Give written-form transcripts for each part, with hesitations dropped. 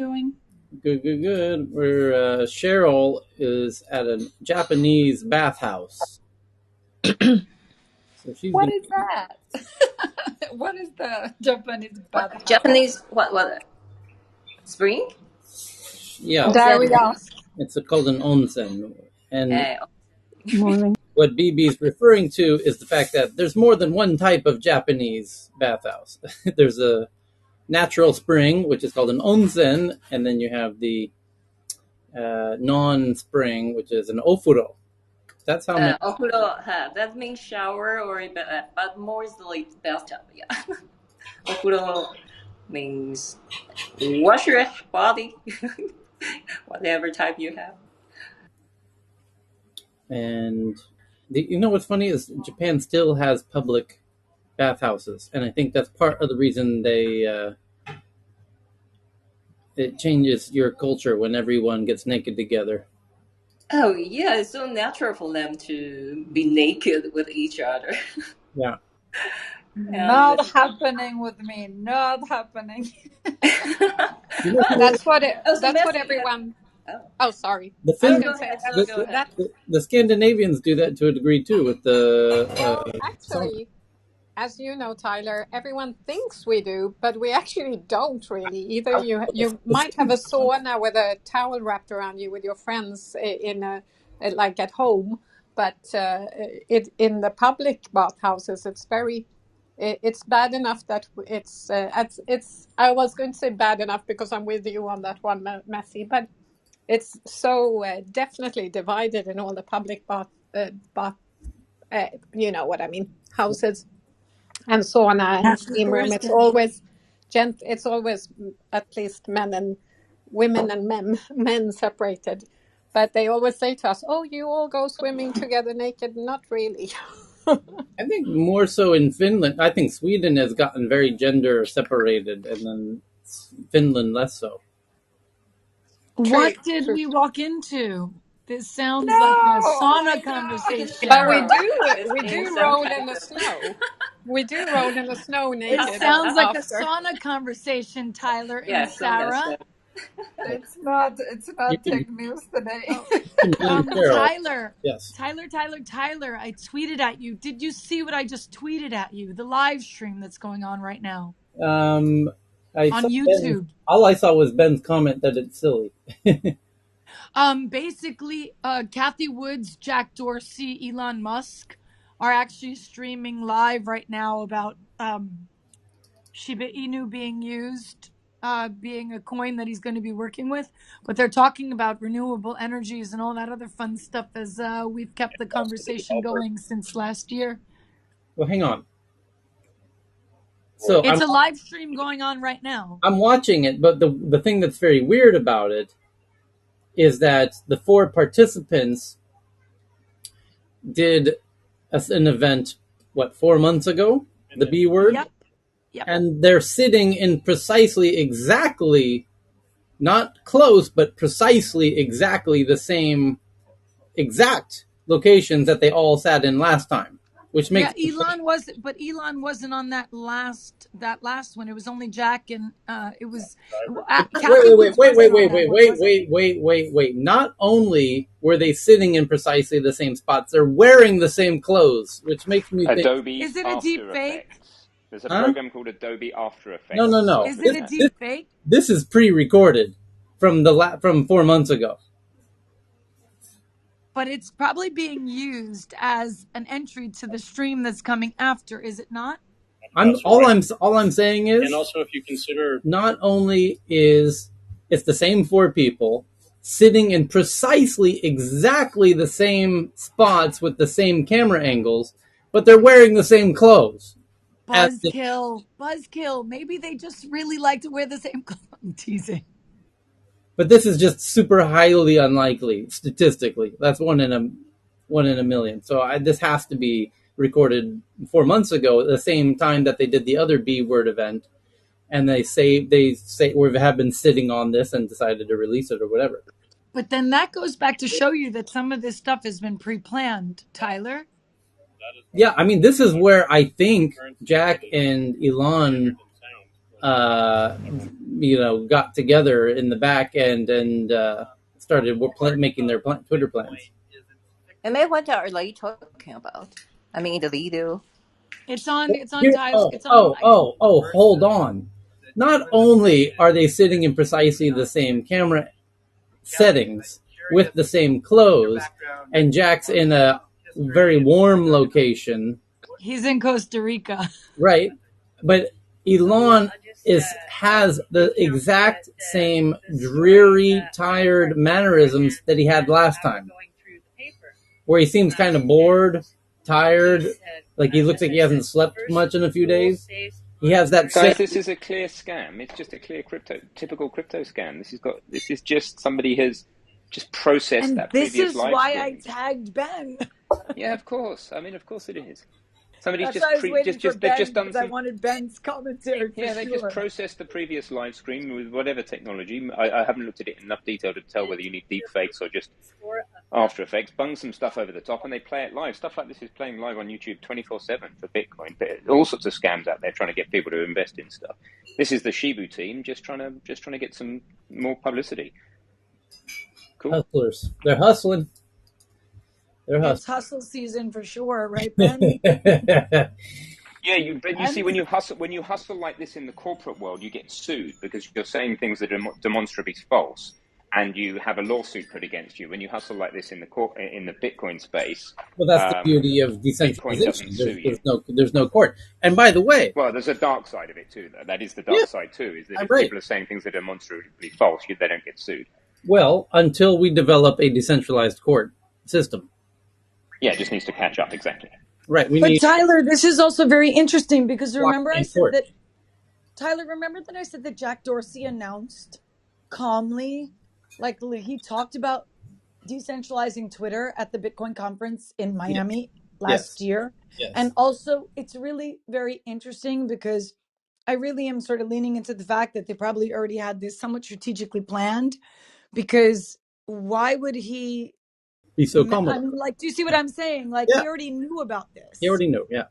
doing? Good, good, good. We're Cheryl is at a Japanese bathhouse, so she's What gonna. is that? What is the Japanese What bathhouse? Japanese? What? Spring? Yeah, There we Onsen. go. it's called an onsen, and Uh, Morning. what BB is referring to is the fact that there's more than one type of Japanese bathhouse. There's a natural spring, which is called an onsen, and then you have the non-spring, which is an ofuro. That's how many. ofuro, that means shower but mostly bathtub. Yeah. Ofuro means wash your body, whatever type you have. And you know what's funny is Japan still has public bathhouses, and I think that's part of the reason it changes your culture when everyone gets naked together. Oh yeah, it's so natural for them to be naked with each other. Yeah. And Not happening with me. Not happening. You know who- That's what Messi. everyone. Oh, Oh, sorry. the I was oh, Finn, go going to say ahead. No, the, go ahead. that. the Scandinavians do that to a degree too with the Well, sauna. actually, as you know, Tyler, everyone thinks we do, but we actually don't really. Either you might have a sauna with a towel wrapped around you with your friends in a like at home, but it in the public bathhouses, it's bad enough that it's. I was going to say bad enough because I'm with you on that one, Messy, but it's so definitely divided in all the public bath. You know what I mean? Houses and sauna and steam room. It's always It's always at least men and women and men separated. But they always say to us, "Oh, you all go swimming together naked." Not really. I think more so in Finland. I think Sweden has gotten very gender separated, and then Finland less so. True, What did true. we walk into? This sounds like a No, sauna It's but conversation. Cheryl. It's we in do some roll kind in the of. snow. We do roll in the snow It naked sounds like a after. sauna conversation, Tyler and Yeah, sauna Sarah. stuff. It's not. It's You not can, tech news today. Oh, you can blame Cheryl. Tyler, Yes. Tyler, I tweeted at you. Did you see what I just tweeted at you? The live stream that's going on right now Um, I on saw Ben. YouTube. All I saw was Ben's comment that it's silly. Basically, Kathy Woods, Jack Dorsey, Elon Musk are actually streaming live right now about Shiba Inu being used, being a coin that he's going to be working with. But they're talking about renewable energies and all that other fun stuff as we've kept the conversation going since last year. Well, hang on. So It's a live stream going on right now. I'm watching it, but the thing that's very weird about it is that the four participants did an event 4 months ago, the B word, Yep. and they're sitting in precisely exactly, not close, but precisely exactly the same exact locations that they all sat in last time, which makes Elon wasn't on that last one. It was only Jack and it was Kathy Woods wasn't on that one, was it? wait. Not only were they sitting in precisely the same spots, they're wearing the same clothes, which makes me think, Adobe Is it a After deep Effects. fake? There's a huh? program called Adobe After Effects. No. Is it a deep fake? This is pre-recorded from from 4 months ago. But it's probably being used as an entry to the stream that's coming after, is it not? All I'm saying is, and also if you consider, not only is it's the same four people sitting in precisely exactly the same spots with the same camera angles, but they're wearing the same clothes. Buzzkill. Maybe they just really like to wear the same clothes. I'm teasing. But this is just super highly unlikely statistically. That's one in a million. So this has to be recorded 4 months ago, at the same time that they did the other B word event, and they say we have been sitting on this and decided to release it or whatever. But then that goes back to show you that some of this stuff has been pre-planned, Tyler. Yeah, I mean, this is where I think Jack and Elon got together in the back end and started making their Twitter plans. And what are they talking about? I mean, in the video. It's on Here, Tyler. It's on. hold on. Not only are they sitting in precisely the same camera settings with the same clothes, and Jack's in a very warm location, He's in Costa Rica. right? But Elon has the exact same dreary, tired mannerisms that he had last time, where he seems kind of bored, tired, like he looks like he hasn't slept much in a few days. He has that. Guys, this is a clear scam. It's just a clear typical crypto scam. This is just somebody has just processed And that this previous is live why stream. I tagged Ben. Yeah, of course. I mean, of course it is. Somebody's That's why I was waiting for Ben, they've just done because I wanted Ben's commentary. Yeah, they just processed the previous live stream with whatever technology. I haven't looked at it in enough detail to tell whether you need deep fakes or just After Effects. Bung some stuff over the top, and they play it live. Stuff like this is playing live on YouTube 24/7 for Bitcoin. But all sorts of scams out there trying to get people to invest in stuff. This is the Shibu team just trying to get some more publicity. Cool. Hustlers. They're hustling. It's hustle season for sure, right, Ben? Yeah, but you see, when you hustle like this in the corporate world, you get sued because you're saying things that are demonstrably false, and you have a lawsuit put against you. When you hustle like this in the Bitcoin space, well, that's the beauty of decentralization. Bitcoin There's no court. And by the way, well, there's a dark side of it too. Though. That is the dark side too. Is that if people are saying things that are demonstrably false, they don't get sued. Well, until we develop a decentralized court system. Yeah, it just needs to catch up, exactly. Right. Tyler, this is also very interesting because remember I said that Jack Dorsey announced calmly, like he talked about decentralizing Twitter at the Bitcoin conference in Miami last year. Yes. And also it's really very interesting because I really am sort of leaning into the fact that they probably already had this somewhat strategically planned, because why would he be so calm? I mean, like, do you see what I'm saying? Like, he already knew about this. He already knew, yeah.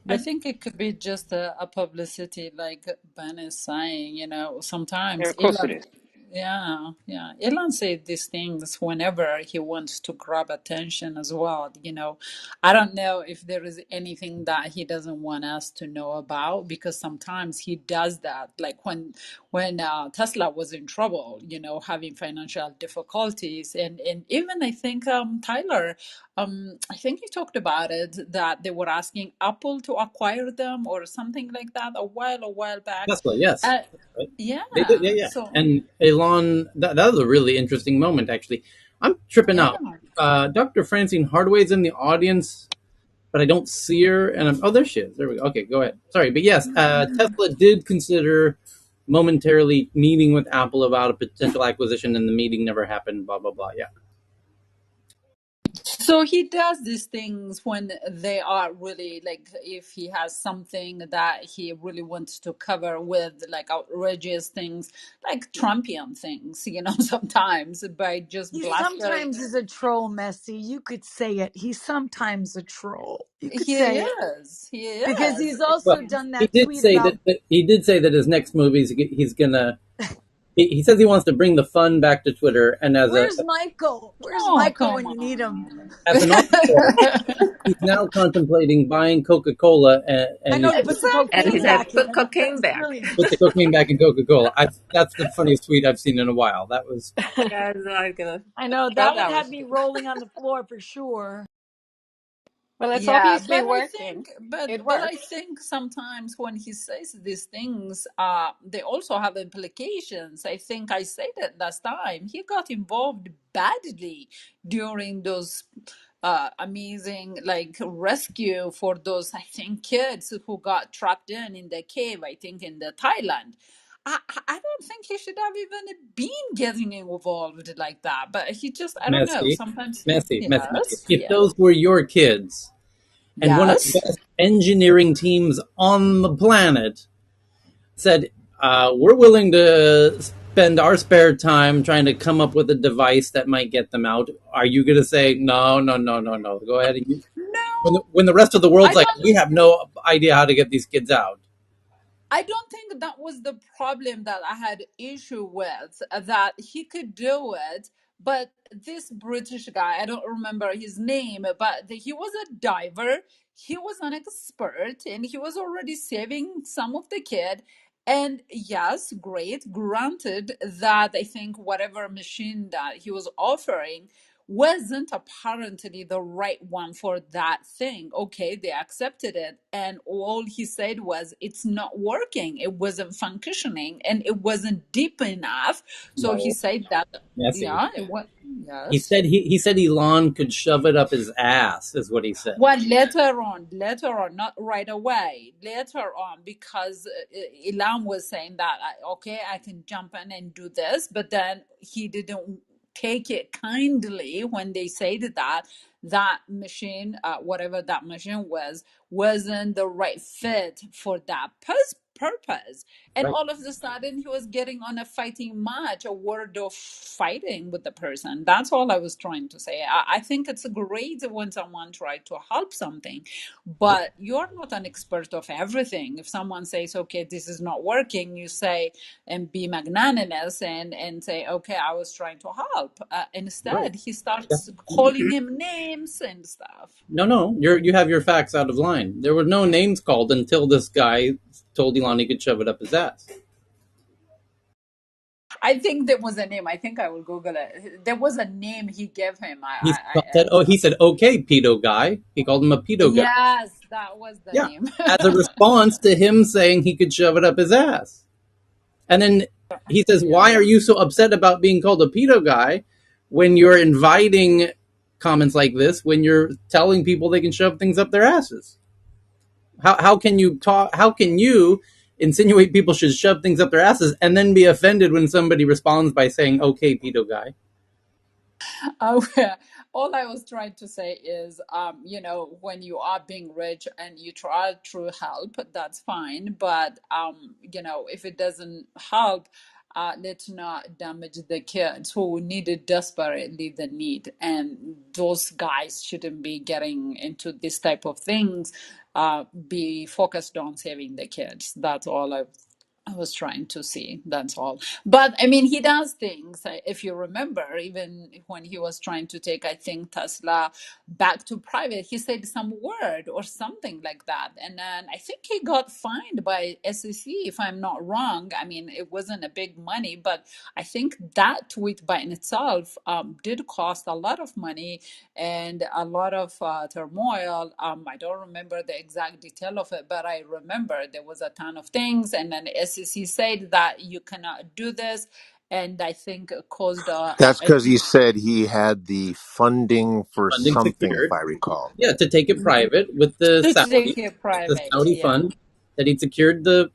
I think it could be just a publicity, like Ben is saying, sometimes. Yeah, of course it is. Yeah. Elon says these things whenever he wants to grab attention as well. I don't know if there is anything that he doesn't want us to know about, because sometimes he does that. Like when Tesla was in trouble, having financial difficulties, and even I think Tyler, I think he talked about it, that they were asking Apple to acquire them or something like that a while back. Tesla, yes. Yeah. They did, yeah. So, and Elon, that was a really interesting moment, actually. I'm tripping out. Dr. Francine Hardaway's in the audience, but I don't see her. And there she is. There we go. Okay, go ahead. Sorry, but yes, Tesla did consider momentarily meeting with Apple about a potential acquisition, and the meeting never happened, blah, blah, blah. Yeah. So he does these things when they are really, like, if he has something that he really wants to cover with, like, outrageous things, like Trumpian things, sometimes by just he sometimes is a troll, Messi. You could say it. He's sometimes a troll. You could say it. He is. Because he's also done that. He did say that his next movie he's gonna. He says he wants to bring the fun back to Twitter, and where's Michael? Where's Michael when you need him? As an author, he's now contemplating buying Coca-Cola, and I know, put the cocaine back. Put cocaine back. Put the cocaine back in Coca-Cola. That's the funniest tweet I've seen in a while. That was. I know that one had me rolling on the floor for sure. Well, it's obviously working. But I think sometimes when he says these things, they also have implications. I think I said it last time. He got involved badly during those amazing, like, rescue for those, I think, kids who got trapped in the cave, I think in the Thailand. I don't think he should have even been getting involved like that, but he just, I don't know, sometimes... Messy. If those were your kids, and one of the best engineering teams on the planet said, we're willing to spend our spare time trying to come up with a device that might get them out, are you going to say, no, go ahead and use... No. When the rest of the world's we have no idea how to get these kids out. I don't think that was the problem that I had issue with, that he could do it. But this British guy, I don't remember his name, but he was a diver. He was an expert and he was already saving some of the kid. And yes, great. Granted that I think whatever machine that he was offering wasn't apparently the right one for that thing. Okay, they accepted it. And all he said was, it's not working. It wasn't functioning and it wasn't deep enough. So he No, said that, messy. yeah, it was, He yes. said he said Elon could shove it up his ass, is what he said. Well, later on, not right away, later on, because Elon was saying that, okay, I can jump in and do this, but then he didn't take it kindly when they said that that machine, whatever that machine was, wasn't the right fit for that purpose. And Right. all of a sudden, he was getting on a fighting match, a word of fighting with the person. That's all I was trying to say. I think it's great when someone tries to help something, but you're not an expert of everything. If someone says, okay, this is not working, you say, and be magnanimous and say, okay, I was trying to help. Right. Instead, he starts calling him names and stuff. No, you have your facts out of line. There were no names called until this guy told Elon he could shove it up his ass. I think there was a name. I think I will Google it. There was a name he gave him. He said, okay, pedo guy. He called him a pedo guy. Yes, that was the Yeah, name. as a response to him saying he could shove it up his ass. And then he says, Yeah. why are you so upset about being called a pedo guy when you're inviting comments like this, when you're telling people they can shove things up their asses? How can you talk? How can you insinuate people should shove things up their asses and then be offended when somebody responds by saying, okay, pedo guy? Oh, all I was trying to say is, when you are being rich and you try to help, that's fine. But, if it doesn't help, let's not damage the kids who need it desperately the need. And those guys shouldn't be getting into this type of things. Be focused on saving the kids. That's all I was trying to see. That's all. But I mean, he does things. If you remember, even when he was trying to take, I think, Tesla back to private, he said some word or something like that. And then I think he got fined by SEC, if I'm not wrong. I mean, it wasn't a big money, but I think that tweet by in itself did cost a lot of money and a lot of turmoil. I don't remember the exact detail of it, but I remember there was a ton of things, and then SEC said that you cannot do this, and I think it caused That's because he said he had the funding for Funding something, if secured. I recall. Yeah, to take it private with to take it The private. Saudi Yeah. fund, that he'd secured the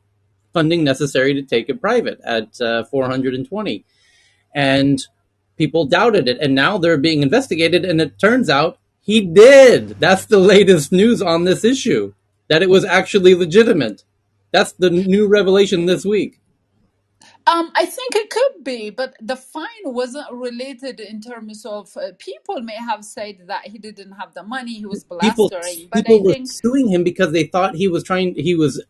funding necessary to take it private at 420. And people doubted it. And now they're being investigated. And it turns out he did. That's the latest news on this issue, that it was actually legitimate. That's the new revelation this week. I think it could be, but the fine wasn't related in terms of people may have said that he didn't have the money, he was people blustering, but I people were think, suing him because they thought he was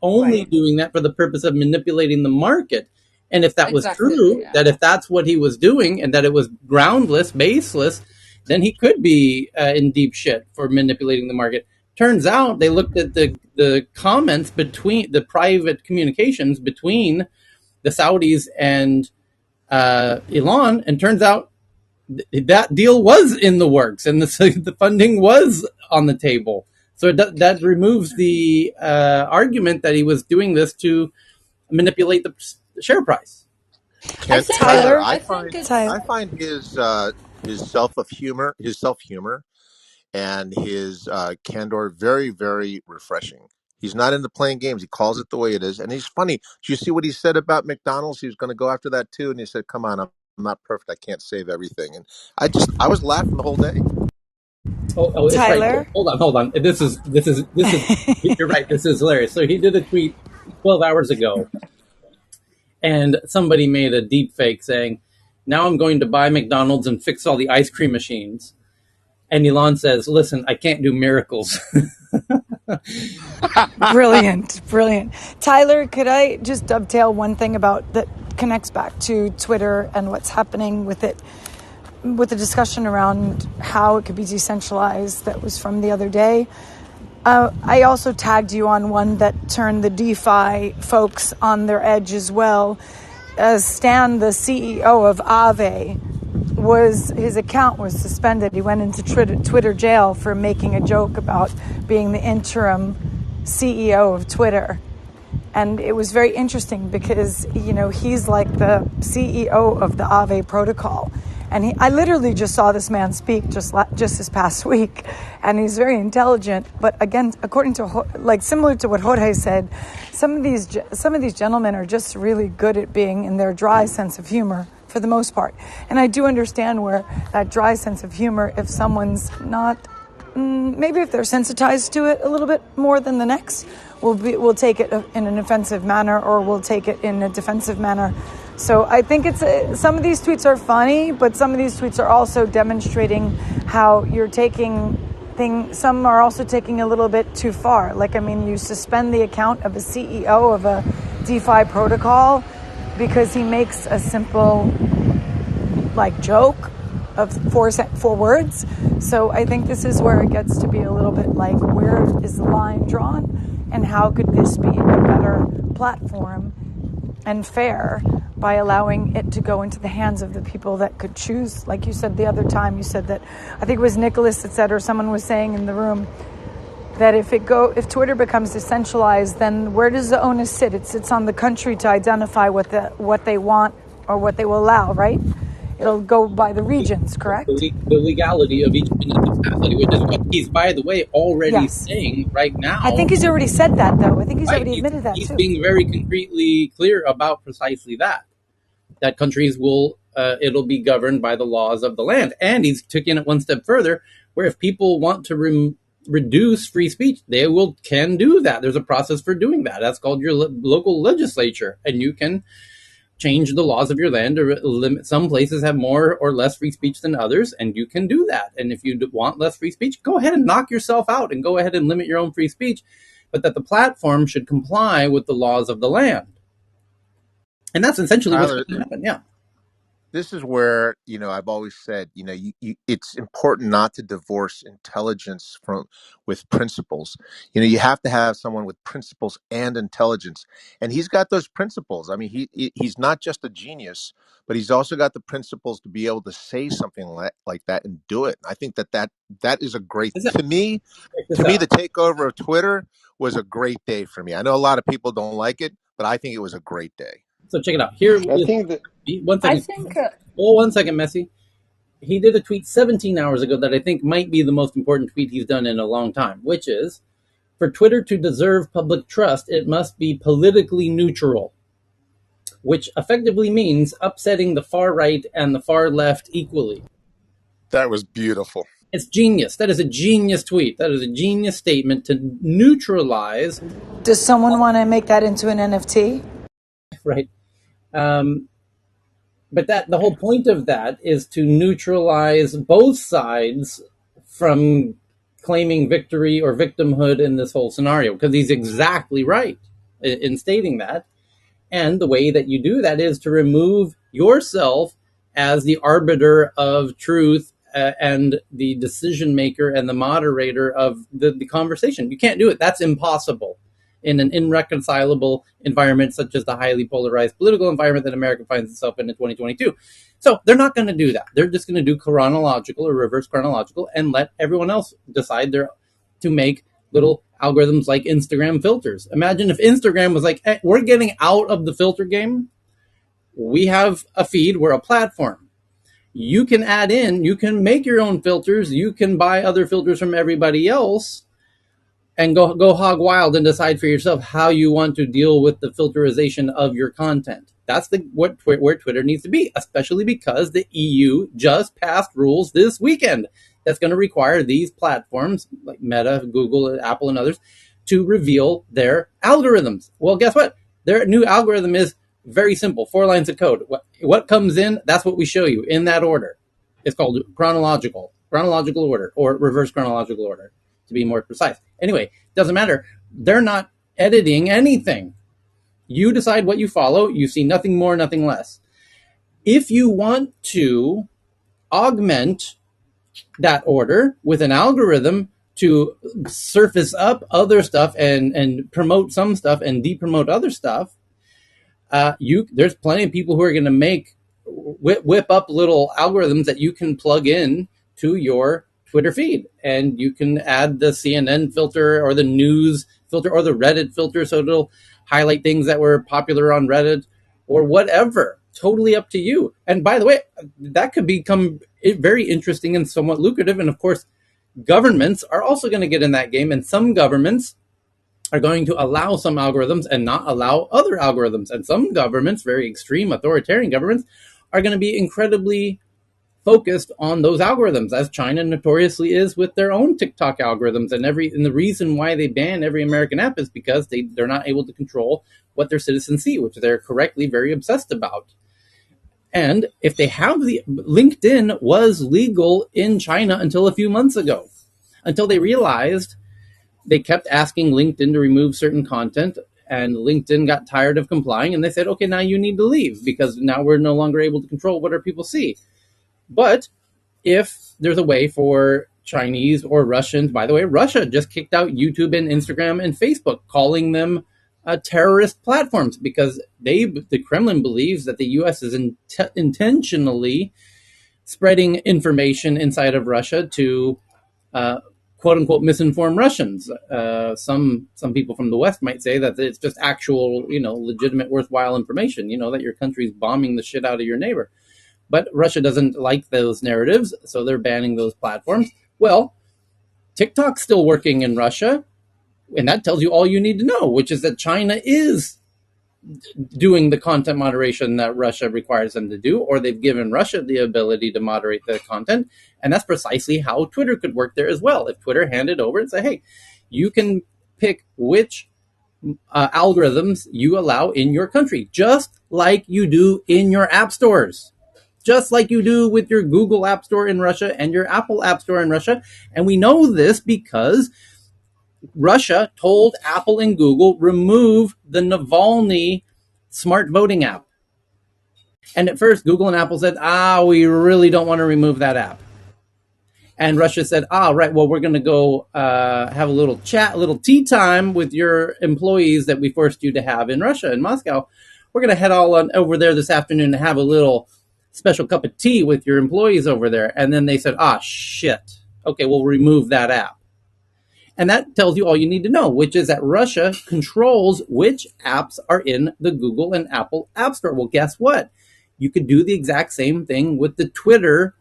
only right, doing that for the purpose of manipulating the market. And if that was exactly, true, yeah. that if that's what he was doing and that it was groundless, baseless, then he could be in deep shit for manipulating the market. Turns out they looked at the comments between the private communications between the Saudis and Elon, and turns out that deal was in the works and the funding was on the table. So that removes the argument that he was doing this to manipulate the share price. I And think Tyler, Tyler, I I think find it's I find his self humor, and his candor very, very refreshing. He's not into playing games. He calls it the way it is, and he's funny. Do you see what he said about McDonald's? He was going to go after that too, and he said, "Come on, I'm not perfect. I can't save everything." And I was laughing the whole day. It's right. Tyler. Hold on. This is. You're right. This is hilarious. So he did a tweet 12 hours ago, and somebody made a deep fake saying, "Now I'm going to buy McDonald's and fix all the ice cream machines." And Elon says, "Listen, I can't do miracles." Brilliant, brilliant. Tyler, could I just dovetail one thing about that connects back to Twitter and what's happening with it, with the discussion around how it could be decentralized that was from the other day? I also tagged you on one that turned the DeFi folks on their edge as well. Stan, the CEO of Aave, his account was suspended. He went into Twitter jail for making a joke about being the interim CEO of Twitter. And it was very interesting because, he's like the CEO of the Aave protocol. And I literally just saw this man speak just this past week. And he's very intelligent. But again, according to, similar to what Jorge said, some of these gentlemen are just really good at being in their dry sense of humor for the most part. And I do understand where that dry sense of humor, if someone's not, maybe if they're sensitized to it a little bit more than the next, we'll take it in an offensive manner or we'll take it in a defensive manner. So I think some of these tweets are funny, but some of these tweets are also demonstrating how you're taking things. Some are also taking a little bit too far. You suspend the account of a CEO of a DeFi protocol because he makes a simple joke of four words. So I think this is where it gets to be a little bit where is the line drawn and how could this be a better platform and fair by allowing it to go into the hands of the people that could choose. Like you said the other time, you said that, I think it was Nicholas that said, or someone was saying in the room, that if Twitter becomes decentralized, then where does the onus sit? It sits on the country to identify what they want or what they will allow, right? It'll go by the regions, correct? The legality of each municipality, which is what he's, by the way, already saying right now. I think he's already said that, though. I think he's already admitted that, he's too. He's being very concretely clear about precisely that countries will, it'll be governed by the laws of the land. And he's taking it one step further, where if people want to reduce free speech, they can do that. There's a process for doing that. That's called your local legislature. And you can change the laws of your land or limit. Some places have more or less free speech than others, and you can do that. And if you want less free speech, go ahead and knock yourself out and go ahead and limit your own free speech, but that the platform should comply with the laws of the land. And that's essentially what's going to happen. Yeah. This is where, I've always said, it's important not to divorce intelligence with principles. You have to have someone with principles and intelligence. And he's got those principles. I mean, he's not just a genius, but he's also got the principles to be able to say something like that and do it. I think that is a great, to me, the takeover of Twitter was a great day for me. I know a lot of people don't like it, but I think it was a great day. So check it out. Here, I think that, one second. One second, Messi. He did a tweet 17 hours ago that I think might be the most important tweet he's done in a long time, which is, for Twitter to deserve public trust, it must be politically neutral, which effectively means upsetting the far right and the far left equally. That was beautiful. It's genius. That is a genius tweet. That is a genius statement to neutralize. Does someone want to make that into an NFT? Right. But the whole point of that is to neutralize both sides from claiming victory or victimhood in this whole scenario, because he's exactly right in stating that. And the way that you do that is to remove yourself as the arbiter of truth and the decision maker and the moderator of the conversation. You can't do it. That's impossible in an irreconcilable environment such as the highly polarized political environment that America finds itself in 2022. So they're not going to do that. They're just going to do chronological or reverse chronological and let everyone else decide to make little algorithms like Instagram filters. Imagine if Instagram was like, hey, we're getting out of the filter game. We have a feed. We're a platform. You can add in, you can make your own filters. You can buy other filters from everybody else and go hog wild and decide for yourself how you want to deal with the filterization of your content. That's where Twitter needs to be, especially because the EU just passed rules this weekend that's going to require these platforms like Meta, Google, Apple, and others to reveal their algorithms. Well, guess what? Their new algorithm is very simple, 4 lines of code. What comes in, that's what we show you in that order. It's called chronological order or reverse chronological order. to be more precise. Anyway, doesn't matter. They're not editing anything. You decide what you follow. You see nothing more, nothing less. If you want to augment that order with an algorithm to surface up other stuff and promote some stuff and depromote other stuff, there's plenty of people who are going to make whip up little algorithms that you can plug in to your Twitter feed, and you can add the CNN filter or the news filter or the Reddit filter, so it'll highlight things that were popular on Reddit or whatever. Totally up to you. And by the way, that could become very interesting and somewhat lucrative. And of course, governments are also going to get in that game, and some governments are going to allow some algorithms and not allow other algorithms. And some governments, very extreme authoritarian governments, are going to be incredibly focused on those algorithms, as China notoriously is with their own TikTok algorithms. And the reason why they ban every American app is because they're not able to control what their citizens see, which they're correctly very obsessed about. And if they have LinkedIn was legal in China until a few months ago, until they realized they kept asking LinkedIn to remove certain content, and LinkedIn got tired of complying, and they said, okay, now you need to leave because now we're no longer able to control what our people see. But if there's a way for Chinese or Russians, by the way, Russia just kicked out YouTube and Instagram and Facebook, calling them terrorist platforms because the Kremlin believes that the U.S. is intentionally spreading information inside of Russia to quote unquote misinform Russians. Some people from the West might say that it's just actual, legitimate, worthwhile information, that your country's bombing the shit out of your neighbor. But Russia doesn't like those narratives, so they're banning those platforms. Well, TikTok's still working in Russia, and that tells you all you need to know, which is that China is doing the content moderation that Russia requires them to do, or they've given Russia the ability to moderate the content. And that's precisely how Twitter could work there as well. If Twitter handed over and say, hey, you can pick which algorithms you allow in your country, just like you do in your app stores. Just like you do with your Google App Store in Russia and your Apple App Store in Russia. And we know this because Russia told Apple and Google, remove the Navalny smart voting app. And at first, Google and Apple said, we really don't want to remove that app. And Russia said, right, well, we're going to go have a little chat, a little tea time with your employees that we forced you to have in Russia, in Moscow. We're going to head all on over there this afternoon to have a little special cup of tea with your employees over there. And then they said, shit. Okay, we'll remove that app. And that tells you all you need to know, which is that Russia controls which apps are in the Google and Apple App Store. Well, guess what? You could do the exact same thing with the Twitter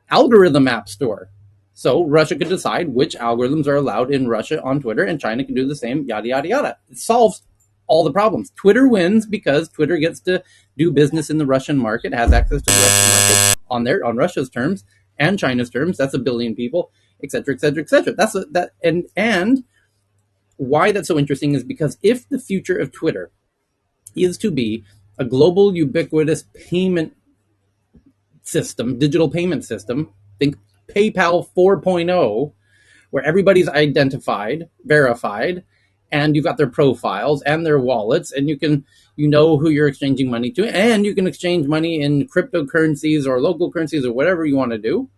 algorithm app store. So Russia could decide which algorithms are allowed in Russia on Twitter, and China can do the same, yada, yada, yada. It solves all the problems. Twitter wins because Twitter gets to do business in the Russian market, has access to the Russian market on Russia's terms and China's terms. That's 1 billion people, et cetera, et cetera, et cetera. And why that's so interesting is because if the future of Twitter is to be a global ubiquitous payment system, digital payment system, think PayPal 4.0, where everybody's identified, verified, and you've got their profiles and their wallets, and you know who you're exchanging money to, and you can exchange money in cryptocurrencies or local currencies or whatever you want to do,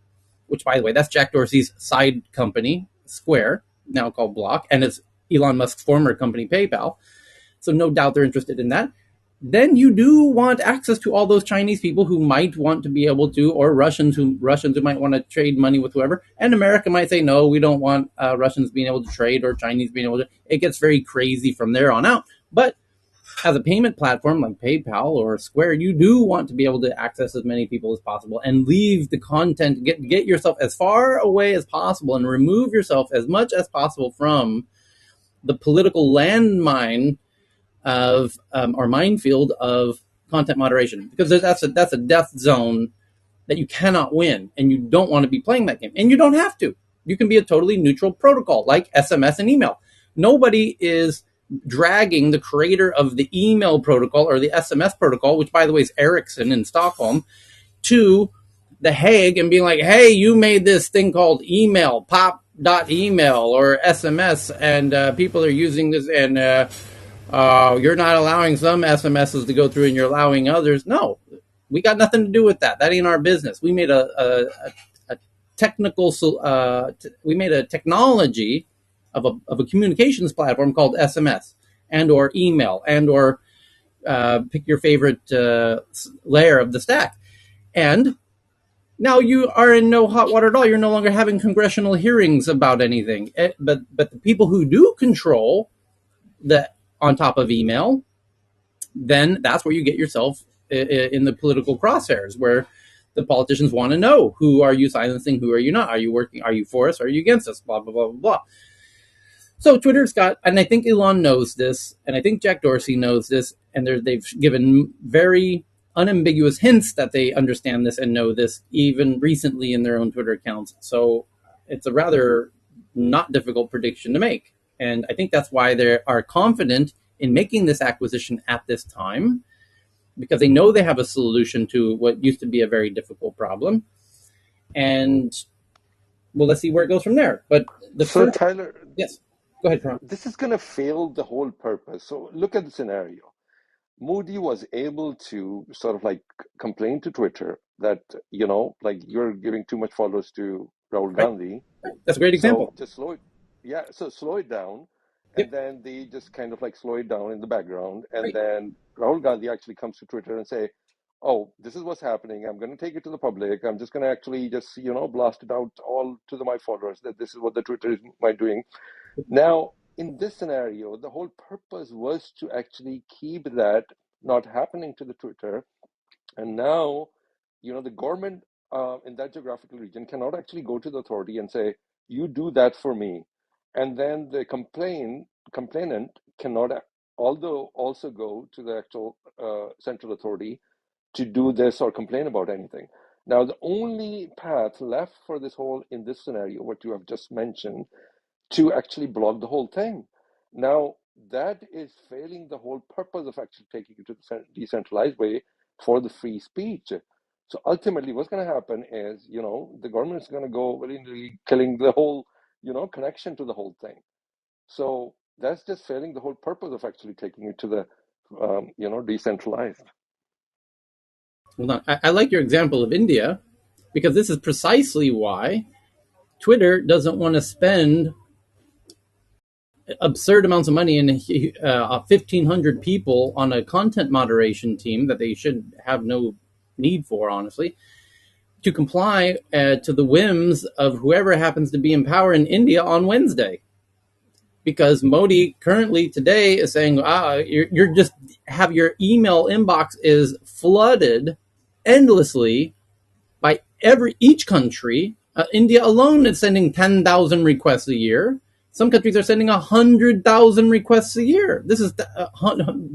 which, by the way, that's Jack Dorsey's side company, Square, now called Block, and it's Elon Musk's former company, PayPal. So no doubt they're interested in that. Then you do want access to all those Chinese people who might want to be able to, or Russians who might want to trade money with whoever. And America might say, no, we don't want Russians being able to trade or Chinese being able to. It gets very crazy from there on out. But as a payment platform like PayPal or Square, you do want to be able to access as many people as possible and leave the content, get yourself as far away as possible and remove yourself as much as possible from the political landmine of or minefield of content moderation, because that's a death zone that you cannot win, and you don't want to be playing that game, and you don't have to. You can be a totally neutral protocol like SMS and email. Nobody is dragging the creator of the email protocol or the SMS protocol, which by the way is Ericsson in Stockholm, to The Hague and being like, hey, you made this thing called email, pop dot email or SMS, and people are using this, and you're not allowing some SMSs to go through, and you're allowing others. No, we got nothing to do with that. That ain't our business. We made a technical, we made a technology of a communications platform called SMS and or email and or pick your favorite layer of the stack. And now you are in no hot water at all. You're no longer having congressional hearings about anything. But the people who do control the on top of email, then that's where you get yourself in the political crosshairs, where the politicians want to know, who are you silencing, who are you not? Are you working? Are you for us? Are you against us? Blah blah blah blah blah. So Twitter's got, and I think Elon knows this, and I think Jack Dorsey knows this, and they've given very unambiguous hints that they understand this and know this, even recently in their own Twitter accounts. So it's a rather not difficult prediction to make. And I think that's why they are confident in making this acquisition at this time, because they know they have a solution to what used to be a very difficult problem. And well, let's see where it goes from there. But Tyler, yes, go ahead, Karan. this is going to fail the whole purpose. So look at the scenario. Moody was able to sort of like complain to Twitter that, like you're giving too much followers to Rahul Gandhi. That's a great example. So just slow it down. Yep. And then they just kind of like slow it down in the background. And then Rahul Gandhi actually comes to Twitter and say, oh, this is what's happening. I'm going to take it to the public. I'm just going to actually just, blast it out all to my followers that this is what the Twitter is doing. Now, in this scenario, the whole purpose was to actually keep that not happening to the Twitter. And now, the government in that geographical region cannot actually go to the authority and say, you do that for me. And then the complainant cannot also go to the actual central authority to do this or complain about anything. Now, the only path left for this whole, in this scenario, what you have just mentioned, to actually block the whole thing. Now, that is failing the whole purpose of actually taking it to the decentralized way for the free speech. So ultimately, what's going to happen is, the government is going to go willingly killing the whole, connection to the whole thing. So that's just failing the whole purpose of actually taking it to the, decentralized. Well, I like your example of India, because this is precisely why Twitter doesn't want to spend absurd amounts of money in 1,500 people on a content moderation team that they should have no need for, honestly, to comply to the whims of whoever happens to be in power in India on Wednesday. Because Modi currently today is saying, you're just have your email inbox is flooded endlessly by each country. India alone is sending 10,000 requests a year. Some countries are sending 100,000 requests a year. This is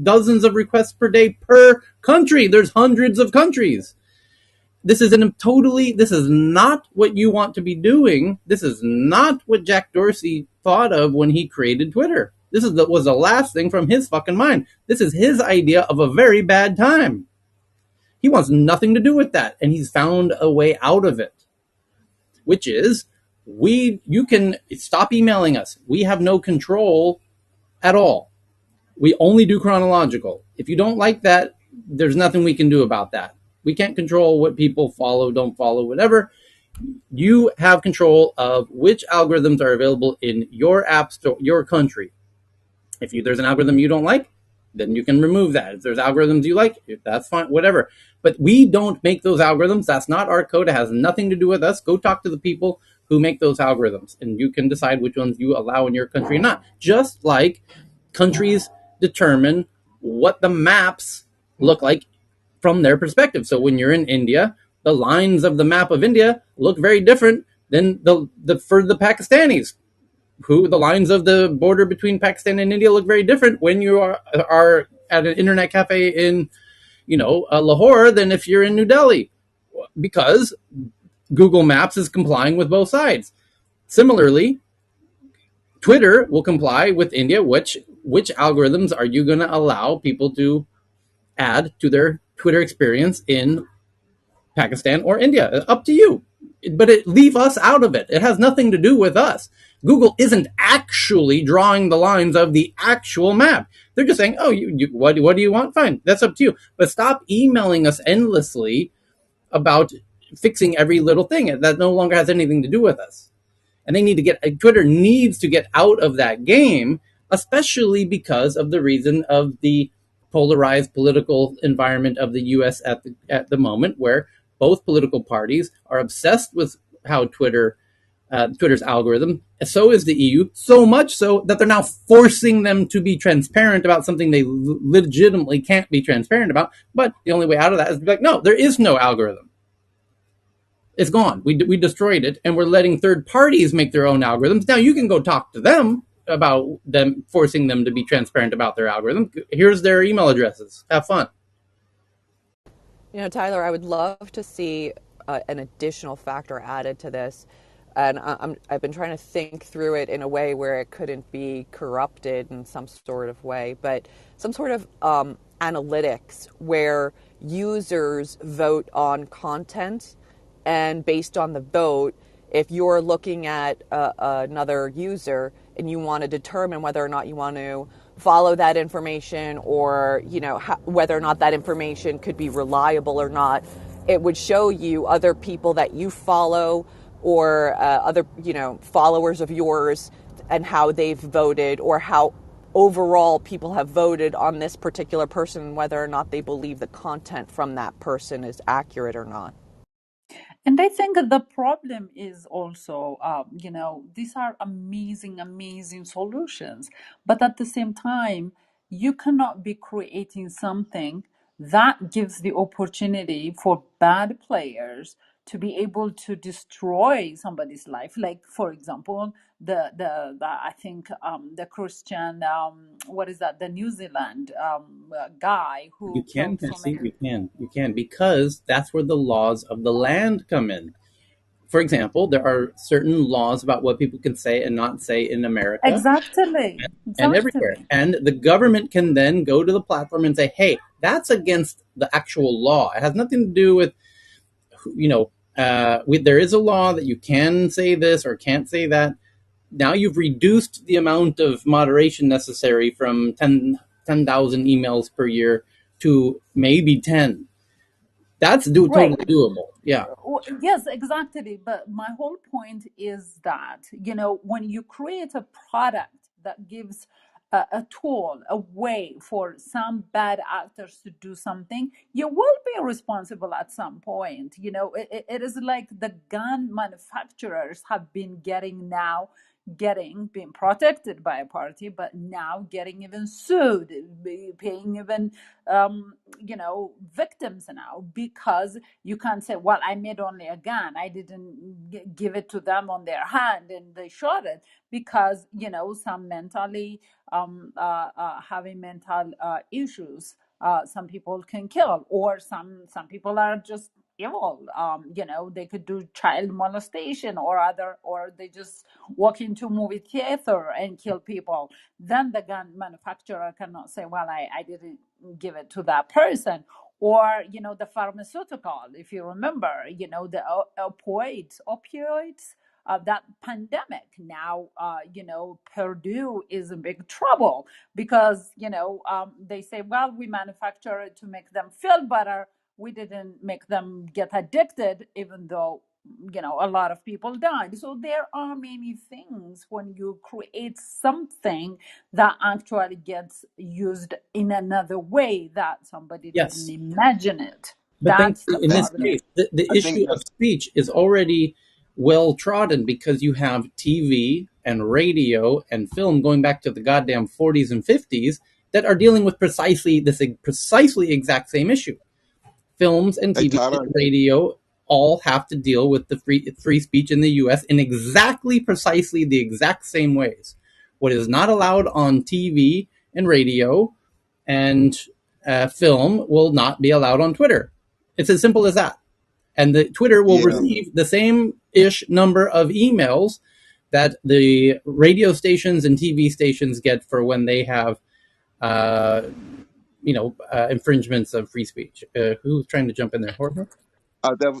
dozens of requests per day per country. There's hundreds of countries. This is not what you want to be doing. This is not what Jack Dorsey thought of when he created Twitter. This was the last thing from his fucking mind. This is his idea of a very bad time. He wants nothing to do with that, and he's found a way out of it, which is you can stop emailing us. We have no control at all. We only do chronological. If you don't like that, there's nothing we can do about that. We can't control what people follow, don't follow, whatever. You have control of which algorithms are available in your app store, your country. If there's an algorithm you don't like, then you can remove that. If there's algorithms you like, that's fine, whatever. But we don't make those algorithms. That's not our code. It has nothing to do with us. Go talk to the people who make those algorithms, and you can decide which ones you allow in your country or not. Just like countries determine what the maps look like from their perspective. So when you're in India, the lines of the map of India look very different than for the Pakistanis. The lines of the border between Pakistan and India look very different when you are at an internet cafe in, Lahore than if you're in New Delhi, because Google Maps is complying with both sides. Similarly, Twitter will comply with India. Which algorithms are you going to allow people to add to their Twitter experience in Pakistan or India? Up to you. but leave us out of it. It has nothing to do with us. Google isn't actually drawing the lines of the actual map. They're just saying, "Oh, what do you want? Fine, that's up to you." But stop emailing us endlessly about fixing every little thing that no longer has anything to do with us. And Twitter needs to get out of that game, especially because of the reason of the polarized political environment of the U.S. at the moment, where both political parties are obsessed with how Twitter's algorithm. So is the EU, so much so that they're now forcing them to be transparent about something they legitimately can't be transparent about. But the only way out of that is to be like, no, there is no algorithm. It's gone. We destroyed it, and we're letting third parties make their own algorithms. Now you can go talk to them about them forcing them to be transparent about their algorithm. Here's their email addresses. Have fun. Tyler, I would love to see an additional factor added to this. And I've been trying to think through it in a way where it couldn't be corrupted in some sort of way, but some sort of analytics where users vote on content, and based on the vote, if you're looking at another user and you want to determine whether or not you want to follow that information, or whether or not that information could be reliable or not, it would show you other people that you follow, or other followers of yours, and how they've voted, or how overall people have voted on this particular person, whether or not they believe the content from that person is accurate or not. And I think the problem is also, these are amazing, amazing solutions. But at the same time, you cannot be creating something that gives the opportunity for bad players to be able to destroy somebody's life. Like, for example, the I think the Christian, what is that? The New Zealand guy You who can, killed so Cassie. many. You can, because that's where the laws of the land come in. For example, there are certain laws about what people can say and not say in America Exactly, and everywhere. exactly. And the government can then go to the platform and say, hey, that's against the actual law. It has nothing to do with, there is a law that you can say this or can't say that. Now you've reduced the amount of moderation necessary from 10,000 emails per year to maybe 10. That's Right. totally doable. Yeah. Yes, exactly. But my whole point is that, when you create a product that gives a tool, a way for some bad actors to do something, you will be responsible at some point. It is like the gun manufacturers have been being protected by a party, but now getting even sued, paying even victims now, because you can't say, well, I made only a gun, I didn't give it to them on their hand and they shot it, because some mentally having mental issues, some people can kill, or some people are just evil. They could do child molestation or other, or they just walk into movie theater and kill people. Then the gun manufacturer cannot say, well, I didn't give it to that person. Or the pharmaceutical, if you remember, the opioids, that pandemic. Now Purdue is in big trouble because they say, well, we manufacture it to make them feel better, we didn't make them get addicted, even though a lot of people died. So there are many things when you create something that actually gets used in another way that somebody didn't Yes. imagine it. But then That's the in this problem. case, the I think issue of that's speech is already well trodden because you have TV and radio and film going back to the goddamn 40s and 50s that are dealing with precisely exact same issue. Films and Hey, TV and Tyler. radio all have to deal with the free speech in the US in precisely the exact same ways. What is not allowed on TV and radio and film will not be allowed on Twitter. It's as simple as that. And the Twitter will Yeah. receive the same ish number of emails that the radio stations and TV stations get for when they have, infringements of free speech. Who's trying to jump in there? Jorge?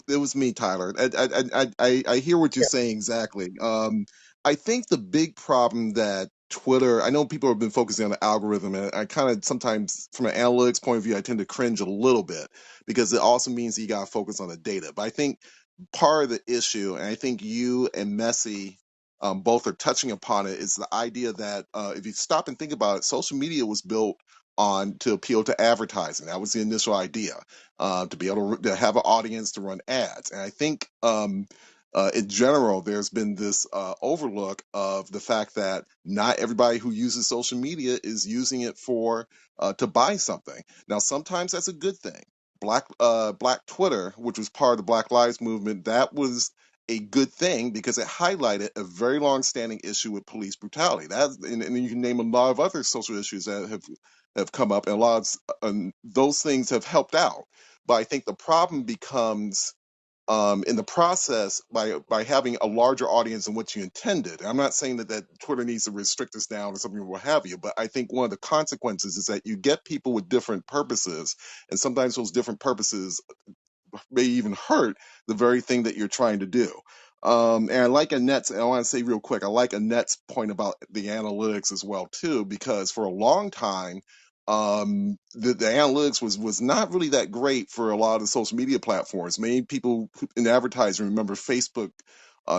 It was me, Tyler. I hear what you're saying exactly. I think the big problem that Twitter, I know people have been focusing on the algorithm, and I kind of sometimes, from an analytics point of view, I tend to cringe a little bit because it also means that you got to focus on the data. But I think part of the issue, and I think you and Messi both are touching upon it, is the idea that if you stop and think about it, social media was built on to appeal to advertising. That was the initial idea, to be able to have an audience to run ads. And I think in general, there's been this overlook of the fact that not everybody who uses social media is using it for to buy something. Now, sometimes that's a good thing. Black Twitter, which was part of the Black Lives Movement, that was a good thing because it highlighted a very long-standing issue with police brutality. And you can name a lot of other social issues that have come up, and a lot of those things have helped out. But I think the problem becomes in the process by having a larger audience than what you intended. I'm not saying that Twitter needs to restrict us down or something or what have you, but I think one of the consequences is that you get people with different purposes, and sometimes those different purposes may even hurt the very thing that you're trying to do. And I like Annette's, and I want to say real quick, I like Annette's point about the analytics as well too, because for a long time, the analytics was not really that great for a lot of the social media platforms. Many people in advertising remember Facebook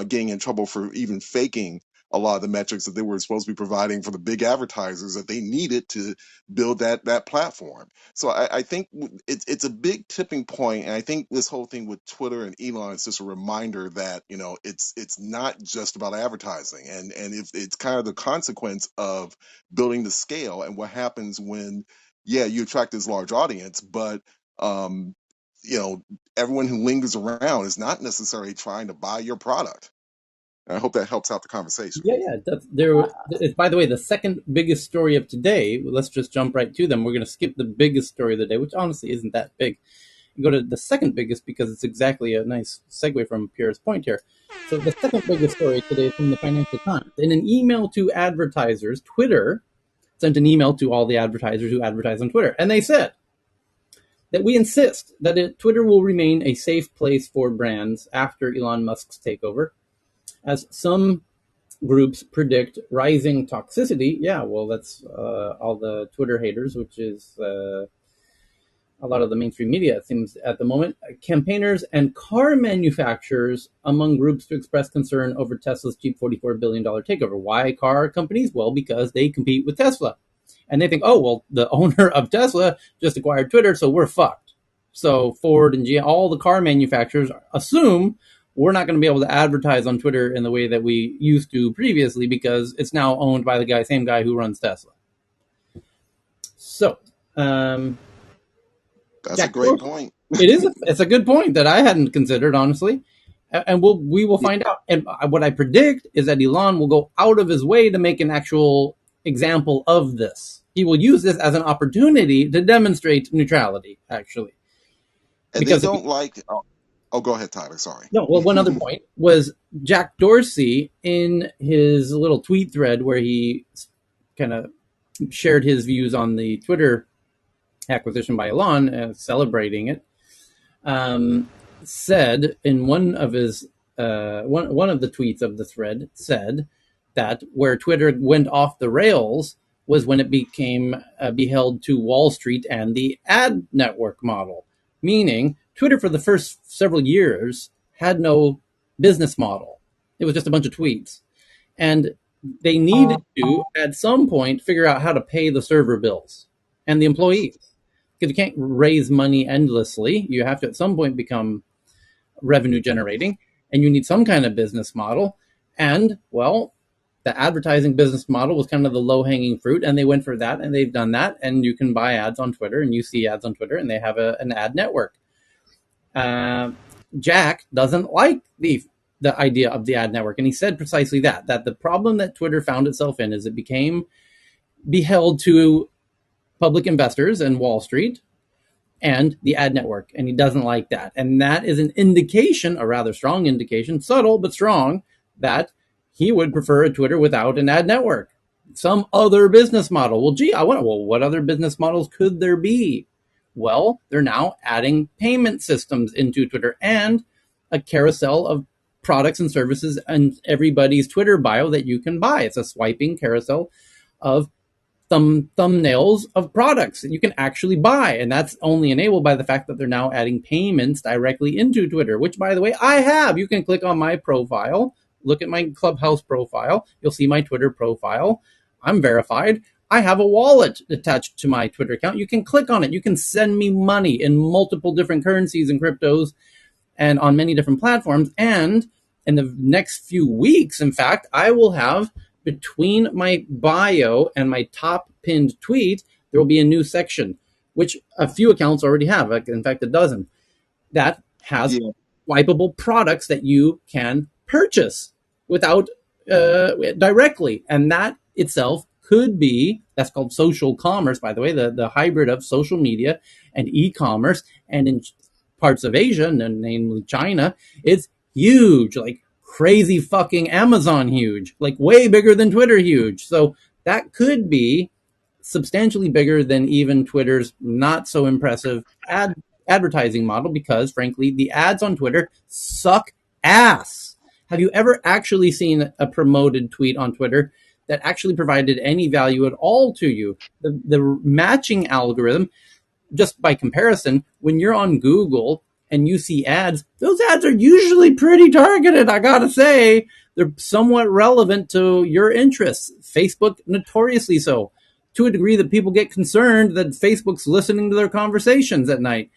getting in trouble for even faking a lot of the metrics that they were supposed to be providing for the big advertisers that they needed to build that platform. So I think it's a big tipping point, and I think this whole thing with Twitter and Elon is just a reminder that it's not just about advertising, and if it's kind of the consequence of building the scale and what happens when you attract this large audience, but um, you know everyone who lingers around is not necessarily trying to buy your product. And I hope that helps out the conversation. Yeah. It's, by the way, the second biggest story of today. Let's just jump right to them. We're going to skip the biggest story of the day, which honestly isn't that big, and go to the second biggest because it's exactly a nice segue from Pierre's point here. So the second biggest story today is from the Financial Times. In an email to advertisers, Twitter sent an email to all the advertisers who advertise on Twitter, and they said that we insist that Twitter will remain a safe place for brands after Elon Musk's takeover, as some groups predict rising toxicity. Yeah, well, that's all the Twitter haters, which is a lot of the mainstream media, it seems, at the moment. Campaigners and car manufacturers among groups to express concern over Tesla's cheap $44 billion takeover. Why car companies? Well, because they compete with Tesla. And they think, oh, well, the owner of Tesla just acquired Twitter, so we're fucked. So Ford and GM, all the car manufacturers assume we're not going to be able to advertise on Twitter in the way that we used to previously because it's now owned by the same guy who runs Tesla. So, That's a great point. It's a good point that I hadn't considered, honestly. And we will find out. And what I predict is that Elon will go out of his way to make an actual example of this. He will use this as an opportunity to demonstrate neutrality, actually. And because they don't like. Oh, go ahead, Tyler. Sorry. No, well, one other point was Jack Dorsey in his little tweet thread where he kind of shared his views on the Twitter acquisition by Elon, celebrating it. Said in one of his one of the tweets of the thread said that where Twitter went off the rails was when it became beheld to Wall Street and the ad network model, meaning Twitter for the first several years had no business model. It was just a bunch of tweets, and they needed to at some point figure out how to pay the server bills and the employees, because you can't raise money endlessly. You have to at some point become revenue generating, and you need some kind of business model. And well, the advertising business model was kind of the low hanging fruit, and they went for that, and they've done that. And you can buy ads on Twitter, and you see ads on Twitter, and they have an ad network. Jack doesn't like the idea of the ad network, and he said precisely that the problem that Twitter found itself in is it became beheld to public investors and Wall Street and the ad network, and he doesn't like that. And that is an indication, a rather strong indication, subtle but strong, that he would prefer a Twitter without an ad network, some other business model. Well, what other business models could there be? Well, they're now adding payment systems into Twitter and a carousel of products and services in everybody's Twitter bio that you can buy. It's a swiping carousel of thumbnails of products that you can actually buy. And that's only enabled by the fact that they're now adding payments directly into Twitter, which, by the way, I have. You can click on my profile, look at my Clubhouse profile. You'll see my Twitter profile. I'm verified. I have a wallet attached to my Twitter account. You can click on it. You can send me money in multiple different currencies and cryptos and on many different platforms. And in the next few weeks, in fact, I will have between my bio and my top pinned tweet, there will be a new section, which a few accounts already have, in fact, a dozen, that has Yeah. swipeable products that you can purchase without directly. And that itself could be, that's called social commerce, by the way, the hybrid of social media and e-commerce. And in parts of Asia, namely China, it's huge, like crazy fucking Amazon huge, like way bigger than Twitter huge. So that could be substantially bigger than even Twitter's not so impressive advertising model, because frankly, the ads on Twitter suck ass. Have you ever actually seen a promoted tweet on Twitter that actually provided any value at all to you? The matching algorithm, just by comparison, when you're on Google and you see ads, those ads are usually pretty targeted, I gotta say. They're somewhat relevant to your interests. Facebook, notoriously so, to a degree that people get concerned that Facebook's listening to their conversations at night.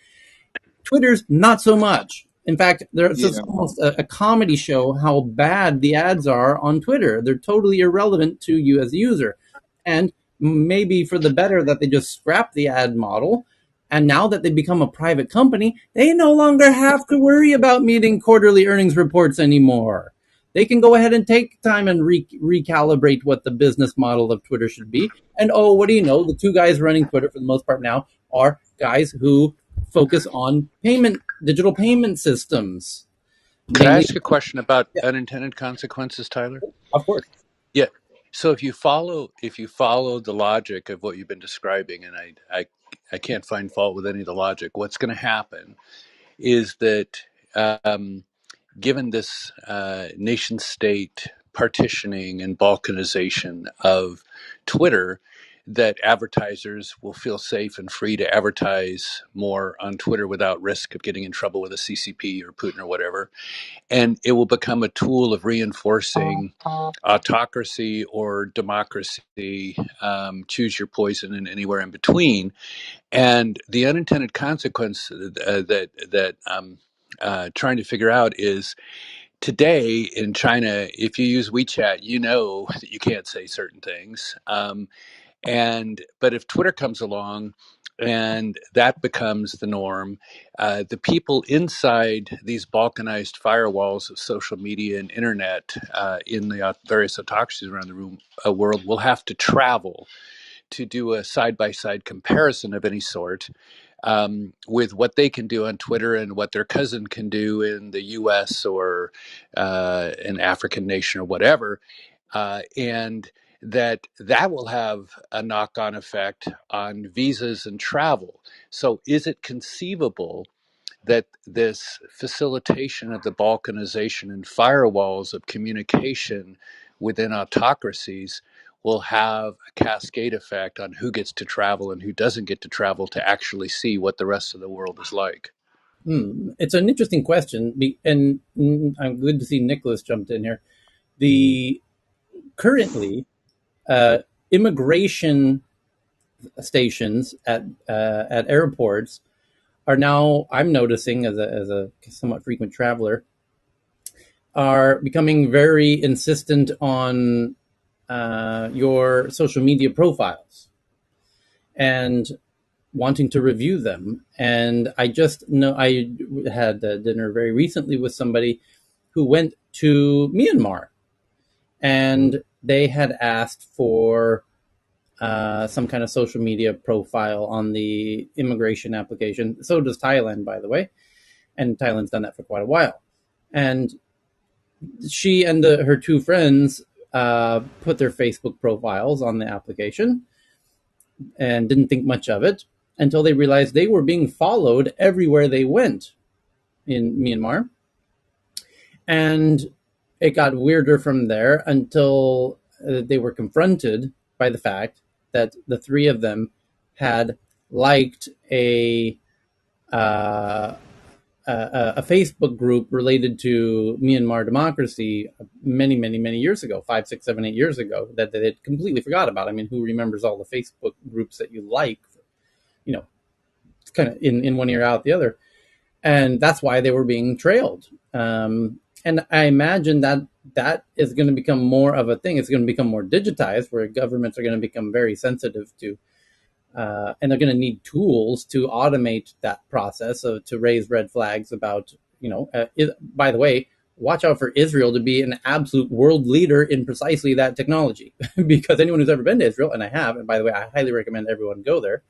Twitter's not so much. In fact, there's Yeah. almost a comedy show how bad the ads are on Twitter. They're totally irrelevant to you as a user. And maybe for the better that they just scrap the ad model. And now that they become a private company, they no longer have to worry about meeting quarterly earnings reports anymore. They can go ahead and take time and recalibrate what the business model of Twitter should be. And oh, what do you know? The two guys running Twitter for the most part now are guys who focus on digital payment systems. Could I Namely, ask a question about yeah, unintended consequences, Tyler? of course. Yeah. So if you follow the logic of what you've been describing, and I can't find fault with any of the logic, what's going to happen is that given this nation state partitioning and balkanization of Twitter, that advertisers will feel safe and free to advertise more on Twitter without risk of getting in trouble with a CCP or Putin or whatever. And it will become a tool of reinforcing autocracy or democracy, choose your poison, and anywhere in between. And the unintended consequence that I'm trying to figure out is, today in China, if you use WeChat, you know that you can't say certain things. But if Twitter comes along and that becomes the norm, the people inside these balkanized firewalls of social media and internet in the various autocracies around the world will have to travel to do a side by side comparison of any sort, with what they can do on Twitter and what their cousin can do in the US or an African nation or whatever. And that will have a knock-on effect on visas and travel. So is it conceivable that this facilitation of the balkanization and firewalls of communication within autocracies will have a cascade effect on who gets to travel and who doesn't get to travel to actually see what the rest of the world is like? It's an interesting question, and I'm good to see Nicholas jumped in here. The currently immigration stations at airports are now, I'm noticing as a somewhat frequent traveler, are becoming very insistent on your social media profiles and wanting to review them. And I just know I had dinner very recently with somebody who went to Myanmar, and they had asked for some kind of social media profile on the immigration application. So does Thailand, by the way. And Thailand's done that for quite a while. And she and her two friends put their Facebook profiles on the application and didn't think much of it. until they realized they were being followed everywhere they went in Myanmar. And it got weirder from there until they were confronted by the fact that the three of them had liked uh, a Facebook group related to Myanmar democracy many, many, many years ago, 5, 6, 7, 8 years ago, that they had completely forgot about. I mean, who remembers all the Facebook groups that you like, you know, kind of in one ear out the other? And that's why they were being trailed. And I imagine that that is going to become more of a thing. It's going to become more digitized, where governments are going to become very sensitive to, and they're going to need tools to automate that process, so to raise red flags about, by the way, watch out for Israel to be an absolute world leader in precisely that technology, because anyone who's ever been to Israel, and I have, and by the way, I highly recommend everyone go there.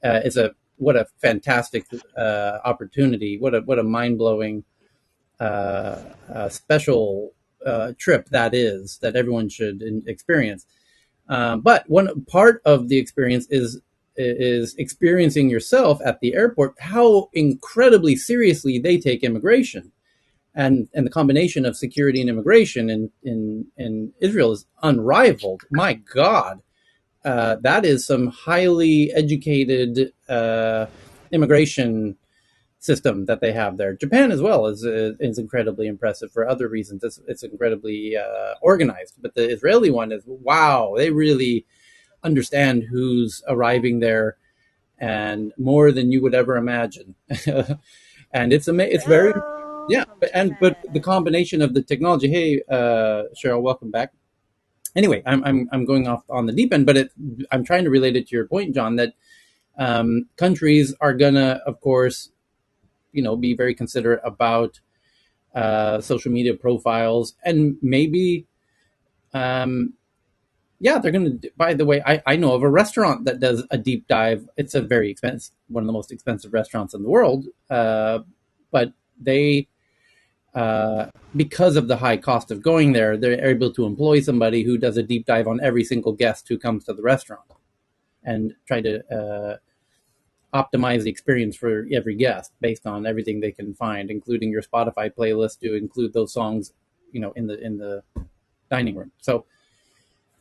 It's a what a fantastic opportunity! What a mind blowing special trip that is, that everyone should experience. But one part of the experience is experiencing yourself at the airport how incredibly seriously they take immigration, and the combination of security and immigration in Israel is unrivaled. My God, that is some highly educated immigration system that they have there. Japan as well is incredibly impressive for other reasons. It's incredibly organized, but the Israeli one is, wow, they really understand who's arriving there, and more than you would ever imagine. And it's very, yeah. But the combination of the technology. Hey, Cheryl, welcome back. Anyway, I'm going off on the deep end, but I'm trying to relate it to your point, John, that countries are gonna, of course, be very considerate about social media profiles, and maybe, yeah, they're going to. By the way, I know of a restaurant that does a deep dive. It's a very expensive, one of the most expensive restaurants in the world, but they, because of the high cost of going there, they're able to employ somebody who does a deep dive on every single guest who comes to the restaurant, and try to optimize the experience for every guest based on everything they can find, including your Spotify playlist to include those songs, in the dining room. So,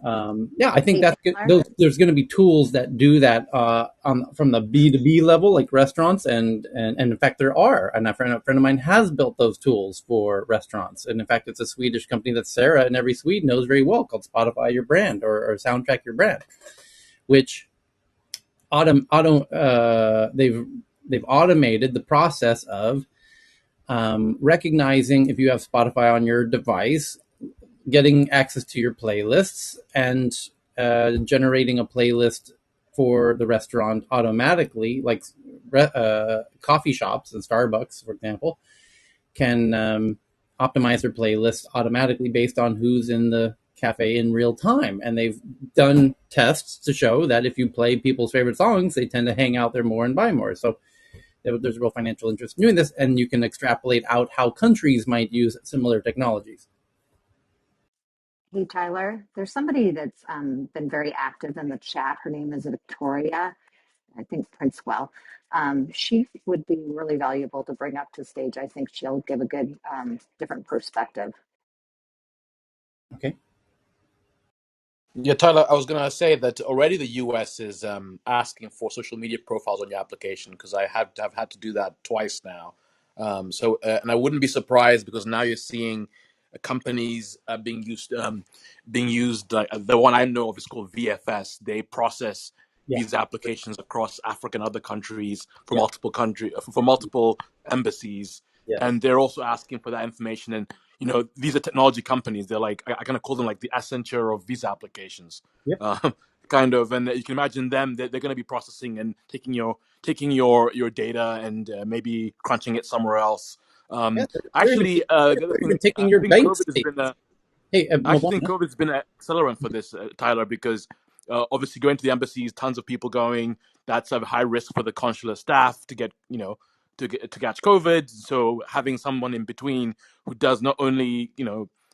yeah, I think Hey, that's good. There's going to be tools that do that from the B2B level, like restaurants, and in fact there are. And a friend of mine has built those tools for restaurants. And in fact, it's a Swedish company that Sarah and every Swede knows very well, called Spotify Your Brand, or Soundtrack Your Brand, which they've automated the process of recognizing if you have Spotify on your device, getting access to your playlists, and generating a playlist for the restaurant automatically. Like coffee shops and Starbucks, for example, can optimize their playlists automatically based on who's in the cafe in real time. And they've done tests to show that if you play people's favorite songs, they tend to hang out there more and buy more. So there's a real financial interest in doing this, and you can extrapolate out how countries might use similar technologies. hey, Tyler. There's somebody that's been very active in the chat. Her name is Victoria, I think Princewell. She would be really valuable to bring up to stage. I think she'll give a good different perspective. Okay. Yeah, Tyler, I was gonna say that already the US is asking for social media profiles on your application, because I've had to do that twice now. And I wouldn't be surprised, because now you're seeing companies being used. Like the one I know of is called VFS. They process Yeah. these applications across Africa and other countries for Yeah. multiple embassies, Yes. and they're also asking for that information. And these are technology companies. They're like, I kind of call them like the Accenture of visa applications, Yep. kind of. And you can imagine them. They're going to be processing and taking your data and maybe crunching it somewhere else. Yeah. Actually, the other They're even thing, taking I your think bank COVID has statements. been a Hey, I actually think Mobana. COVID's been an accelerant for this, Tyler, because obviously going to the embassies, tons of people going. That's a high risk for the consular staff to to catch COVID. So having someone in between who does not only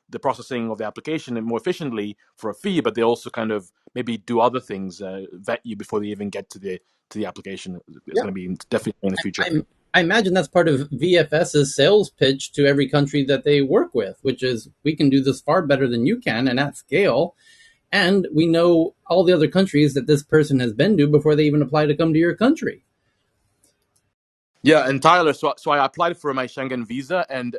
the processing of the application more efficiently for a fee, but they also kind of maybe do other things, vet you before they even get to the application. It's Yeah. going to be definitely in the future. I imagine that's part of VFS's sales pitch to every country that they work with, which is we can do this far better than you can and at scale. And we know all the other countries that this person has been to before they even apply to come to your country. Yeah, and Tyler, so I applied for my Schengen visa and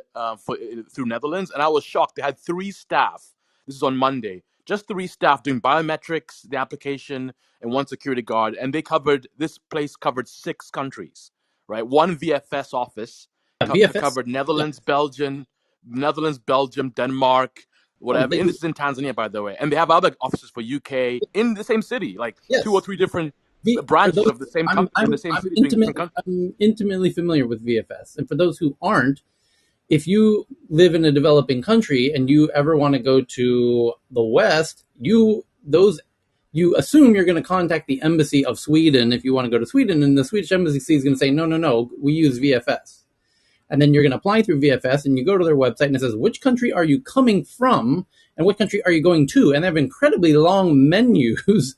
through Netherlands, and I was shocked. They had 3 staff. This is on Monday, just 3 staff doing biometrics, the application, and one security guard, and this place covered 6 countries, right? One VFS office VFS, covered yeah. Netherlands, Belgium, Denmark, Oh, whatever. they And do. this is in Tanzania, by the way. And they have other offices for UK in the same city, like 2 or 3 Yes. different For branches those, of the same company in the same city doing different countries. I'm intimately familiar with VFS, and for those who aren't, if you live in a developing country and you ever want to go to the West, you assume you're going to contact the embassy of Sweden if you want to go to Sweden, and the Swedish embassy is going to say, no, no, no, we use VFS. And then you're going to apply through VFS, and you go to their website, and it says, which country are you coming from, and what country are you going to? And they have incredibly long menus,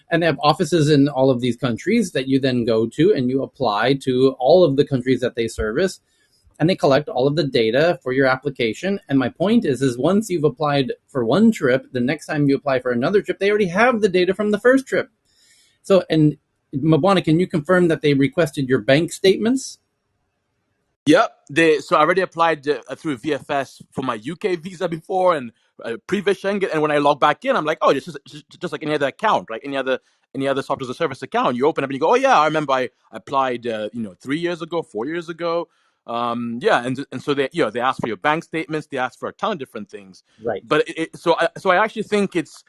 and they have offices in all of these countries that you then go to, and you apply to all of the countries that they service, and they collect all of the data for your application. And my point is once you've applied for one trip, the next time you apply for another trip, they already have the data from the first trip. So, and Mabwana, can you confirm that they requested your bank statements? Yep. So I already applied through VFS for my UK visa before and previous Schengen. And when I log back in, I'm like, oh, it's just like any other account, right? Any other software as a service account. You open up and you go, oh yeah, I remember I applied, 3 years ago, 4 years ago. Yeah, and so they ask for your bank statements. They ask for a ton of different things. Right. But so I actually think it's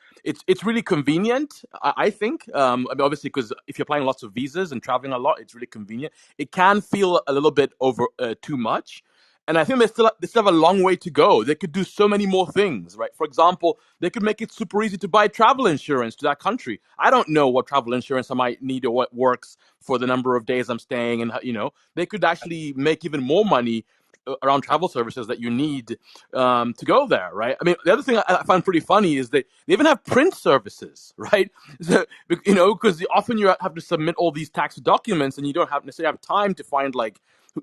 really convenient. I think. I mean, obviously, because if you're applying lots of visas and traveling a lot, it's really convenient. It can feel a little bit over too much. And I think they still have a long way to go. They could do so many more things, right? For example, they could make it super easy to buy travel insurance to that country. I don't know what travel insurance I might need or what works for the number of days I'm staying, and they could actually make even more money around travel services that you need to go there, right? I mean, the other thing I find pretty funny is that they even have print services, right? So, because often you have to submit all these tax documents, and you don't necessarily have time to find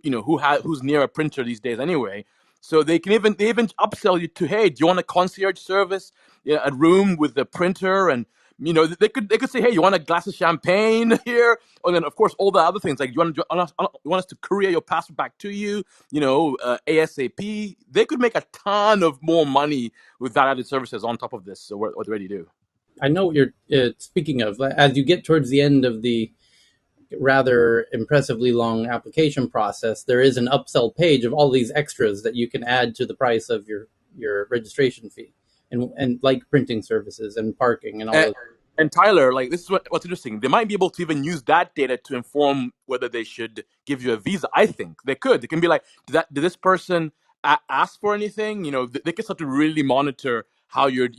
who's near a printer these days anyway. So they even upsell you to, hey, do you want a concierge service, a room with a printer, and they could say, hey, you want a glass of champagne here, and then of course all the other things like you want us to courier your passport back to you, ASAP. They could make a ton of more money with that added services on top of this. So what they already do. I know what you're speaking of. As you get towards the end of the rather impressively long application process, there is an upsell page of all these extras that you can add to the price of your registration fee, and like printing services and parking and all And, those. and Tyler, like this is what's interesting. They might be able to even use that data to inform whether they should give you a visa. I think they could. They can be like, did this person ask for anything? They can start to really monitor how you're,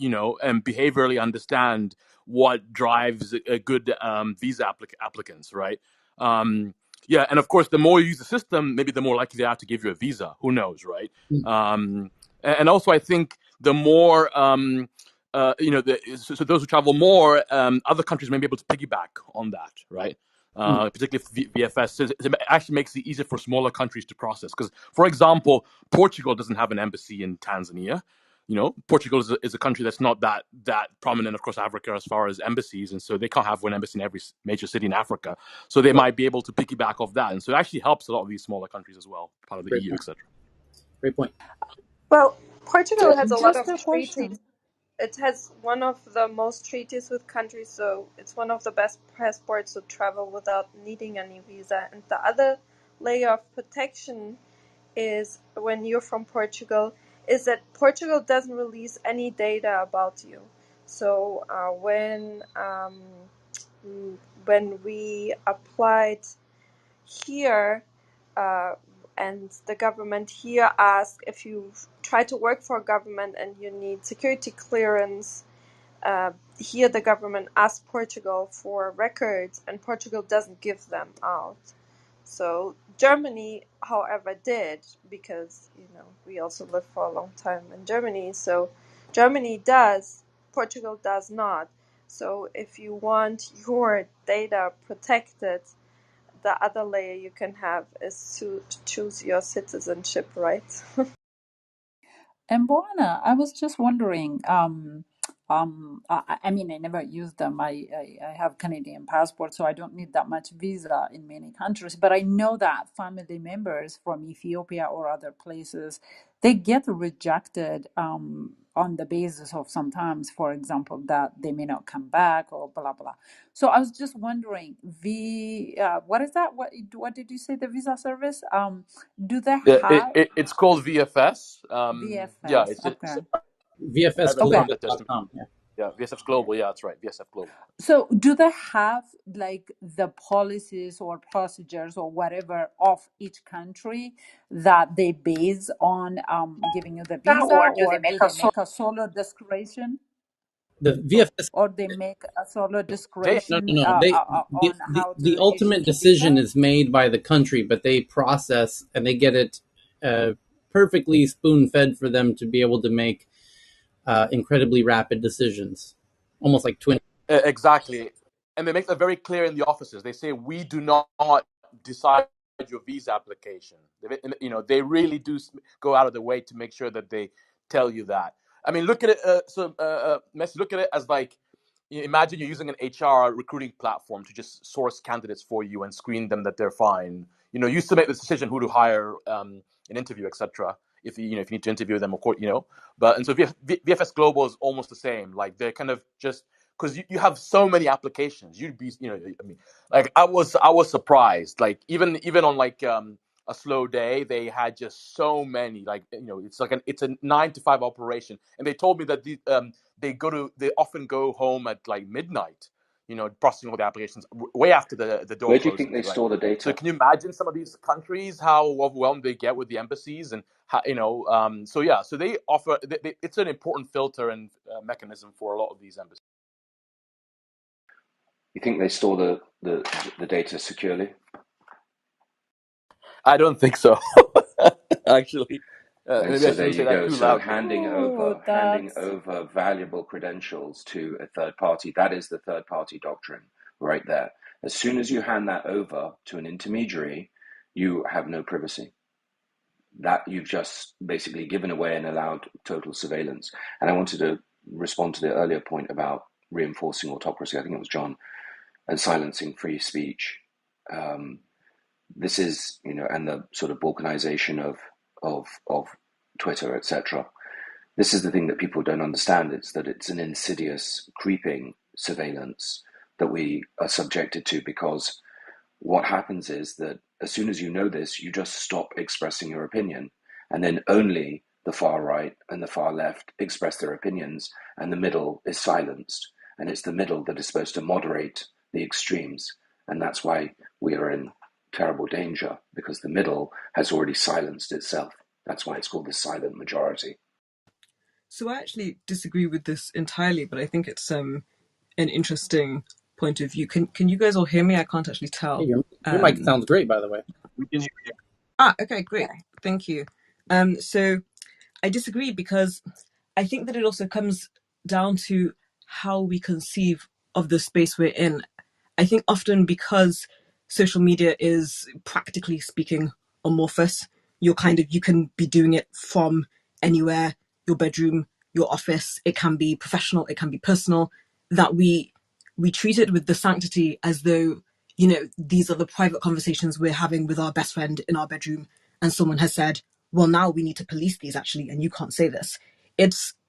and behaviorally understand what drives a good visa applicants, right? Yeah, and of course, the more you use the system, maybe the more likely they are to give you a visa. Who knows, right? And also, I think the more so those who travel more, other countries may be able to piggyback on that, right? Particularly if VFS, it actually makes it easier for smaller countries to process. Because, for example, Portugal doesn't have an embassy in Tanzania. Portugal is a country that's not that prominent across Africa as far as embassies, and so they can't have one embassy in every major city in Africa. So they might be able to piggyback off that, and so it actually helps a lot of these smaller countries as well, part of the Great EU, point. etc. Great point. Well, Portugal has a lot Just of a treaties. question. It has one of the most treaties with countries, so it's one of the best passports to travel without needing any visa. And the other layer of protection is when you're from Portugal, is that Portugal doesn't release any data about you. So when we applied here, and the government here asked if you try to work for a government and you need security clearance, here the government asked Portugal for records, and Portugal doesn't give them out. So Germany, however, did, because we also lived for a long time in Germany. So Germany does, Portugal does not. So if you want your data protected, the other layer you can have is to choose your citizenship, right? And Buana, I was just wondering, I mean, I never used them. I have Canadian passport, so I don't need that much visa in many countries. But I know that family members from Ethiopia or other places, they get rejected on the basis of sometimes, for example, that they may not come back or blah blah. So I was just wondering, what is that? What did you say? The visa service? Do they Yeah, have it's called VFS. Yeah, VFS? it's Okay. I haven't looked Okay. at the testimony. VFSglobal.com. Yeah. Yeah, VSF Global. Yeah, that's right. VSF Global. So, do they have like the policies or procedures or whatever of each country that they base on giving you the visa, Or do they or make do a they sort make a solo discretion, The VFS. or they make a solo They No, discretion no, no. They on how the to issue ultimate the decision visa? is made by the country, but they process and they get it perfectly spoon fed for them to be able to make incredibly rapid decisions, almost like twin. exactly, and they make that very clear in the offices. They say we do not decide your visa application. They really do go out of the way to make sure that they tell you that. I mean, look at it. Messi, look at it as like, imagine you're using an HR recruiting platform to just source candidates for you and screen them that they're fine. You used to make the decision who to hire, an interview, etc. If if you need to interview them, of course, But and so VFS Global is almost the same. Like they're kind of just because you have so many applications. You'd be, I mean, like I was surprised. Like even on like a slow day, they had just so many. Like it's a 9 to 5 operation, and they told me that they often go home at like midnight. Processing all the applications way after the door Where do you think closes. they Right. store the So data? can you imagine some of these countries how overwhelmed they get with the embassies and how, so yeah, so they offer it's an important filter and mechanism for a lot of these embassies. You think they store the data securely? I don't think so. Actually, And maybe I so there shouldn't say you that go. too So loudly. Oh, handing that's over valuable credentials to a third party, that is the third party doctrine right there. As soon as you hand that over to an intermediary, you have no privacy. That you've just basically given away and allowed total surveillance. And I wanted to respond to the earlier point about reinforcing autocracy. I think it was John, and silencing free speech. This is, and the sort of balkanization of Twitter, etc. This is the thing that people don't understand. It's that it's an insidious, creeping surveillance that we are subjected to, because what happens is that as soon as you know this, you just stop expressing your opinion, and then only the far right and the far left express their opinions, and the middle is silenced. And it's the middle that is supposed to moderate the extremes, and that's why we are in terrible danger, because the middle has already silenced itself. That's why it's called the silent majority. So I actually disagree with this entirely, but I think it's an interesting point of view. Can you guys all hear me? I can't actually Hey, tell. your mic sounds great, by the way. We can Okay, great. Thank you. So I disagree because I think that it also comes down to how we conceive of the space we're in. I think often because social media is practically speaking amorphous, you can be doing it from anywhere, your bedroom, your office. It can be professional, it can be personal. That we treat it with the sanctity as though these are the private conversations we're having with our best friend in our bedroom, and someone has said, well, now we need to police these actually, and you can't say this.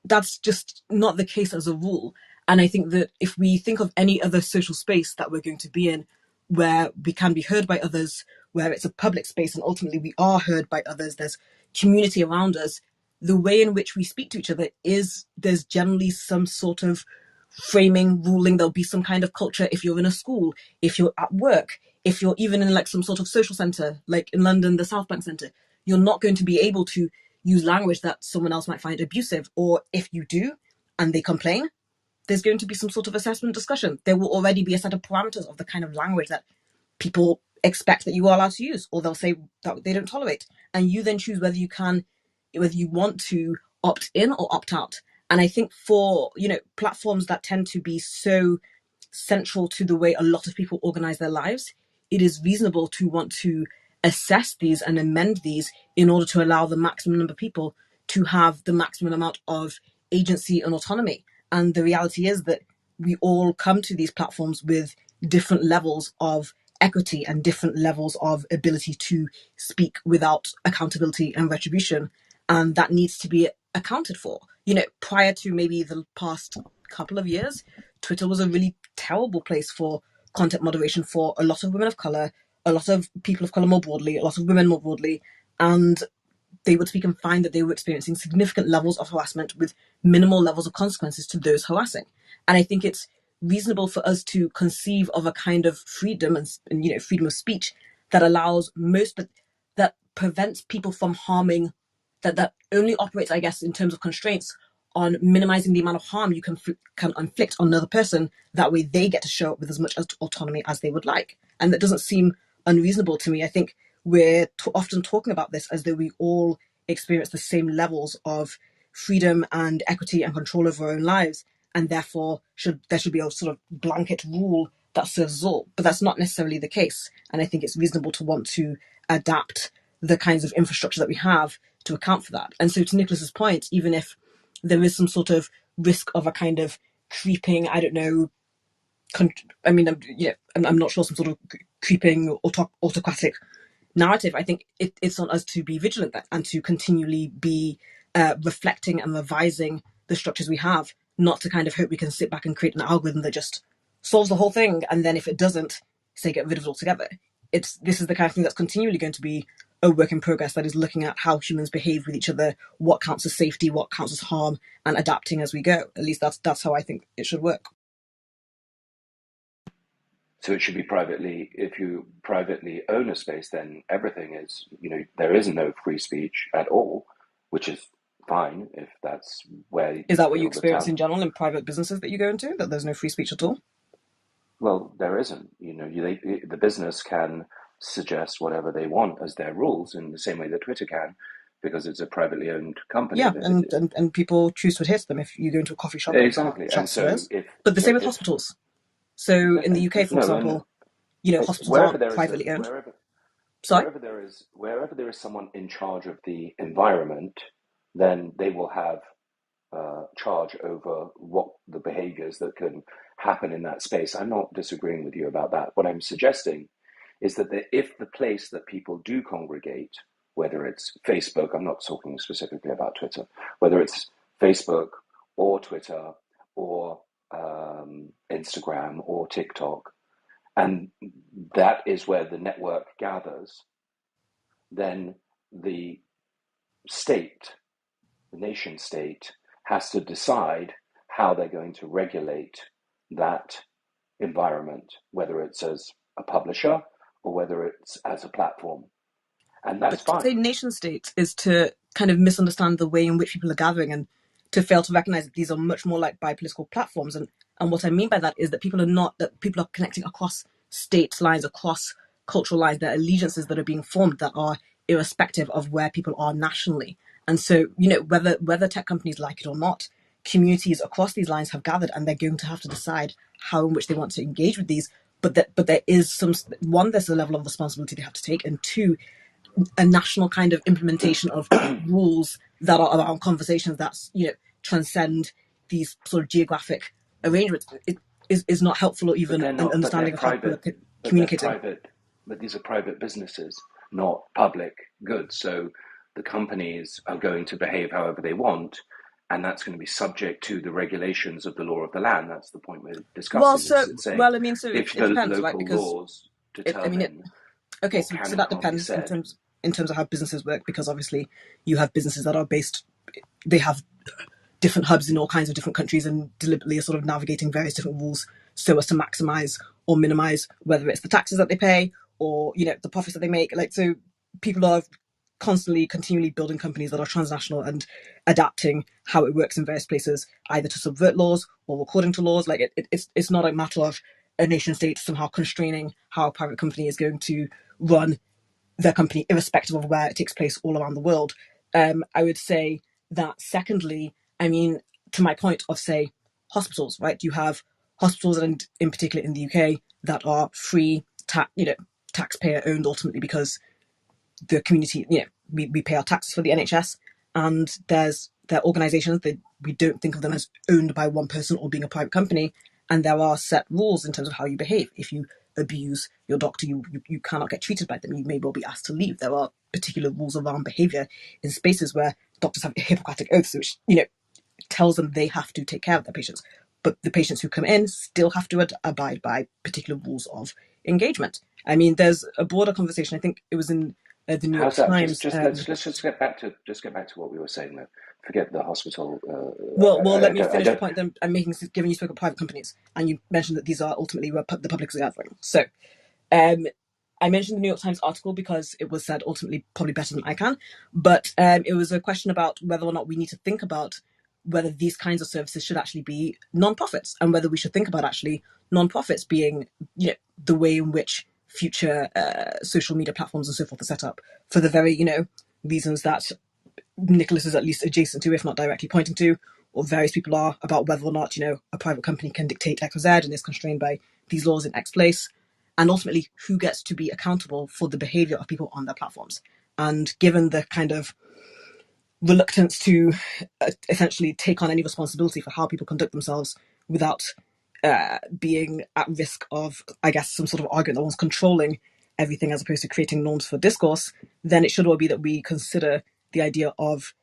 That's just not the case as a rule. And I think that if we think of any other social space that we're going to be in, where we can be heard by others, where it's a public space and ultimately we are heard by others, there's community around us, the way in which we speak to each other is there's generally some sort of framing, ruling. There'll be some kind of culture if you're in a school, if you're at work, if you're even in like some sort of social centre, like in London, the South Bank Centre. You're not going to be able to use language that someone else might find abusive, or if you do and they complain, there's going to be some sort of assessment discussion. There will already be a set of parameters of the kind of language that people expect that you are allowed to use, or they'll say that they don't tolerate, and you then choose whether you want to opt in or opt out. And I think for platforms that tend to be so central to the way a lot of people organize their lives, it is reasonable to want to assess these and amend these in order to allow the maximum number of people to have the maximum amount of agency and autonomy. And the reality is that we all come to these platforms with different levels of equity and different levels of ability to speak without accountability and retribution. And that needs to be accounted for. Prior to maybe the past couple of years, Twitter was a really terrible place for content moderation for a lot of women of color, a lot of people of color more broadly, a lot of women more broadly. And they would speak and find that they were experiencing significant levels of harassment with minimal levels of consequences to those harassing. And I think it's reasonable for us to conceive of a kind of freedom and freedom of speech that allows but that prevents people from harming, that only operates, I guess, in terms of constraints on minimizing the amount of harm you can inflict on another person. That way they get to show up with as much autonomy as they would like. And that doesn't seem unreasonable to me. I think we're often talking about this as though we all experience the same levels of freedom and equity and control over our own lives, and therefore there should be a sort of blanket rule that serves us all. But that's not necessarily the case. And I think it's reasonable to want to adapt the kinds of infrastructure that we have to account for that. And so to Nicholas's point, even if there is some sort of risk of a kind of creeping, I don't know, I'm not sure, some sort of creeping autocratic narrative, I think it's on us to be vigilant and to continually be reflecting and revising the structures we have, not to kind of hope we can sit back and create an algorithm that just solves the whole thing, and then if it doesn't, say get rid of it altogether. This is the kind of thing that's continually going to be a work in progress, that is looking at how humans behave with each other, what counts as safety, what counts as harm, and adapting as we go. At least that's how I think it should work. So it should be privately, if you privately own a space, then everything is, there is no free speech at all, which is fine if that's where Is you that what you feel the experience in talent. general in private businesses that you go into, that there's no free speech at all? Well, there isn't. The business can suggest whatever they want as their rules in the same way that Twitter can, because it's a privately owned company. Yeah, and people choose to adhere to them. If you go into a coffee shop, it's not Exactly. And so Shaftesbury's. But the same with if hospitals. So in the UK, for no, and example, hospitals wherever aren't there is privately owned. wherever Sorry? wherever there is someone in charge of the environment, then they will have charge over what the behaviors that can happen in that space. I'm not disagreeing with you about that. What I'm suggesting is that if the place that people do congregate, whether it's Facebook, I'm not talking specifically about Twitter, whether it's Facebook or Twitter or Instagram or TikTok, and that is where the network gathers, then the state, the nation state, has to decide how they're going to regulate that environment, whether it's as a publisher or whether it's as a platform. And that's But to fine. say nation state is to kind of misunderstand the way in which people are gathering, and to fail to recognize that these are much more like bipolitical platforms. And what I mean by that is that people are connecting across state lines, across cultural lines. There are allegiances that are being formed that are irrespective of where people are nationally. And so, whether tech companies like it or not, communities across these lines have gathered, and they're going to have to decide how in which they want to engage with these. But there is there's a level of responsibility they have to take, and two, a national kind of implementation of rules that are around conversations that's transcend these sort of geographic arrangements. It is not helpful, or But even they're an not. But they're understanding of how people private. are But they're communicating. private. But these are private businesses, not public goods. So the companies are going to behave however they want, and that's going to be subject to the regulations of the law of the land. That's the point we're discussing. It's saying if It the depends, right? local Because laws determine okay, what so can and that can't be depends said. in terms of how businesses work, because obviously you have businesses that are based, they have different hubs in all kinds of different countries, and deliberately are sort of navigating various different rules so as to maximize or minimize, whether it's the taxes that they pay or the profits that they make. Like, so people are constantly continually building companies that are transnational and adapting how it works in various places, either to subvert laws or according to laws. Like, it's not a matter of a nation state somehow constraining how a private company is going to run their company, irrespective of where it takes place all around the world. I would say that secondly, I mean, to my point of say hospitals, right? You have hospitals, and in particular in the UK, that are free, taxpayer owned ultimately because the community, we pay our taxes for the NHS, and there are organisations that we don't think of them as owned by one person or being a private company, and there are set rules in terms of how you behave. If you abuse your doctor, you cannot get treated by them. You may well be asked to leave. There are particular rules around behaviour in spaces where doctors have Hippocratic oaths, which tells them they have to take care of their patients. But the patients who come in still have to abide by particular rules of engagement. I mean, there's a broader conversation. I think it was in the New York How's that? Times. Let's just get back to what we were saying though. Forget the hospital. Well, let me I finish the don't. point that I'm making, given you spoke of private companies, and you mentioned that these are ultimately where the public is gathering. So, um, I mentioned the New York Times article because it was said ultimately probably better than I can, but it was a question about whether or not we need to think about whether these kinds of services should actually be non-profits, and whether we should think about actually non-profits being the way in which future social media platforms and so forth are set up, for the very reasons that Nicholas is at least adjacent to, if not directly pointing to, or various people are, about whether or not a private company can dictate X or Z and is constrained by these laws in X place, and ultimately who gets to be accountable for the behavior of people on their platforms. And given the kind of reluctance to essentially take on any responsibility for how people conduct themselves without being at risk of, I guess, some sort of argument that one's controlling everything as opposed to creating norms for discourse, then it should all be that we consider the idea of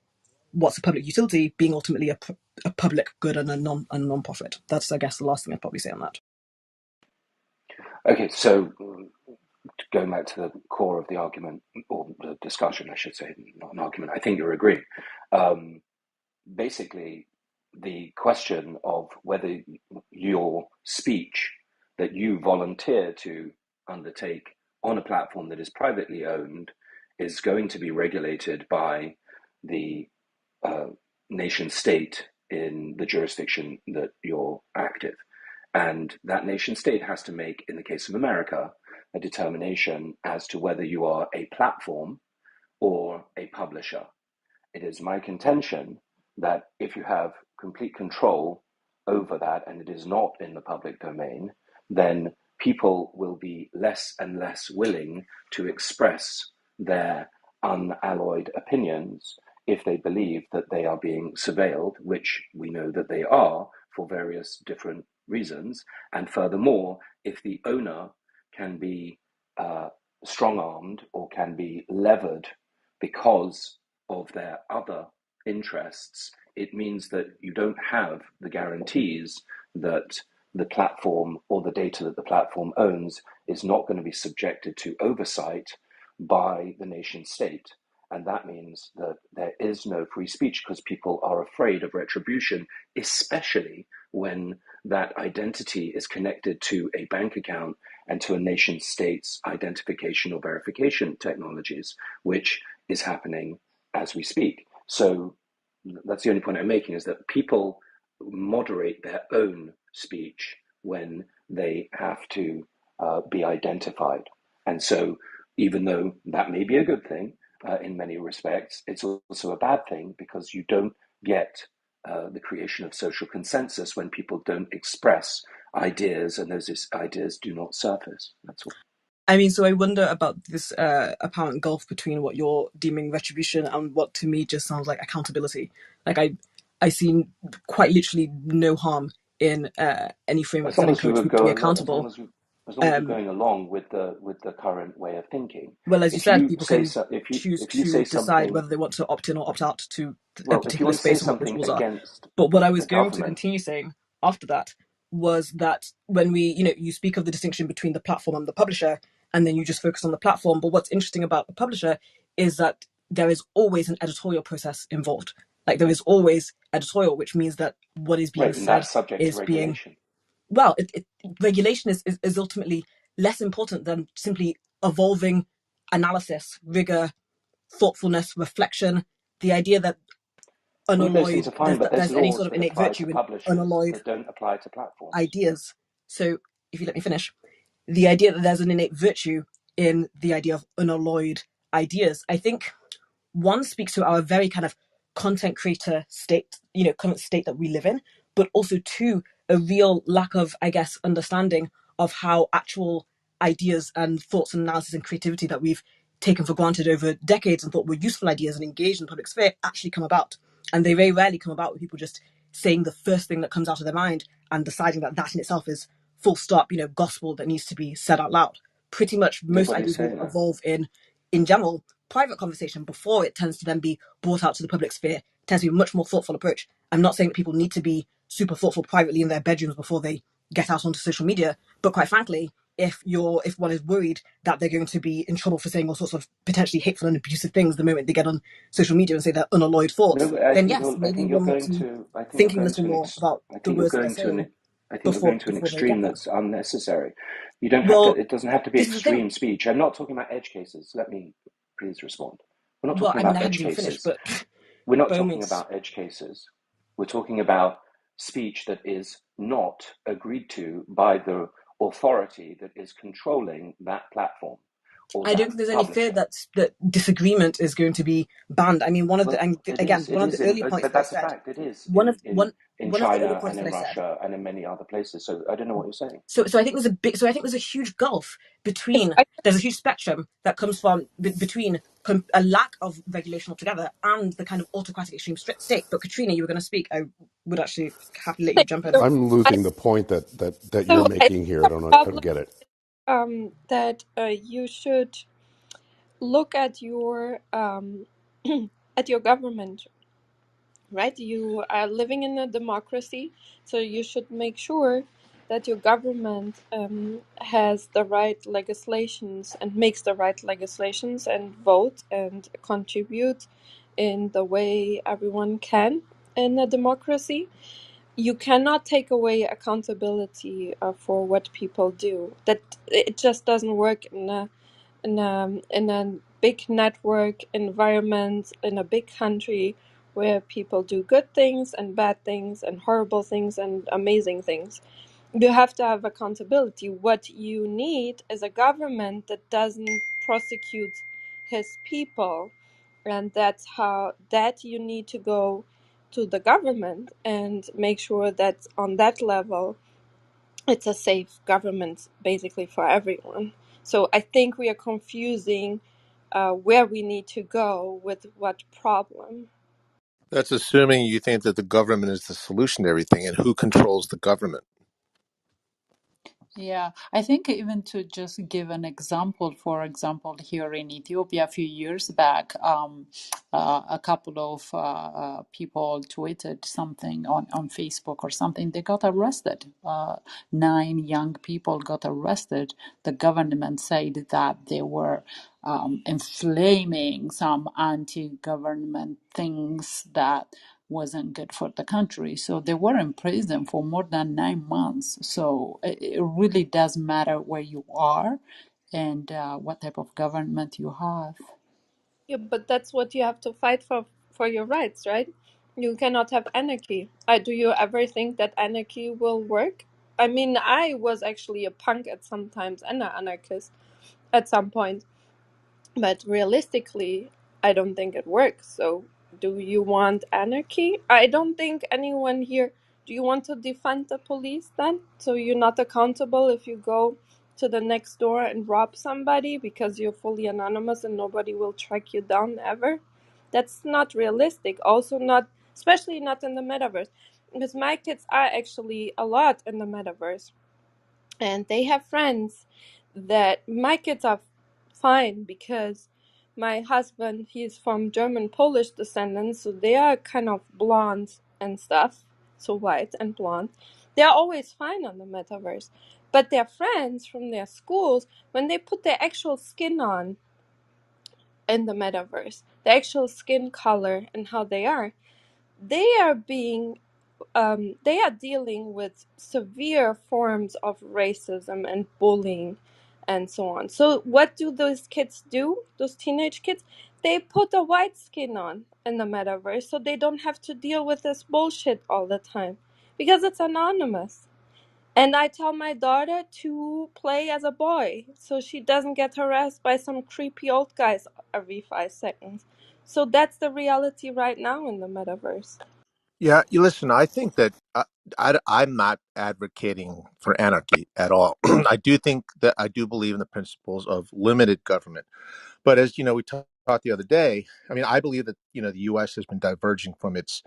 what's a public utility being ultimately a public good and a non-profit. That's, I guess, the last thing I'd probably say on that. Okay, so going back to the core of the argument, or the discussion, I should say, not an argument. I think you're agreeing. Basically, the question of whether your speech that you volunteer to undertake on a platform that is privately owned is going to be regulated by the nation state in the jurisdiction that you're active. And that nation state has to make, in the case of America, a determination as to whether you are a platform or a publisher. It is my contention that if you have complete control over that and it is not in the public domain, then people will be less and less willing to express their unalloyed opinions if they believe that they are being surveilled, which we know that they are for various different reasons. And furthermore, if the owner can be strong armed or can be levered because of their other interests, it means that you don't have the guarantees that the platform or the data that the platform owns is not going to be subjected to oversight by the nation state. And that means that there is no free speech because people are afraid of retribution, especially when that identity is connected to a bank account and to a nation state's identification or verification technologies, which is happening as we speak. So that's the only point I'm making, is that people moderate their own speech when they have to be identified. And so even though that may be a good thing in many respects, it's also a bad thing because you don't get the creation of social consensus when people don't express ideas and those ideas do not surface. That's all. I mean, so I wonder about this apparent gulf between what you're deeming retribution and what to me just sounds like accountability. Like I see quite literally no harm in any framework As long setting as we code would to be go, as long accountable. as we're going along with the current way of thinking. Well, as you If said, you people say can so, choose if you say to decide something, whether they want to opt in or opt out to a well, if you particular want to say space and what those something rules are. against But what I was the going to government, continue saying after that was that when we, you speak of the distinction between the platform and the publisher, and then you just focus on the platform. But what's interesting about the publisher is that there is always an editorial process involved. Like there is always editorial, which means that what is being right, and said that's subject to is being, regulation. well, regulation is ultimately less important than simply evolving analysis, rigor, thoughtfulness, reflection. The idea that All of those things are fine, but there's there's any sort laws of that innate apply to virtue in publishers unalloyed that don't apply to platforms. ideas. So if you let me finish, the idea that there's an innate virtue in the idea of unalloyed ideas, I think one speaks to our very kind of content creator state, current state that we live in, but also two, a real lack of, I guess, understanding of how actual ideas and thoughts and analysis and creativity that we've taken for granted over decades and thought were useful ideas and engaged in the public sphere actually come about. And they very rarely come about with people just saying the first thing that comes out of their mind and deciding that that in itself is full stop, gospel that needs to be said out loud. Pretty much Good most what you're ideas will saying there. evolve in general private conversation before it tends to then be brought out to the public sphere. It tends to be a much more thoughtful approach. I'm not saying that people need to be super thoughtful privately in their bedrooms before they get out onto social media, but quite frankly, if one is worried that they're going to be in trouble for saying all sorts of potentially hateful and abusive things the moment they get on social media and say their unalloyed thoughts, No, then yes, maybe one ought to be I think you're thinking a going little to more about the words that they're saying I think you're before going to an they get extreme there. that's unnecessary. You don't have to. Well, It doesn't have to be this is the thing. extreme speech. I'm not talking about edge cases. Let me please respond. We're not Well, talking I mean, I about hadn't edge even finished, cases. but We're not by all talking means, about edge cases. We're talking about speech that is not agreed to by the authority that is controlling that platform or I don't that think there's any fear publisher. that disagreement is going to be banned. I mean, Well, it again, is. It one of is the in. early points But that I that's a said, fact. It is one of in one of the early China points and that in I said. Russia and in many other places. So I don't know what you're saying. So I think I think there's a huge gulf Yes, between. There's a huge spectrum that comes from between a lack of regulation altogether and the kind of autocratic extreme state. But Katrina, you were going to speak. I would actually happily let you jump in. so I'm I losing the point that you're so I think making here. the I don't problem get it. That you should look at your government, right? You are living in a democracy, so you should make sure that your government has the right legislations and makes the right legislations and vote and contribute in the way everyone can in a democracy. You cannot take away accountability for what people do. That it just doesn't work in a big network environment in a big country where people do good things and bad things and horrible things and amazing things. You have to have accountability. What you need is a government that doesn't prosecute his people, and that you need to go to the government and make sure that on that level it's a safe government basically for everyone. So I think we are confusing where we need to go with what problem. That's assuming you think that the government is the solution to everything, and who controls the government. Yeah, I think even to just give an example, for example, here in Ethiopia a few years back, a couple of people tweeted something on Facebook or something. They got arrested. 9 young people got arrested. The government said that they were inflaming some anti-government things that wasn't good for the country. So they were in prison for more than 9 months. So it really does matter where you are and what type of government you have. Yeah, but that's what you have to fight for your rights, right? You cannot have anarchy. Do you ever think that anarchy will work? I mean, I was actually a punk at some times and an anarchist at some point. But realistically, I don't think it works. So, do you want anarchy? I don't think anyone here. Do you want to defund the police then? So you're not accountable if you go to the next door and rob somebody because you're fully anonymous and nobody will track you down ever? That's not realistic. Also, not, especially not in the metaverse. Because my kids are actually a lot in the metaverse and they have friends that my kids are fine because my husband he's from German Polish descendants, so they are kind of blonde and stuff, so white and blonde. They're always fine on the metaverse, but their friends from their schools, when they put their actual skin on in the metaverse, the actual skin color and how they are being they are dealing with severe forms of racism and bullying and so on. So, what do those kids do? Those teenage kids? They put a white skin on in the metaverse so they don't have to deal with this bullshit all the time because it's anonymous. And I tell my daughter to play as a boy so she doesn't get harassed by some creepy old guys every 5 seconds. So that's the reality right now in the metaverse. Yeah, you listen. I think that I'm not advocating for anarchy at all. I do think that I do believe in the principles of limited government. But as you know, we talked the other day. I mean, I believe that the U.S. has been diverging from its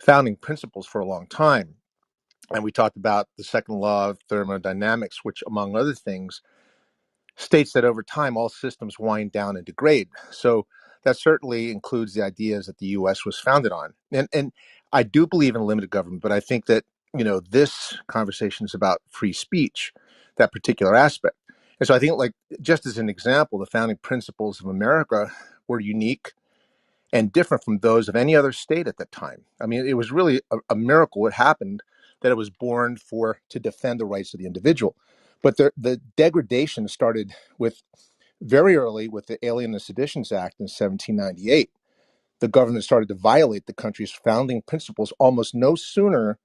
founding principles for a long time, and we talked about the second law of thermodynamics, which, among other things, states that over time all systems wind down and degrade. So that certainly includes the ideas that the U.S. was founded on. And I do believe in limited government, but I think that this conversation is about free speech, that particular aspect. And so I think, like, just as an example, the founding principles of America were unique and different from those of any other state at that time. I mean, it was really a miracle it happened that it was born to defend the rights of the individual. But the degradation started with very early with the Alien and Seditions Act in 1798. The government started to violate the country's founding principles almost no sooner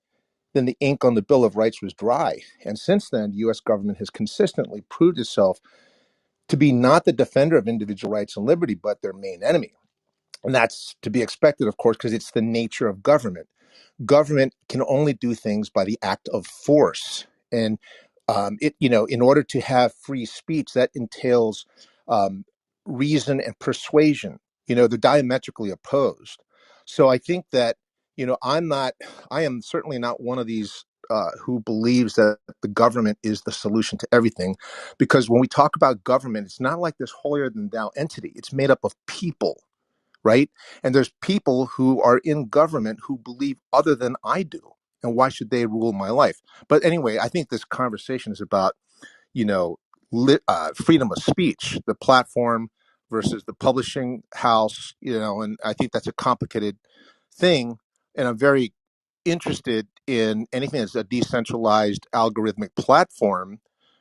than the ink on the Bill of Rights was dry. And since then, the U.S. government has consistently proved itself to be not the defender of individual rights and liberty, but their main enemy. And that's to be expected, of course, because it's the nature of government. Government can only do things by the act of force, and in order to have free speech, that entails um, reason and persuasion. They're diametrically opposed. So I think that I am certainly not one of these who believes that the government is the solution to everything, because when we talk about government, it's not like this holier than thou entity. It's made up of people, right? And there's people who are in government who believe other than I do. And why should they rule my life? But anyway, I think this conversation is about, you know, freedom of speech, the platform versus the publishing house, and I think that's a complicated thing. And I'm very interested in anything that's a decentralized algorithmic platform.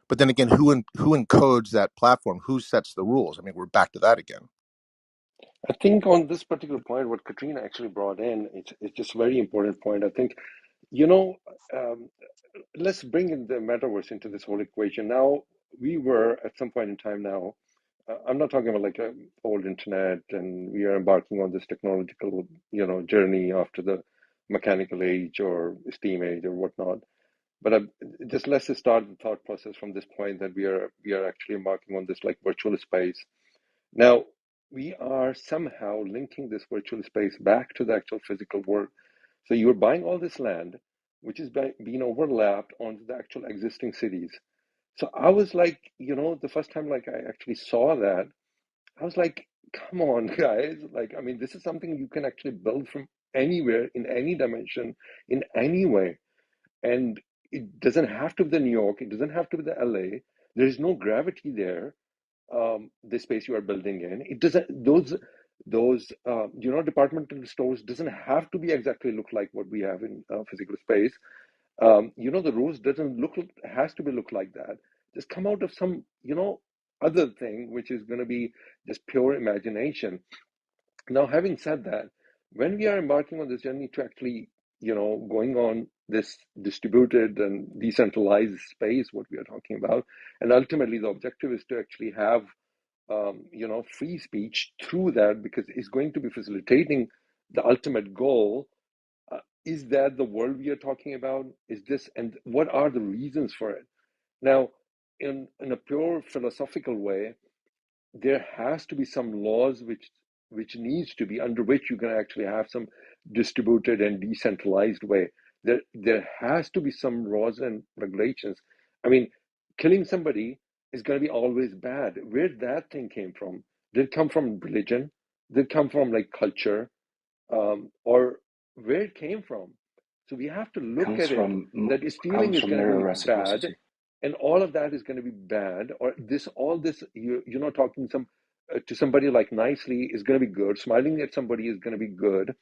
But then again, who encodes that platform? Who sets the rules? I mean, we're back to that again. I think on this particular point, what Katrina actually brought in, it's just a very important point. I think, you know, um, let's bring in the metaverse into this whole equation. Now, we were at some point in time now, I'm not talking about like a old internet, and we are embarking on this technological, journey after the mechanical age or steam age or whatnot. But just let's just start the thought process from this point that we are actually embarking on this like virtual space. Now, we are somehow linking this virtual space back to the actual physical world. So you're buying all this land, which is being overlapped onto the actual existing cities. So I was like, the first time like I actually saw that, I was like, come on, guys. Like, I mean, this is something you can actually build from anywhere, in any dimension, in any way. And it doesn't have to be the New York, it doesn't have to be the LA. There is no gravity there, the space you are building in. It doesn't, those departmental stores doesn't have to be exactly look like what we have in physical space. The rose doesn't look, has to be look like that. Just come out of some, other thing, which is going to be just pure imagination. Now, having said that, when we are embarking on this journey to actually, going on this distributed and decentralized space, what we are talking about, and ultimately the objective is to actually have, free speech through that, because it's going to be facilitating the ultimate goal. Is that the world we are talking about? Is this, and what are the reasons for it? Now, in a pure philosophical way, there has to be some laws which needs to be, under which you can actually have some distributed and decentralized way. There has to be some laws and regulations. I mean, killing somebody is going to be always bad. Where that thing came from? Did it come from religion? Did it come from like culture? Or where it came from? So we have to look Comes at it, from that stealing comes is from going to mirror be bad, reciprocity. and all of that is going to be bad, or this, all this, talking to somebody like nicely is going to be good, smiling at somebody is going to be good.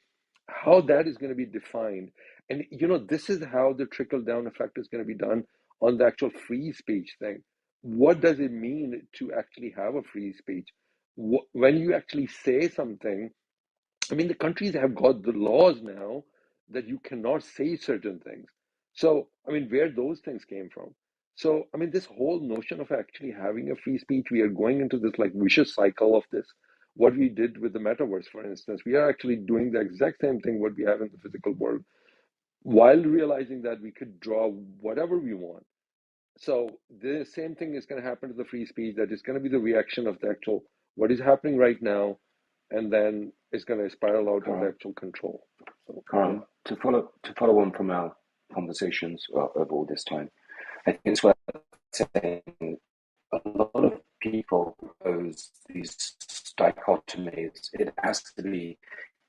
How that is going to be defined, and this is how the trickle down effect is going to be done on the actual free speech thing. What does it mean to actually have a free speech? When you actually say something, I mean, the countries have got the laws now that you cannot say certain things. So, I mean, where those things came from. So, I mean, this whole notion of actually having a free speech, we are going into this like vicious cycle of this. What we did with the metaverse, for instance, we are actually doing the exact same thing what we have in the physical world, while realizing that we could draw whatever we want. So the same thing is going to happen to the free speech. That is going to be the reaction of the actual what is happening right now, and then it's going to spiral out of the Correct. actual control. So, Correct. To follow on from our conversations over all this time, I think it's worth saying a lot of people propose these dichotomies. It has to be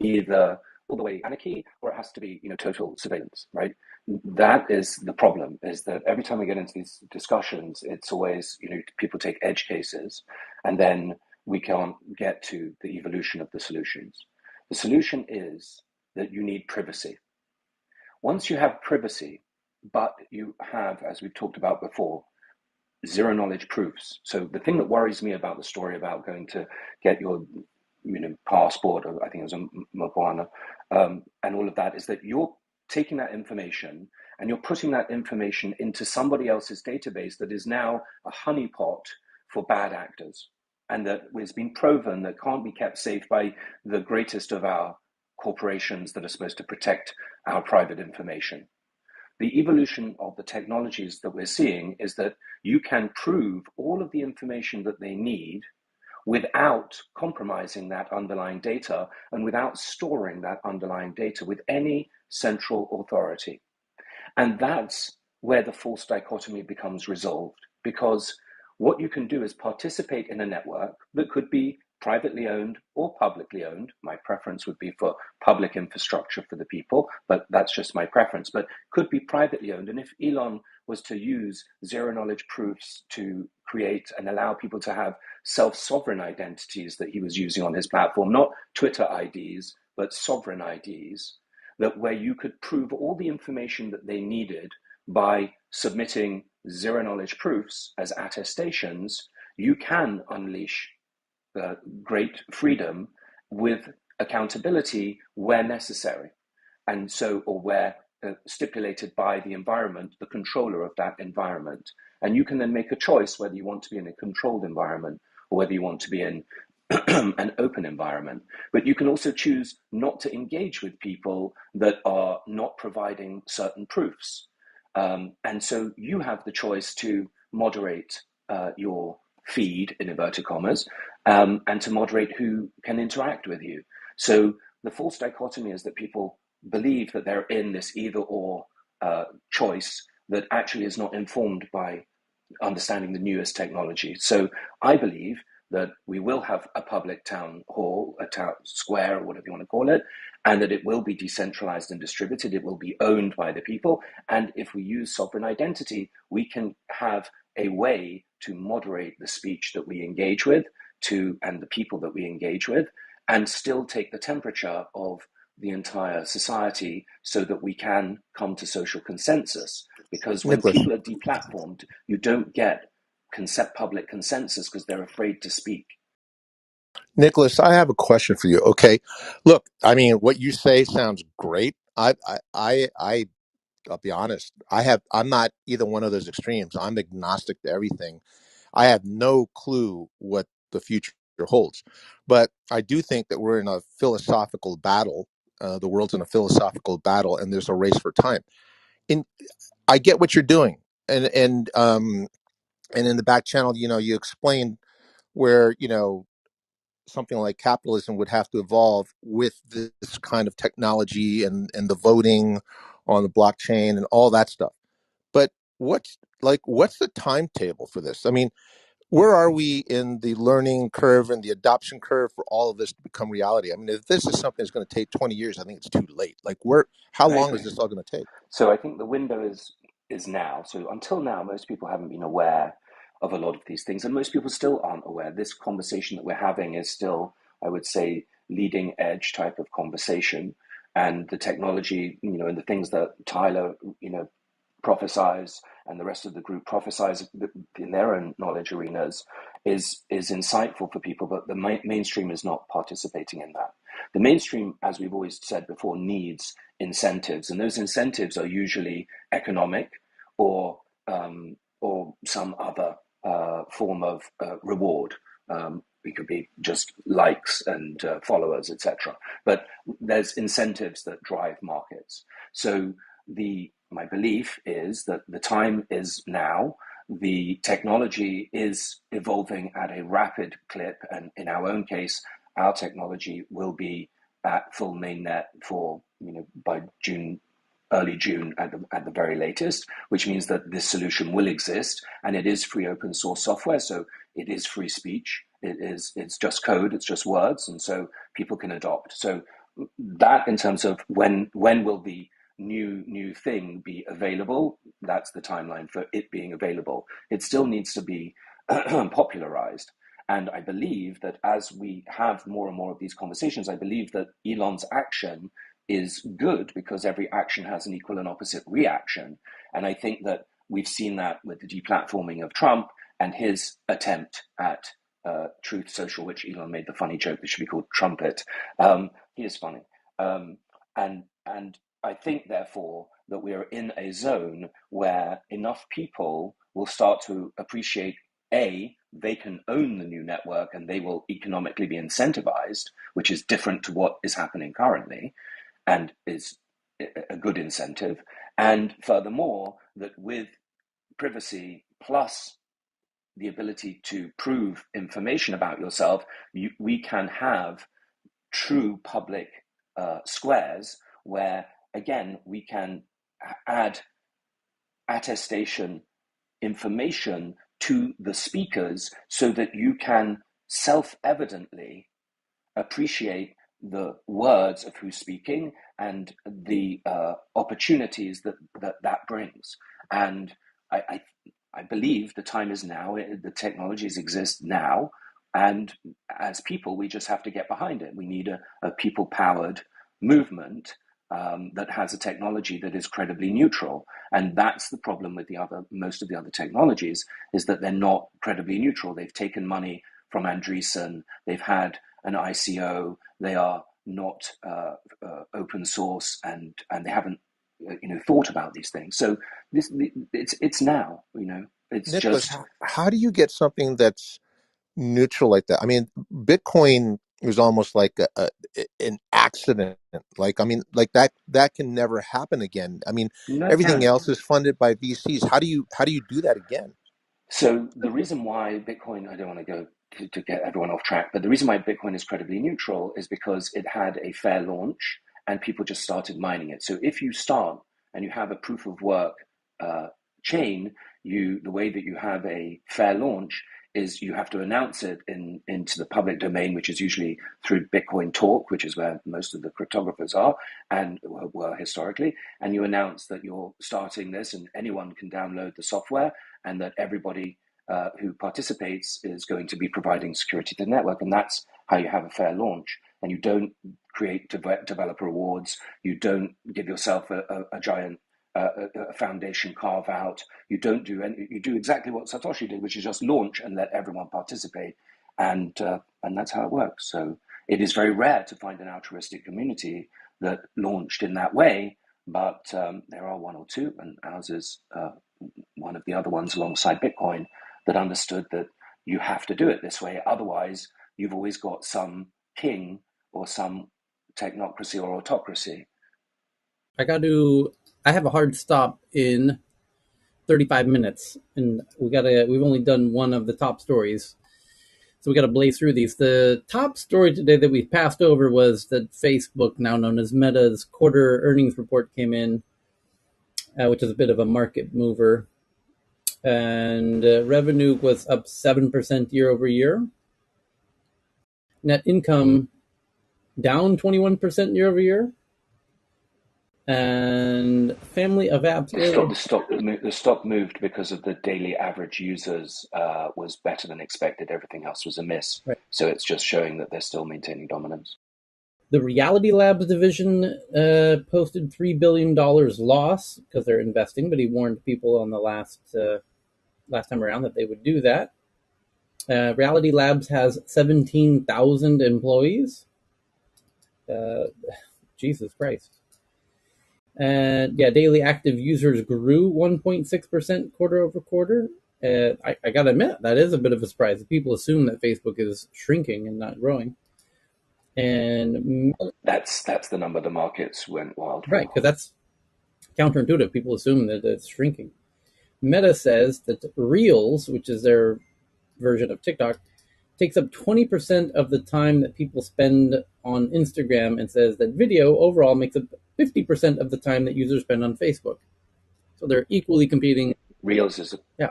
either all the way anarchy or it has to be, total surveillance, right? That is the problem, is that every time we get into these discussions, it's always, people take edge cases and then we can't get to the evolution of the solutions. The solution is that you need privacy. Once you have privacy, but you have, as we've talked about before, zero knowledge proofs. So the thing that worries me about the story about going to get your, passport, or I think it was a Moana, and all of that, is that you're taking that information and you're putting that information into somebody else's database that is now a honeypot for bad actors, and that has been proven that can't be kept safe by the greatest of our corporations that are supposed to protect our private information. The evolution of the technologies that we're seeing is that you can prove all of the information that they need without compromising that underlying data and without storing that underlying data with any central authority. And that's where the false dichotomy becomes resolved, because what you can do is participate in a network that could be privately owned or publicly owned. My preference would be for public infrastructure for the people, but that's just my preference, but could be privately owned. And if Elon was to use zero knowledge proofs to create and allow people to have self-sovereign identities that he was using on his platform, not Twitter IDs, but sovereign IDs, that where you could prove all the information that they needed by submitting zero knowledge proofs as attestations, you can unleash great freedom with accountability where necessary. And so, or where stipulated by the environment, the controller of that environment. And you can then make a choice whether you want to be in a controlled environment or whether you want to be in an open environment. But you can also choose not to engage with people that are not providing certain proofs. And so you have the choice to moderate your feed, in inverted commas, and to moderate who can interact with you. So the false dichotomy is that people believe that they're in this either or choice that actually is not informed by understanding the newest technology. So I believe that we will have a public town hall, a town square, or whatever you want to call it, and that it will be decentralized and distributed. It will be owned by the people. And if we use sovereign identity, we can have a way to moderate the speech that we engage with and the people that we engage with, and still take the temperature of the entire society so that we can come to social consensus. Because when Nicholas. people are deplatformed, you don't get public consensus because they're afraid to speak. Nicholas, I have a question for you. Okay, look, I mean, what you say sounds great. I'll be honest. I'm not either one of those extremes. I'm agnostic to everything. I have no clue what the future holds, but I do think that we're in a philosophical battle. The world's in a philosophical battle, and there's a race for time. And I get what you're doing, and in the back channel, you explained where something like capitalism would have to evolve with this kind of technology and the voting on the blockchain and all that stuff. But what's the timetable for this? I mean, where are we in the learning curve and the adoption curve for all of this to become reality? I mean, if this is something that's going to take 20 years, I think it's too late. Like, how I long is agree. this all going to take? So I think the window is now. So until now, most people haven't been aware of a lot of these things, and most people still aren't aware. This conversation that we're having is still, I would say, leading edge type of conversation, and the technology, and the things that Tyler, prophesize and the rest of the group prophesize in their own knowledge arenas is insightful for people, but the mainstream is not participating in that. The mainstream, as we've always said before, needs incentives, and those incentives are usually economic or some other form of reward. It could be just likes and followers, etc. But there's incentives that drive markets. So my belief is that the time is now. The technology is evolving at a rapid clip, and in our own case, our technology will be at full mainnet for by early June at the very latest, which means that this solution will exist, and it is free open source software, so it is free speech. It's just code, it's just words, and so people can adopt. So that, in terms of when will the new thing be available, that's the timeline for it being available. It still needs to be popularized. And I believe that as we have more and more of these conversations, I believe that Elon's action is good because every action has an equal and opposite reaction. And I think that we've seen that with the deplatforming of Trump and his attempt at Truth Social, which Elon made the funny joke that should be called Trumpet. He is funny. And I think, therefore, that we are in a zone where enough people will start to appreciate, A, they can own the new network and they will economically be incentivized, which is different to what is happening currently and is a good incentive. And furthermore, that with privacy plus the ability to prove information about yourself, we can have true public squares where, again, we can add attestation information to the speakers so that you can self-evidently appreciate the words of who's speaking and the opportunities that brings. And I believe the time is now. The technologies exist now, and as people, we just have to get behind it. We need a people-powered movement that has a technology that is credibly neutral, and that's the problem with most of the other technologies, is that they're not credibly neutral. They've taken money from Andreessen. They've had an ICO. They are not open source, and they haven't thought about these things. So it's now. It's Nicholas, just how do you get something that's neutral like that? I mean, Bitcoin was almost like an accident. Like, I mean, like that can never happen again. I mean, no, it everything can. else is funded by VCs. How do you do that again? So the reason why Bitcoin, I don't want to go to get everyone off track, but the reason why Bitcoin is credibly neutral is because it had a fair launch and people just started mining it. So if you start and you have a proof of work chain, the way that you have a fair launch is you have to announce it into the public domain, which is usually through Bitcoin Talk, which is where most of the cryptographers are and were historically. And you announce that you're starting this and anyone can download the software, and that everybody who participates is going to be providing security to the network. And that's how you have a fair launch. And you don't create developer awards. You don't give yourself a giant foundation carve out. You don't do any. You do exactly what Satoshi did, which is just launch and let everyone participate, and that's how it works. So it is very rare to find an altruistic community that launched in that way, but there are one or two, and ours is one of the other ones alongside Bitcoin that understood that you have to do it this way. Otherwise, you've always got some king or some technocracy or autocracy. I have a hard stop in 35 minutes, and we've only done one of the top stories. So we got to blaze through these. The top story today that we passed over was that Facebook, now known as Meta's quarter earnings report came in, which is a bit of a market mover. And revenue was up 7% year over year. Net income down 21% year over year. And family of apps. The stock moved because of the daily average users was better than expected. Everything else was a miss. Right. So it's just showing that they're still maintaining dominance. The Reality Labs division posted $3 billion loss because they're investing, but he warned people on the last time around that they would do that. Reality Labs has 17,000 employees. Uh, Jesus Christ. And yeah, daily active users grew 1.6% quarter over quarter. I got to admit, that is a bit of a surprise. People assume that Facebook is shrinking and not growing. And That's the number the markets went wild right, for. because that's counterintuitive. People assume that it's shrinking. Meta says that Reels, which is their version of TikTok, takes up 20% of the time that people spend on Instagram, and says that video overall makes up 50% of the time that users spend on Facebook. So they're equally competing. Reels is a Yeah,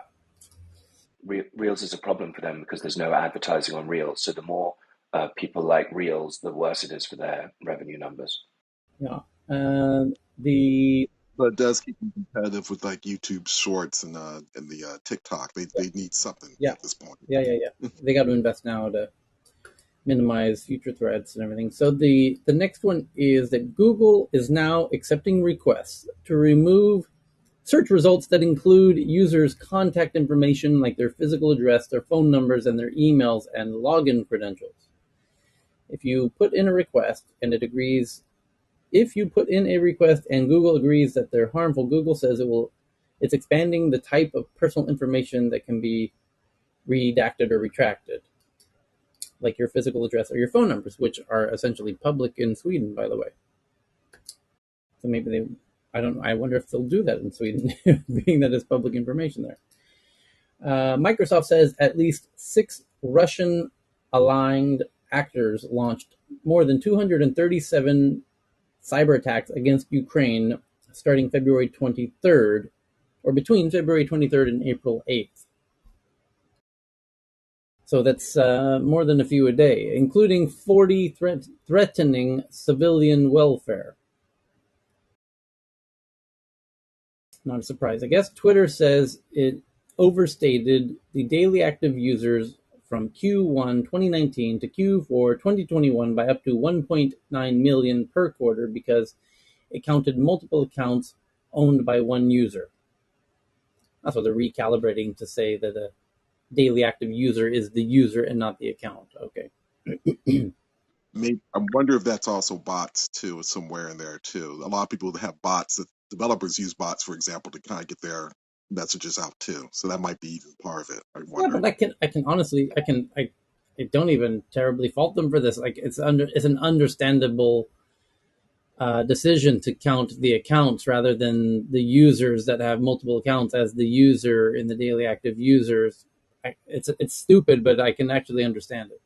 Reels is a problem for them because there's no advertising on Reels. So the more people like Reels, the worse it is for their revenue numbers. yeah. The But it does keep them competitive with like YouTube Shorts and the TikTok. They need something yeah, at this point. yeah. They got to invest now to minimize future threats and everything. So the next one is that Google is now accepting requests to remove search results that include users' contact information like their physical address, their phone numbers, and their emails and login credentials. If you put in a request and it agrees, if you put in a request and Google agrees that they're harmful, Google says it's expanding the type of personal information that can be redacted or retracted, like your physical address or your phone numbers, which are essentially public in Sweden, by the way. So maybe they, I don't know, I wonder if they'll do that in Sweden, being that it's public information there. Microsoft says at least 6 Russian aligned actors launched more than 237 cyber attacks against Ukraine starting February 23rd, or between February 23rd and April 8th. So that's more than a few a day, including 40 threatening civilian welfare. Not a surprise. I guess Twitter says it overstated the daily active users from Q1 2019 to Q4 2021 by up to 1.9 million per quarter because it counted multiple accounts owned by one user. That's what they're recalibrating to say that a daily active user is the user and not the account. Okay. Maybe I wonder if that's also bots too, somewhere in there too. A lot of people have bots that developers use bots, for example, to kind of get their messages out too. So that might be even part of it. I Yeah, wonder. but I can honestly, I don't even terribly fault them for this. Like it's an understandable decision to count the accounts rather than the users that have multiple accounts as the user in the daily active users. It's stupid, but I can actually understand it.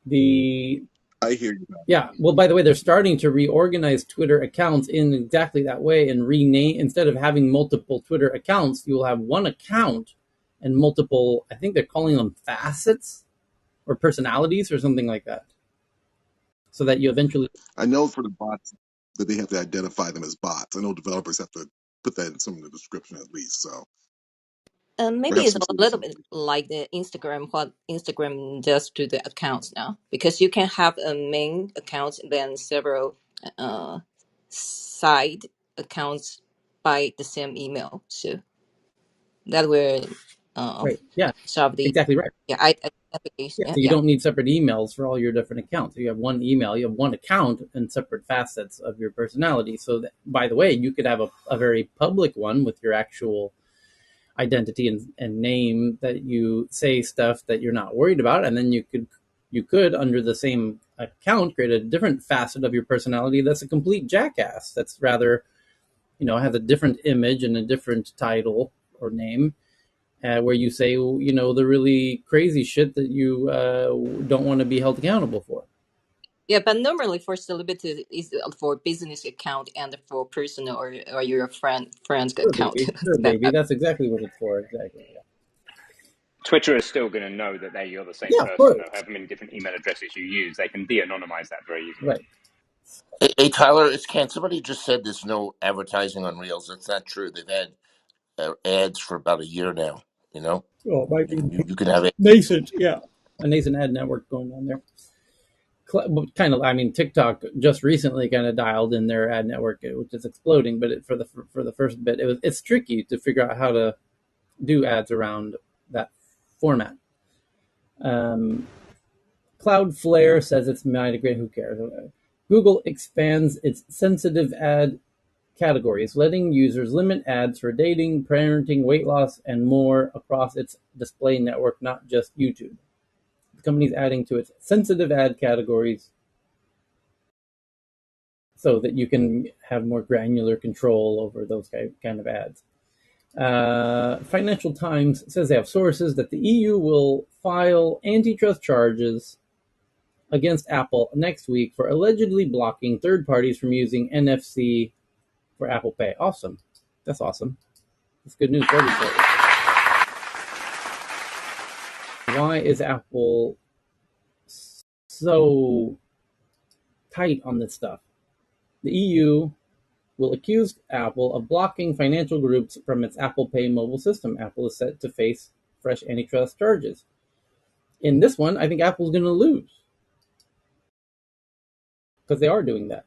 The I hear you. Yeah, well, by the way, they're starting to reorganize Twitter accounts in exactly that way and rename, instead of having multiple Twitter accounts, you will have one account and multiple, I think they're calling them facets or personalities or something like that. So that you eventually, I know for the bots that they have to identify them as bots. I know developers have to put that in some of the description at least. So Maybe perhaps it's some a little solutions. bit like the Instagram, what Instagram does to the accounts now, because you can have a main account and then several uh, side accounts by the same email. So that will right? Yeah, solve the exactly right. yeah identification. Yeah, Yeah, so you yeah. don't need separate emails for all your different accounts. You have one email, you have one account, and separate facets of your personality. So, that, by the way, you could have a very public one with your actual identity and name that you say stuff that you're not worried about, and then you could under the same account create a different facet of your personality that's a complete jackass. That's rather, has a different image and a different title or name, where you say, the really crazy shit that you don't want to be held accountable for. Yeah, but normally for celebrities is for business account and for personal or your friend's Sure, account. baby. Sure, that, baby. That's exactly what it's for. Exactly. Yeah. Twitter is still going to know that you're the same Yeah, of person, course. no however many different email addresses you use. They can de-anonymize that very easily. Right. Hey, Tyler, can somebody just said there's no advertising on Reels? That's not true. They've had ads for about a year now. You know, Well, it might be you can have it. nascent. Yeah, a nascent ad network going on there. kind of, I mean, TikTok just recently kind of dialed in their ad network, which is exploding. But for the first bit, it's tricky to figure out how to do ads around that format. Cloudflare says it's migrating. Who cares? Google expands its sensitive ad categories, letting users limit ads for dating, parenting, weight loss, and more across its display network, not just YouTube. The company's adding to its sensitive ad categories so that you can have more granular control over those kind of ads. Financial Times says they have sources that the EU will file antitrust charges against Apple next week for allegedly blocking third parties from using NFC for Apple Pay. Awesome. That's awesome. That's good news for everybody. Why is Apple so tight on this stuff? The EU will accuse Apple of blocking financial groups from its Apple Pay mobile system. Apple is set to face fresh antitrust charges. In this one, I think Apple's going to lose because they are doing that.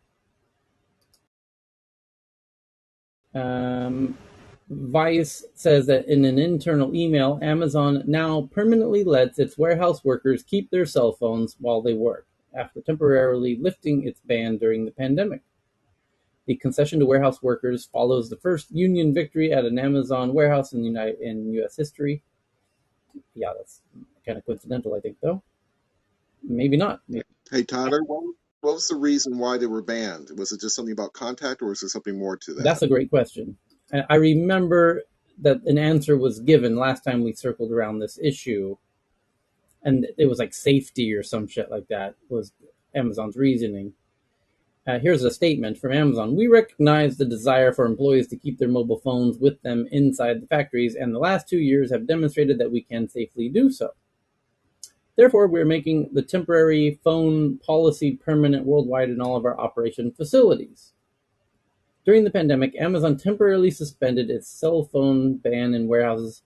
Vice says that in an internal email, Amazon now permanently lets its warehouse workers keep their cell phones while they work, after temporarily lifting its ban during the pandemic. The concession to warehouse workers follows the first union victory at an Amazon warehouse in U.S. history. Yeah, that's kind of coincidental, I think, though. Maybe not. Maybe. Hey, Tyler, what was the reason why they were banned? Was it just something about contact, or was there something more to that? That's a great question. I remember that an answer was given last time we circled around this issue, and it was like safety or some shit like that was Amazon's reasoning. Here's a statement from Amazon. We recognize the desire for employees to keep their mobile phones with them inside the factories, and the last 2 years have demonstrated that we can safely do so. Therefore, we're making the temporary phone policy permanent worldwide in all of our operation facilities. During the pandemic, Amazon temporarily suspended its cell phone ban in warehouses,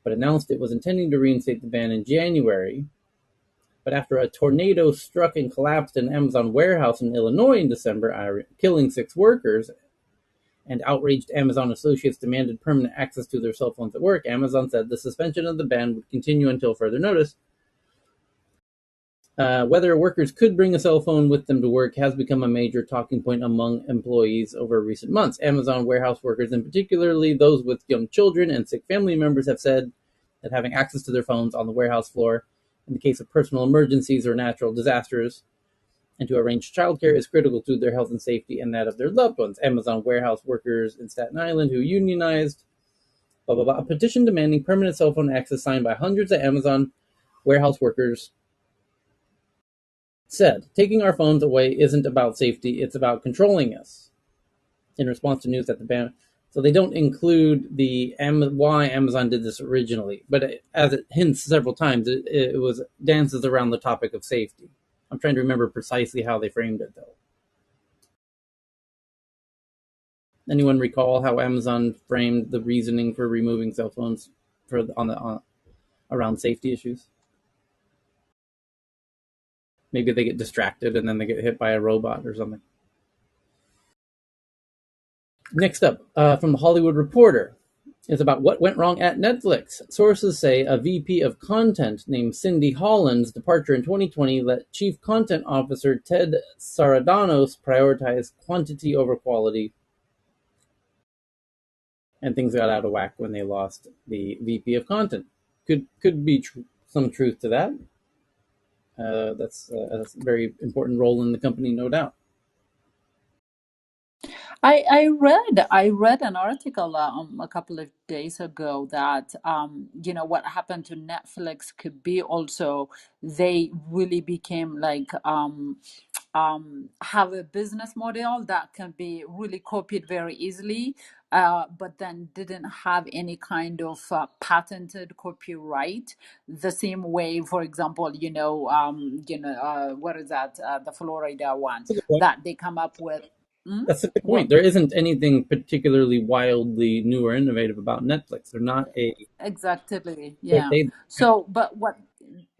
but announced it was intending to reinstate the ban in January. But after a tornado struck and collapsed an Amazon warehouse in Illinois in December, killing 6 workers, and outraged Amazon associates demanded permanent access to their cell phones at work, Amazon said the suspension of the ban would continue until further notice. Whether workers could bring a cell phone with them to work has become a major talking point among employees over recent months. Amazon warehouse workers, and particularly those with young children and sick family members, have said that having access to their phones on the warehouse floor in the case of personal emergencies or natural disasters and to arrange childcare is critical to their health and safety and that of their loved ones. Amazon warehouse workers in Staten Island who unionized, a petition demanding permanent cell phone access signed by hundreds of Amazon warehouse workers said, taking our phones away isn't about safety, it's about controlling us. In response to news that the ban, so they don't include the why Amazon did this originally, but as it hints several times, it was dances around the topic of safety. I'm trying to remember precisely how they framed it, though. Anyone recall how Amazon framed the reasoning for removing cell phones around safety issues? Maybe they get distracted and then they get hit by a robot or something. Next up, from the Hollywood Reporter, is about what went wrong at Netflix. Sources say a VP of content named Cindy Holland's departure in 2020 let Chief Content Officer Ted Sarandos prioritize quantity over quality, and things got out of whack when they lost the VP of content. Could be some truth to that. That's a very important role in the company, no doubt. I read an article a couple of days ago that what happened to Netflix could be also they really became like have a business model that can be really copied very easily, but then didn't have any kind of patented copyright. The same way, for example, what is that? The Florida one that they come up with. That's a good point. There isn't anything particularly wildly new or innovative about Netflix. They're not a exactly, yeah. So, but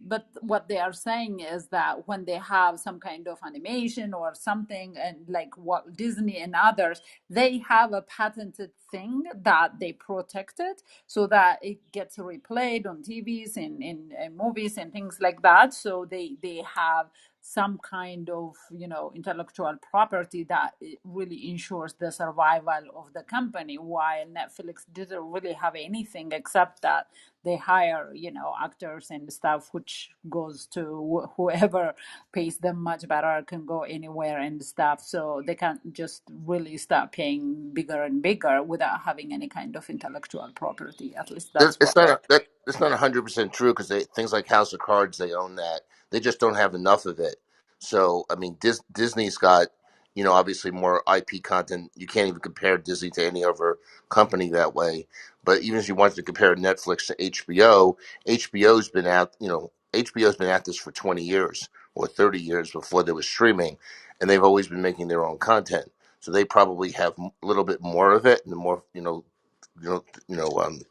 but what they are saying is that when they have some kind of animation or something, and like Walt Disney and others, they have a patented thing that they protected so that it gets replayed on TVs and in movies and things like that. So they have some kind of, you know, intellectual property that it really ensures the survival of the company, while Netflix didn't really have anything except that they hire, you know, actors and stuff, which goes to whoever pays them much better, can go anywhere and stuff. So they can't just really start paying bigger and bigger without having any kind of intellectual property. At least that's It's what they're. not it's not 100% true because things like House of Cards, they own that. They just don't have enough of it. So I mean, Disney's got, you know, obviously more IP content. You can't even compare Disney to any other company that way. But even if you wanted to compare Netflix to HBO, HBO's been out. You know, HBO's been at this for 20 years or 30 years before there was streaming, and they've always been making their own content. So they probably have a little bit more of it and more,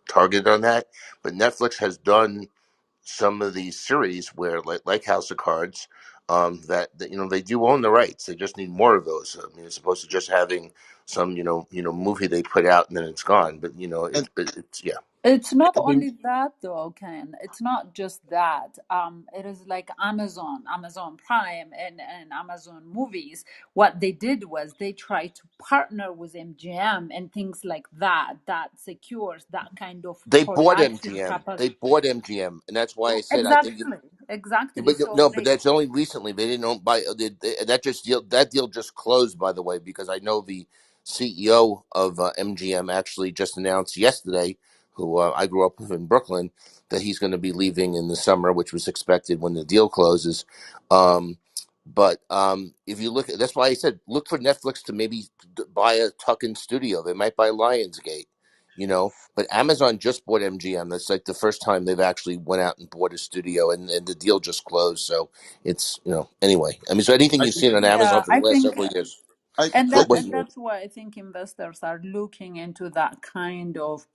targeted on that. But Netflix has done some of these series where, like House of Cards, that you know they do own the rights. They just need more of those. I mean, as opposed to just having some movie they put out and then it's gone. But you know, And it's yeah. It's not I mean, only that though, Ken. It's not just that. It is like Amazon Prime and Amazon Movies. What they did was they tried to partner with MGM and things like that, that secures that kind of They bought production MGM. They capacity. bought MGM, and that's why I said I think. Exactly, exactly. But So no, but they that's only recently. They didn't own by that deal just closed, by the way, because I know the CEO of MGM actually just announced yesterday, who I grew up with in Brooklyn, that he's going to be leaving in the summer, which was expected when the deal closes. Um, but if you look at, that's why I said look for Netflix to maybe buy a tuck-in studio. They might buy Lionsgate, you know. But Amazon just bought MGM. That's like the first time they've actually went out and bought a studio, and the deal just closed. So it's, anyway. I mean, so anything I you've think seen on Amazon yeah, for the I last think. several years, And I that think what and that's why I think investors are looking into that kind of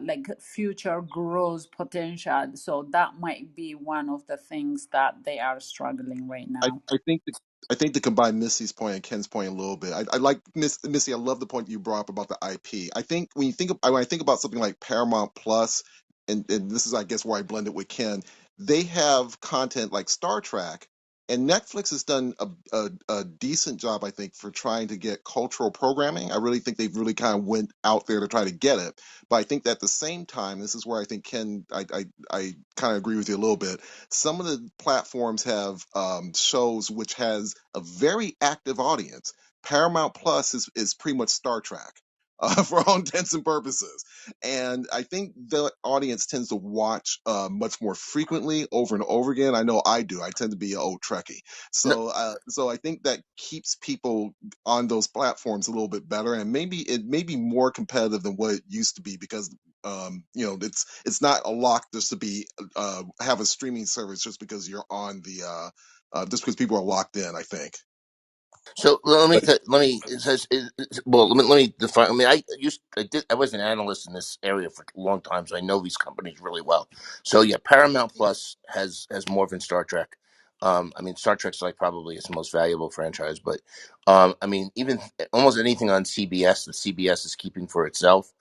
like future growth potential. So that might be one of the things that they are struggling right now. I think I think to combine Missy's point and Ken's point a little bit, I like Missy. I love the point you brought up about the IP. I think when I think about something like Paramount Plus, and this is I guess where I blend it with Ken, they have content like Star Trek, and Netflix has done a decent job, I think, for trying to get cultural programming. I really think they've really kind of went out there to try to get it. But I think that at the same time, this is where I think Ken, I kind of agree with you a little bit. Some of the platforms have shows which has a very active audience. Paramount Plus is pretty much Star Trek. For all intents and purposes, and I think the audience tends to watch much more frequently, over and over again. I know I do. I tend to be an old Trekkie, no, so I think that keeps people on those platforms a little bit better, and maybe it may be more competitive than what it used to be because it's not a lock just to be have a streaming service just because you're on the just because people are locked in. I think. So let me But th- let me it says well let me define. I mean, I was an analyst in this area for a long time, so I know these companies really well. So yeah, Paramount Plus has more than Star Trek. I mean, Star Trek's like probably its most valuable franchise, but I mean, even almost anything on CBS that CBS is keeping for itself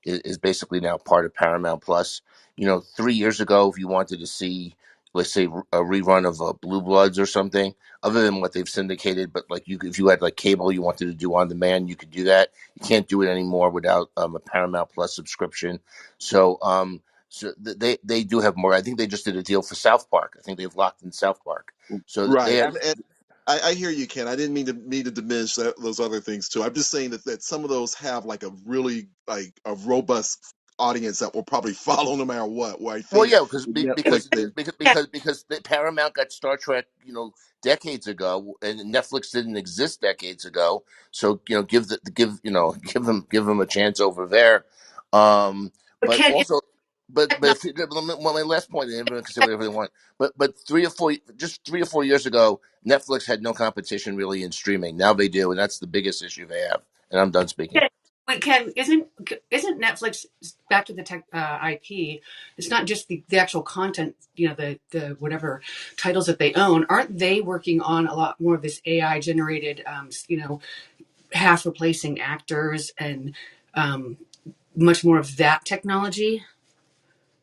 is basically now part of Paramount Plus. You know, 3 years ago, if you wanted to see, let's say, a rerun of Blue Bloods or something, other than what they've syndicated, but like if you had like cable you wanted to do on demand, you could do that. You can't do it anymore without a Paramount Plus subscription. So they do have more. I think they just did a deal for South Park. I think they've locked in South Park. So they right, have. and I hear you, Ken. I didn't mean to diminish those other things too. I'm just saying that some of those have like a really like a robust audience that will probably follow no matter what. Where I Well, think yeah, because with Netflix, because because the Paramount got Star Trek, decades ago, and Netflix didn't exist decades ago. So give them a chance over there. Um, but also, but if, well, my last point, and everyone can say whatever they want. But 3 or 4 years ago, Netflix had no competition really in streaming. Now they do, and that's the biggest issue they have. And I'm done speaking. Wait, Ken, isn't Netflix back to the tech IP? It's not just the actual content, the whatever titles that they own. Aren't they working on a lot more of this AI generated, half replacing actors and much more of that technology?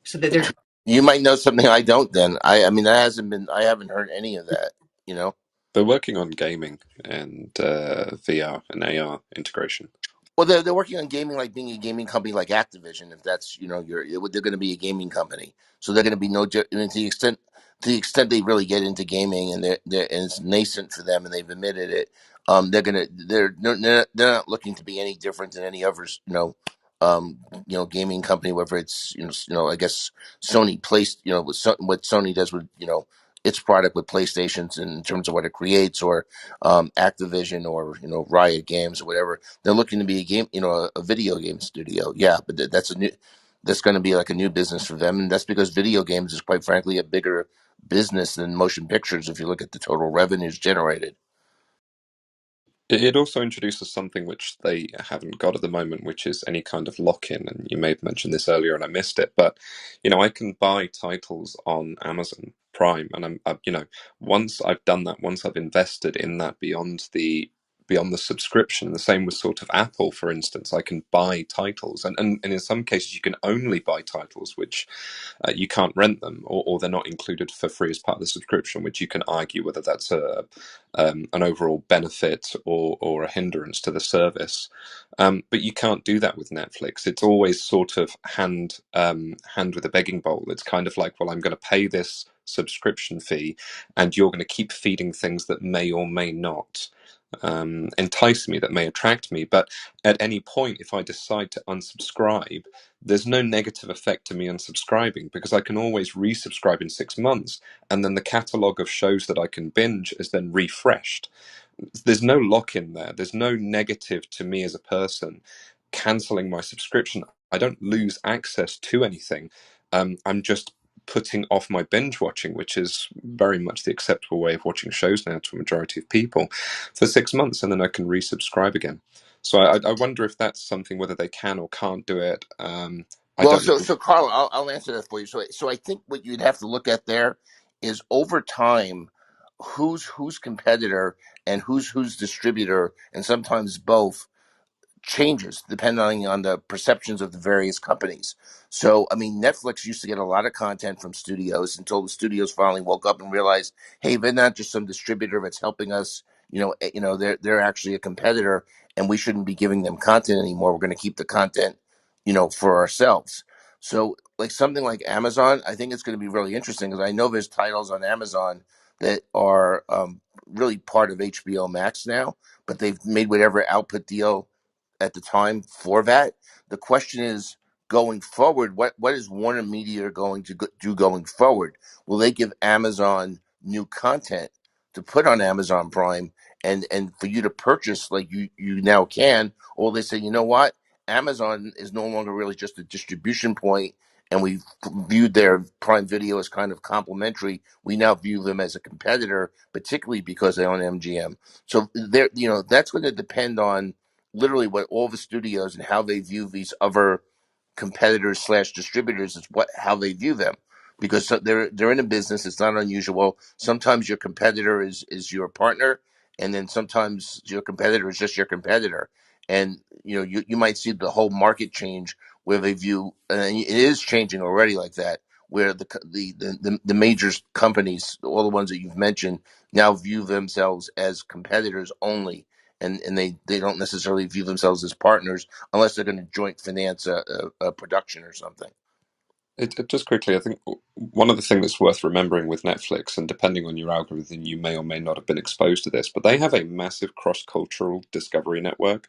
So that they're You might know something I don't. Then I mean, that hasn't been. I haven't heard any of that. You know. They're working on gaming and VR and AR integration. Well, they're working on gaming, like being a gaming company like Activision. If that's they're going to be a gaming company, so they're going to be I mean, to the extent they really get into gaming and and it's nascent for them and they've admitted it. They're not looking to be any different than any other gaming company, whether it's I guess Sony placed what Sony does with its product with PlayStations in terms of what it creates, or Activision, or Riot Games or whatever. They're looking to be a game, a video game studio. Yeah, but that's going to be like a new business for them, and that's because video games is quite frankly a bigger business than motion pictures if you look at the total revenues generated. It also introduces something which they haven't got at the moment, which is any kind of lock-in. And you may have mentioned this earlier, and I missed it. But I can buy titles on Amazon Prime, and once I've done that, once I've invested in that beyond the subscription. The same with sort of Apple, for instance. I can buy titles, and in some cases, you can only buy titles which you can't rent them, or they're not included for free as part of the subscription, which you can argue whether that's an overall benefit or a hindrance to the service. But you can't do that with Netflix. It's always sort of hand with a begging bowl. It's kind of like, well, I'm going to pay this subscription fee, and you're going to keep feeding things that may or may not entice me, that may attract me. But at any point, if I decide to unsubscribe, there's no negative effect to me unsubscribing, because I can always resubscribe in 6 months, and then the catalogue of shows that I can binge is then refreshed. There's no lock in there. There's no negative to me as a person cancelling my subscription. I don't lose access to anything. I'm just putting off my binge watching, which is very much the acceptable way of watching shows now to a majority of people, for 6 months, and then I can resubscribe again. So I wonder if that's something, whether they can or can't do it. I Well, don't so know. Carl, I'll answer that for you. So I think what you'd have to look at there is over time, who's competitor and who's distributor, and sometimes both changes depending on the perceptions of the various companies. So, I mean, Netflix used to get a lot of content from studios until the studios finally woke up and realized, hey, they're not just some distributor that's helping us. They're actually a competitor, and we shouldn't be giving them content anymore. We're going to keep the content, for ourselves. So, like something like Amazon, I think it's going to be really interesting because I know there's titles on Amazon that are really part of HBO Max now, but they've made whatever output deal at the time for that. The question is, going forward, what is Warner Media going to do going forward? Will they give Amazon new content to put on Amazon Prime, and for you to purchase like you now can, or they say, you know what, Amazon is no longer really just a distribution point, and we viewed their Prime Video as kind of complementary. We now view them as a competitor, particularly because they own MGM. So that's going to depend on literally what all the studios and how they view these other competitors slash distributors is how they view them, because they're in a business. It's not unusual. Sometimes your competitor is your partner, and then sometimes your competitor is just your competitor. And you might see the whole market change where they view, and it is changing already like that, where the major companies, all the ones that you've mentioned, now view themselves as competitors only, and they don't necessarily view themselves as partners unless they're going to joint finance a production or something. Just quickly, I think one of the things that's worth remembering with Netflix, and depending on your algorithm, you may or may not have been exposed to this, but they have a massive cross-cultural discovery network.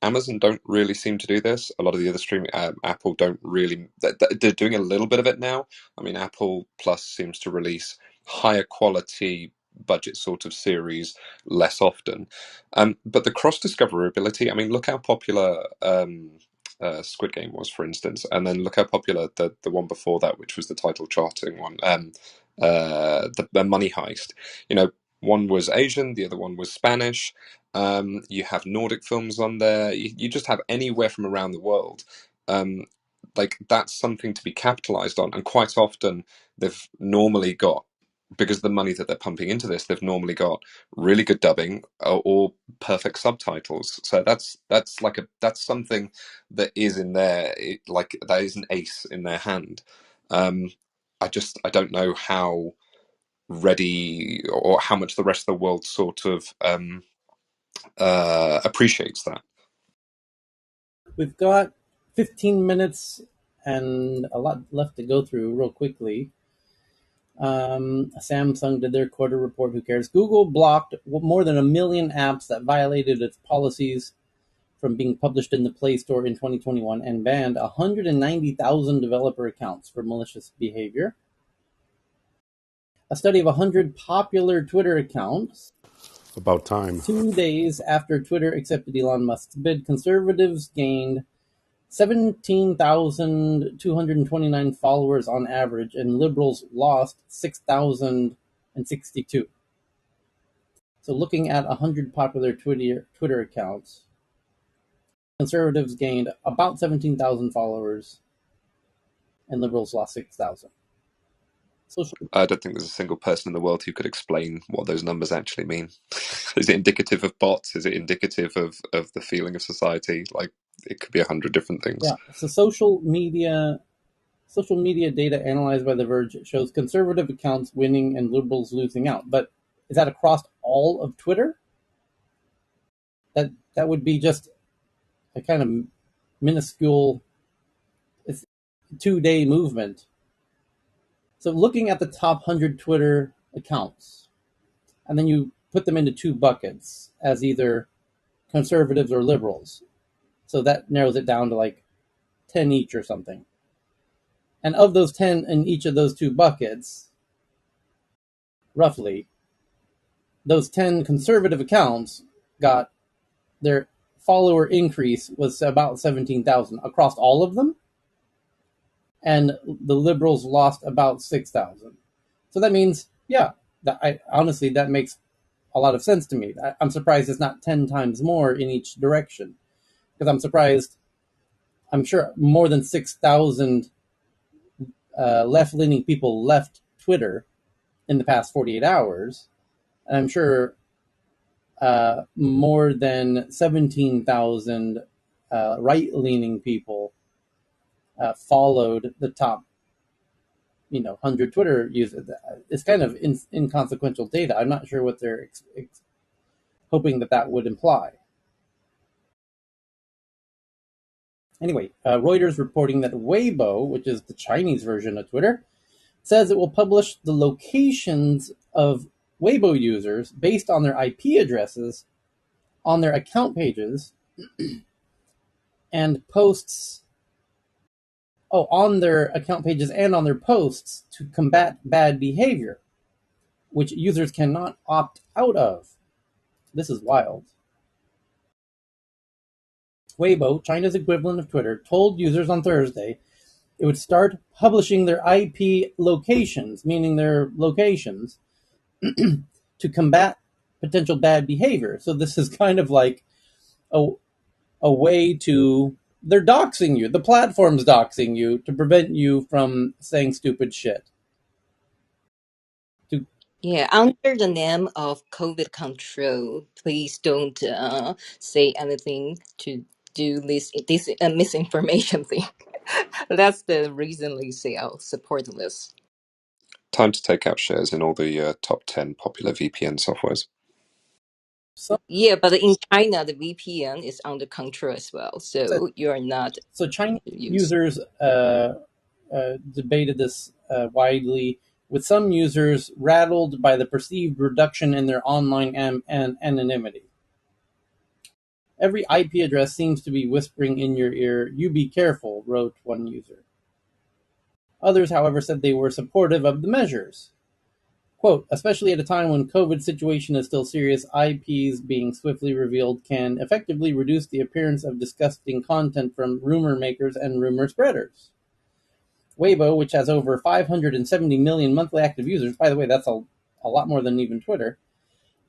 Amazon don't really seem to do this. A lot of the other streaming, Apple don't really. They're doing a little bit of it now. I mean, Apple Plus seems to release higher quality budget sort of series less often. But the cross-discoverability, I mean, look how popular Squid Game was, for instance, and then look how popular the one before that, which was the title charting one, the Money Heist. You know, One was Asian, the other one was Spanish. You have Nordic films on there. You just have anywhere from around the world. Like that's something to be capitalized on, and quite often they've normally got, because of the money that they're pumping into this, they've normally got really good dubbing or perfect subtitles. So that's something that is in there, like that is an ace in their hand. um I don't know how ready or how much the rest of the world sort of appreciates that. We've got 15 minutes and a lot left to go through real quickly. Samsung did their quarter report. Who cares? Google blocked more than 1 million apps that violated its policies from being published in the Play Store in 2021 and banned 190,000 developer accounts for malicious behavior. A study of 100 popular Twitter accounts. About time. 2 days after Twitter accepted Elon Musk's bid, conservatives gained 17,229 followers on average, and liberals lost 6,062. So looking at 100 popular Twitter accounts, conservatives gained about 17,000 followers, and liberals lost 6,000. Social. I don't think there's a single person in the world who could explain what those numbers actually mean. Is it indicative of bots? Is it indicative of the feeling of society? Like, it could be 100 different things. Yeah. So social media data analyzed by The Verge shows conservative accounts winning and liberals losing out. But is that across all of Twitter? That would be just a kind of minuscule 2-day movement. So looking at the top 100 Twitter accounts, and then you put them into two buckets as either conservatives or liberals. So that narrows it down to like 10 each or something. And of those 10 in each of those two buckets, roughly, those 10 conservative accounts got their follower increase was about 17,000 across all of them. And the liberals lost about 6,000. So that means, yeah, honestly, that makes a lot of sense to me. I'm surprised it's not 10 times more in each direction, because I'm surprised. I'm sure more than 6,000 left-leaning people left Twitter in the past 48 hours. And I'm sure more than 17,000 right-leaning people followed the top 100 Twitter users. It's kind of inconsequential data. I'm not sure what they're hoping that would imply. Anyway, Reuters reporting that Weibo, which is the Chinese version of Twitter, says it will publish the locations of Weibo users based on their IP addresses on their account pages and posts. On their account pages and on their posts to combat bad behavior, which users cannot opt out of. This is wild. Weibo, China's equivalent of Twitter, told users on Thursday it would start publishing their IP locations, meaning their locations, to combat potential bad behavior. So this is kind of like a way to... They're doxing you. The platform's doxing you to prevent you from saying stupid shit. Yeah, under the name of COVID control, please don't say anything to do this misinformation thing. That's the reason they say I'll support this. Time to take out shares in all the top 10 popular VPN softwares. Yeah, but in China, the VPN is under control as well, so you're not. So Chinese users debated this widely, with some users rattled by the perceived reduction in their online anonymity. Every IP address seems to be whispering in your ear, "You be careful," wrote one user. Others, however, said they were supportive of the measures. Quote, "Especially at a time when COVID situation is still serious, IPs being swiftly revealed can effectively reduce the appearance of disgusting content from rumor makers and rumor spreaders." Weibo, which has over 570 million monthly active users, by the way, that's a lot more than even Twitter,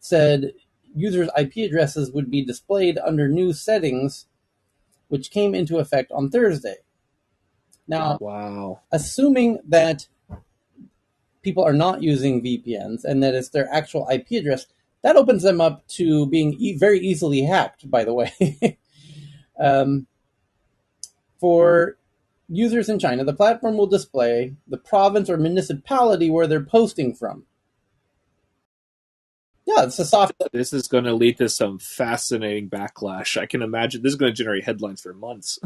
said users' IP addresses would be displayed under new settings, which came into effect on Thursday. Now, Wow. assuming that people are not using VPNs and that it's their actual IP address, that opens them up to being very easily hacked, by the way. um, for users in China, the platform will display the province or municipality where they're posting from. Yeah, it's a soft. This is going to lead to some fascinating backlash. I can imagine this is going to generate headlines for months.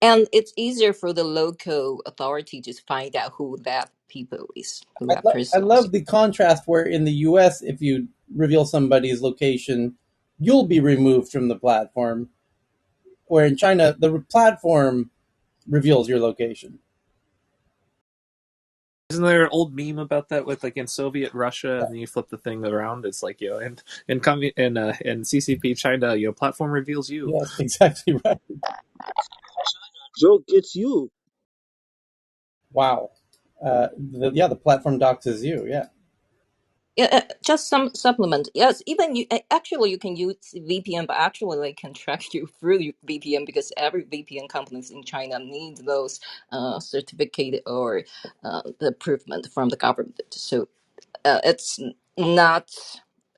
And it's easier for the local authority to find out who that people is, who that I person is. love the contrast where in the US, if you reveal somebody's location, you'll be removed from the platform. Where in China, the platform reveals your location. Isn't there an old meme about that with like in Soviet Russia, and then you flip the thing around? It's like in CCP China, platform reveals you. Yes, exactly right. Joke, it's you. Wow. The platform doxes you. Yeah. Yeah, just some supplement. Yes, even you actually you can use VPN, but actually they can track you through VPN because every VPN companies in China need those certificate or the improvement from the government. So it's not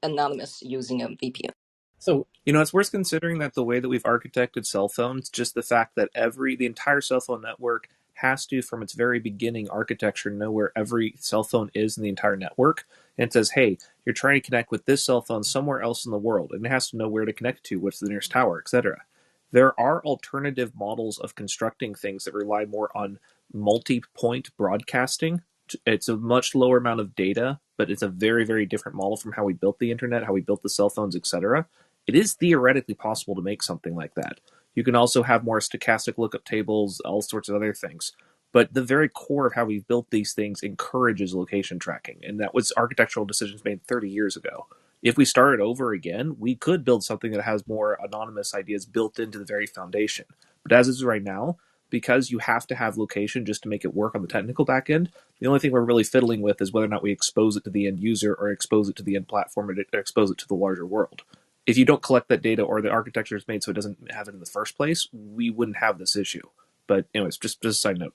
anonymous using a VPN. So, it's worth considering that the way that we've architected cell phones, just the fact that the entire cell phone network has to, from its very beginning architecture, know where every cell phone is in the entire network. And it says, hey, you're trying to connect with this cell phone somewhere else in the world, and it has to know where to connect to, what's the nearest tower, etc. There are alternative models of constructing things that rely more on multi-point broadcasting. It's a much lower amount of data, but it's a very, very different model from how we built the internet, how we built the cell phones, etc. It is theoretically possible to make something like that. You can also have more stochastic lookup tables, all sorts of other things. But the very core of how we've built these things encourages location tracking, and that was architectural decisions made 30 years ago. If we started over again, we could build something that has more anonymous ideas built into the very foundation. But as is right now, because you have to have location just to make it work on the technical back end, the only thing we're really fiddling with is whether or not we expose it to the end user or expose it to the end platform or expose it to the larger world. If you don't collect that data or the architecture is made so it doesn't have it in the first place, we wouldn't have this issue. But anyways, just a side note.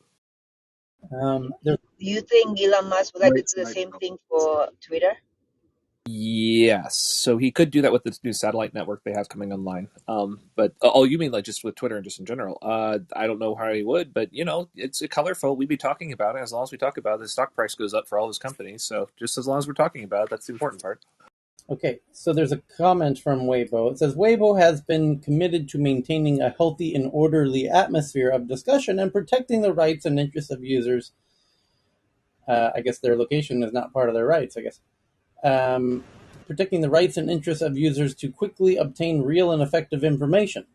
Do you think Elon Musk would like to Great do the side same note. thing for Twitter? Yes, so he could do that with this new satellite network they have coming online. But you mean like just with Twitter and just in general? I don't know how he would, but it's colorful. We'd be talking about it as long as we talk about it. The stock price goes up for all his companies. So just as long as we're talking about it, that's the important part. Okay, so there's a comment from Weibo. It says Weibo has been committed to maintaining a healthy and orderly atmosphere of discussion and protecting the rights and interests of users. I guess their location is not part of their rights, I guess. Protecting the rights and interests of users to quickly obtain real and effective information.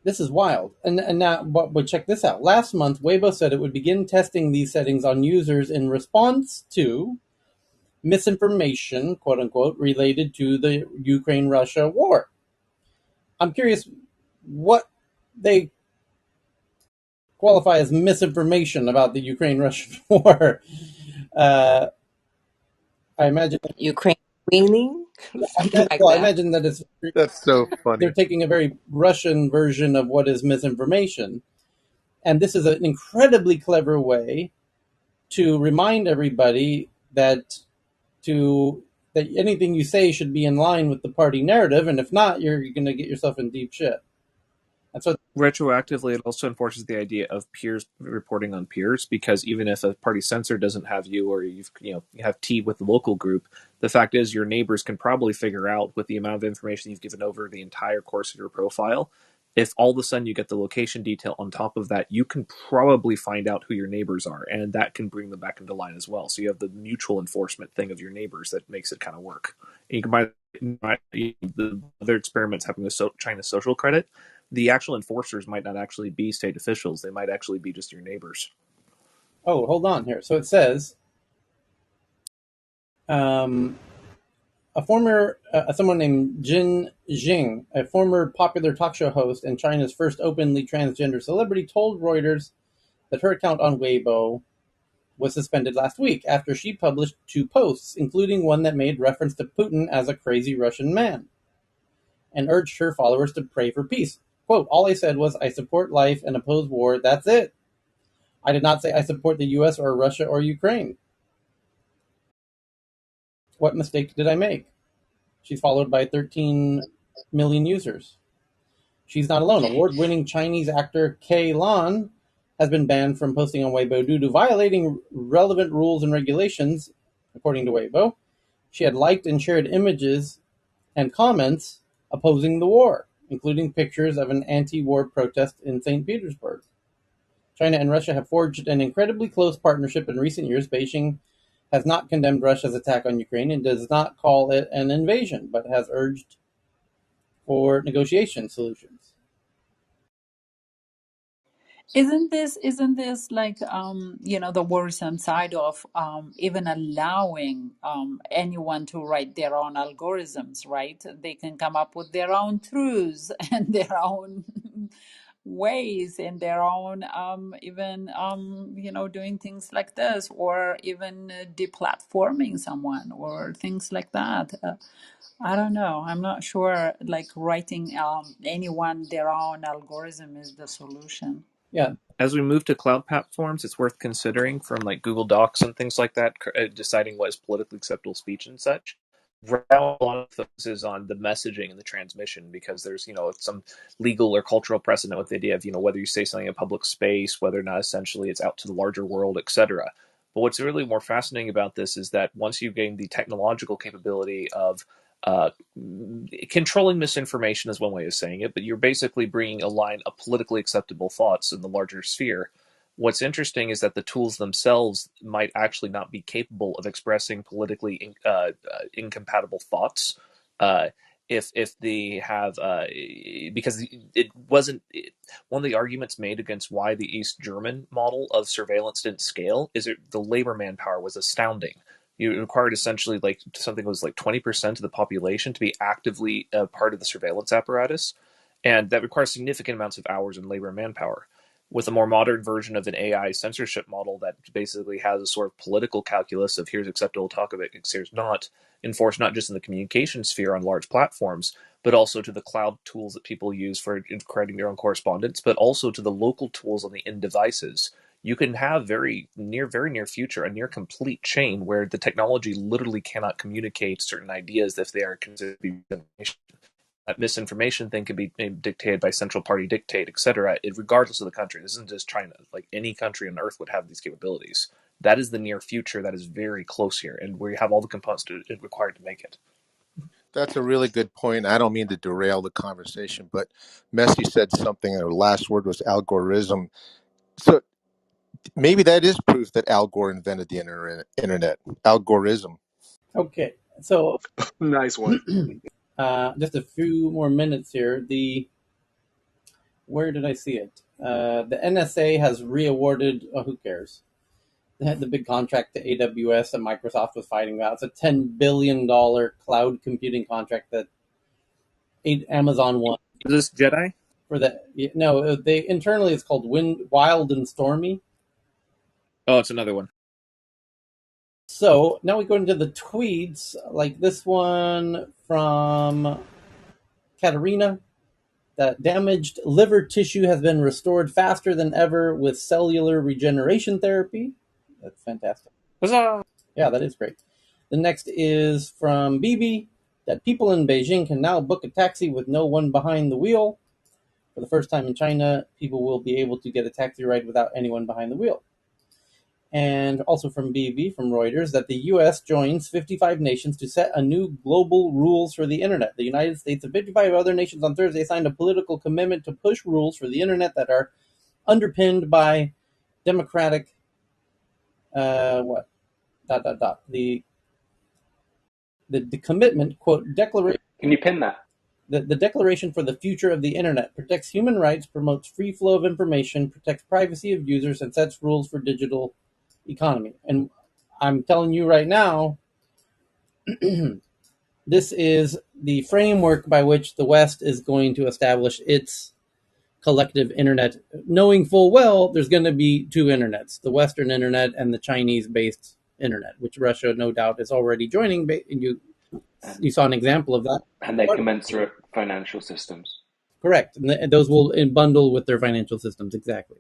This is wild. And now, but check this out. Last month, Weibo said it would begin testing these settings on users in response to misinformation, quote unquote, related to the Ukraine-Russia war. I'm curious what they qualify as misinformation about the Ukraine-Russian war. I imagine Ukraine winning, something like I that. imagine that it's That's so they're funny. taking a very Russian version of what is misinformation, and this is an incredibly clever way to remind everybody that anything you say should be in line with the party narrative, and if not, you're going to get yourself in deep shit. And so retroactively, it also enforces the idea of peers reporting on peers, because even if a party censor doesn't have you, or you have tea with the local group, the fact is your neighbors can probably figure out, with the amount of information you've given over the entire course of your profile, if all of a sudden you get the location detail on top of that, you can probably find out who your neighbors are, and that can bring them back into line as well. So you have the mutual enforcement thing of your neighbors that makes it kind of work. And you can buy the other experiments happening with China's social credit. The actual enforcers might not actually be state officials. They might actually be just your neighbors. Oh, hold on here. So it says someone named Jin Jing, a former popular talk show host and China's first openly transgender celebrity, told Reuters that her account on Weibo was suspended last week after she published 2 posts, including one that made reference to Putin as a crazy Russian man, and urged her followers to pray for peace. Quote, all I said was, I support life and oppose war. That's it. I did not say I support the US or Russia or Ukraine. What mistake did I make? She's followed by 13 million users. She's not alone. Award-winning Chinese actor Elon has been banned from posting on Weibo due to violating relevant rules and regulations, according to Weibo. She had liked and shared images and comments opposing the war, including pictures of an anti-war protest in St. Petersburg. China and Russia have forged an incredibly close partnership in recent years. Beijing has not condemned Russia's attack on Ukraine and does not call it an invasion, but has urged for negotiation solutions. Isn't this like the worrisome side of even allowing anyone to write their own algorithms, right? They can come up with their own truths and their own ways and their own even doing things like this, or even deplatforming someone or things like that. I don't know. I'm not sure like writing anyone their own algorithm is the solution. Yeah. As we move to cloud platforms, it's worth considering from like Google Docs and things like that, deciding what is politically acceptable speech and such. Right now, a lot of focuses on the messaging and the transmission because there's some legal or cultural precedent with the idea of whether you say something in public space, whether or not essentially it's out to the larger world, etc. But what's really more fascinating about this is that once you gain the technological capability of uh, controlling misinformation is one way of saying it, but you're basically bringing a line of politically acceptable thoughts in the larger sphere. What's interesting is that the tools themselves might actually not be capable of expressing politically incompatible thoughts. If they have, because it wasn't one of the arguments made against why the East German model of surveillance didn't scale is the labor manpower was astounding. You required essentially like something that was like 20% of the population to be actively part of the surveillance apparatus. And that requires significant amounts of hours and labor and manpower. With a more modern version of an AI censorship model that basically has a sort of political calculus of here's acceptable talk of it, here's not, enforced not just in the communication sphere on large platforms, but also to the cloud tools that people use for creating their own correspondence, but also to the local tools on the end devices. You can have very near future a near complete chain where the technology literally cannot communicate certain ideas if they are considered to be misinformation. That misinformation thing can be dictated by central party dictate, etc. Regardless of the country. This isn't just China. Like any country on earth would have these capabilities. That is the near future. That is very close here, and we have all the components required to make it. That's a really good point. I don't mean to derail the conversation, but Messi said something, and her last word was algorithm. So maybe that is proof that Al Gore invented the internet. Algorithm. Okay. So Nice one. just a few more minutes here. Where did I see it? The NSA has re-awarded. Oh, who cares? They had the big contract to AWS that Microsoft was fighting about. It's a $10 billion cloud computing contract that Amazon won. Is this Jedi? For the no, they internally it's called Wild and Stormy. Oh, it's another one. So now we go into the tweets, like this one from Katerina. That damaged liver tissue has been restored faster than ever with cellular regeneration therapy. That's fantastic. Huzzah! Yeah, that is great. The next is from BB, that people in Beijing can now book a taxi with no one behind the wheel. For the first time in China, people will be able to get a taxi ride without anyone behind the wheel. And also from BB, from Reuters, that the U.S. joins 55 nations to set a new global rules for the internet. The United States and 55 other nations on Thursday signed a political commitment to push rules for the internet that are underpinned by democratic, The commitment, quote, declaration. Can you pin that? The Declaration for the Future of the Internet protects human rights, promotes free flow of information, protects privacy of users, and sets rules for digital economy. And I'm telling you right now, this is the framework by which the West is going to establish its collective internet, knowing full well there's going to be two internets, the Western internet and the Chinese-based internet, which Russia, no doubt, is already joining. and You saw an example of that. their commensurate financial systems. Correct. And those will bundle with their financial systems, exactly.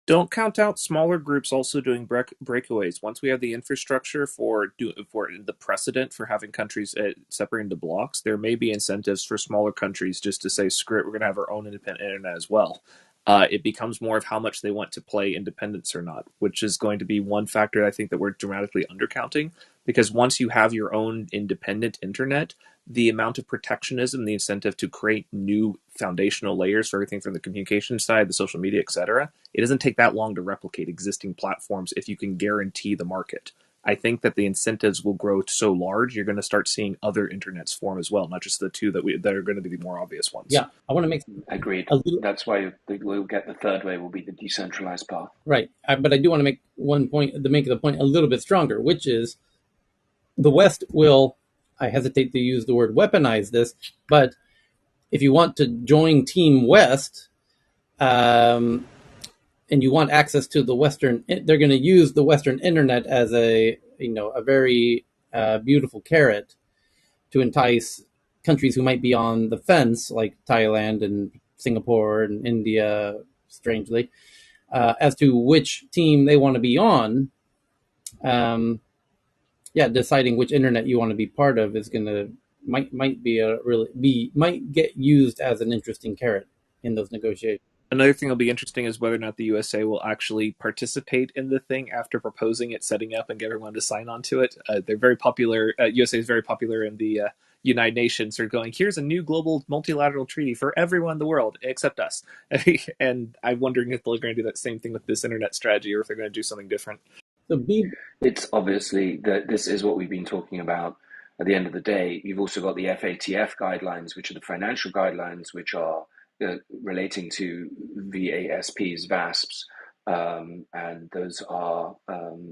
Don't count out smaller groups also doing breakaways. Once we have the infrastructure for the precedent for having countries separated into blocks, there may be incentives for smaller countries just to say, screw it, we're going to have our own independent internet as well. It becomes more of how much they want to play independence or not, which is going to be one factor I think that we're dramatically undercounting. Because once you have your own independent internet, the amount of protectionism, the incentive to create new foundational layers for everything from the communication side, the social media, etc., it doesn't take that long to replicate existing platforms if you can guarantee the market. I think that the incentives will grow so large, you're going to start seeing other internets form as well, not just the two that are going to be the more obvious ones. Yeah, I want to make Agreed. That's why we'll get the third way will be the decentralized path. Right, but I do want to make one point to make the point a little bit stronger, which is the West will. I hesitate to use the word weaponize this, but if you want to join Team West, and you want access to the Western, they're going to use the Western internet as a very beautiful carrot to entice countries who might be on the fence, like Thailand and Singapore and India, strangely, as to which team they want to be on. Deciding which internet you want to be part of is going to might get used as an interesting carrot in those negotiations. Another thing that'll be interesting is whether or not the USA will actually participate in the thing after proposing it, setting up, and get everyone to sign on to it. They're very popular. USA is very popular in the United Nations. They're going, here's a new global multilateral treaty for everyone in the world except us. And I'm wondering if they're going to do that same thing with this internet strategy, or if they're going to do something different. It's obviously that this is what we've been talking about. At the end of the day, you've also got the FATF guidelines, which are the financial guidelines, which are relating to VASPs, VASPs, and those are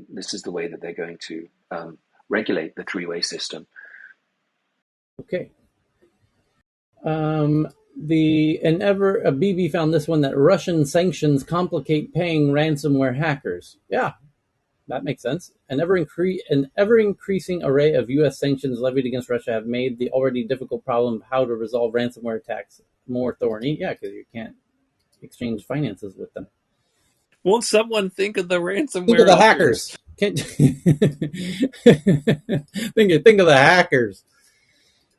this is the way that they're going to regulate the three-way system. Okay. BB found this one, that Russian sanctions complicate paying ransomware hackers. Yeah, that makes sense. An ever-increasing array of U.S. sanctions levied against Russia have made the already difficult problem of how to resolve ransomware attacks more thorny. Yeah, because you can't exchange finances with them. Won't someone think of the ransomware? Think of the hackers. Think of the hackers.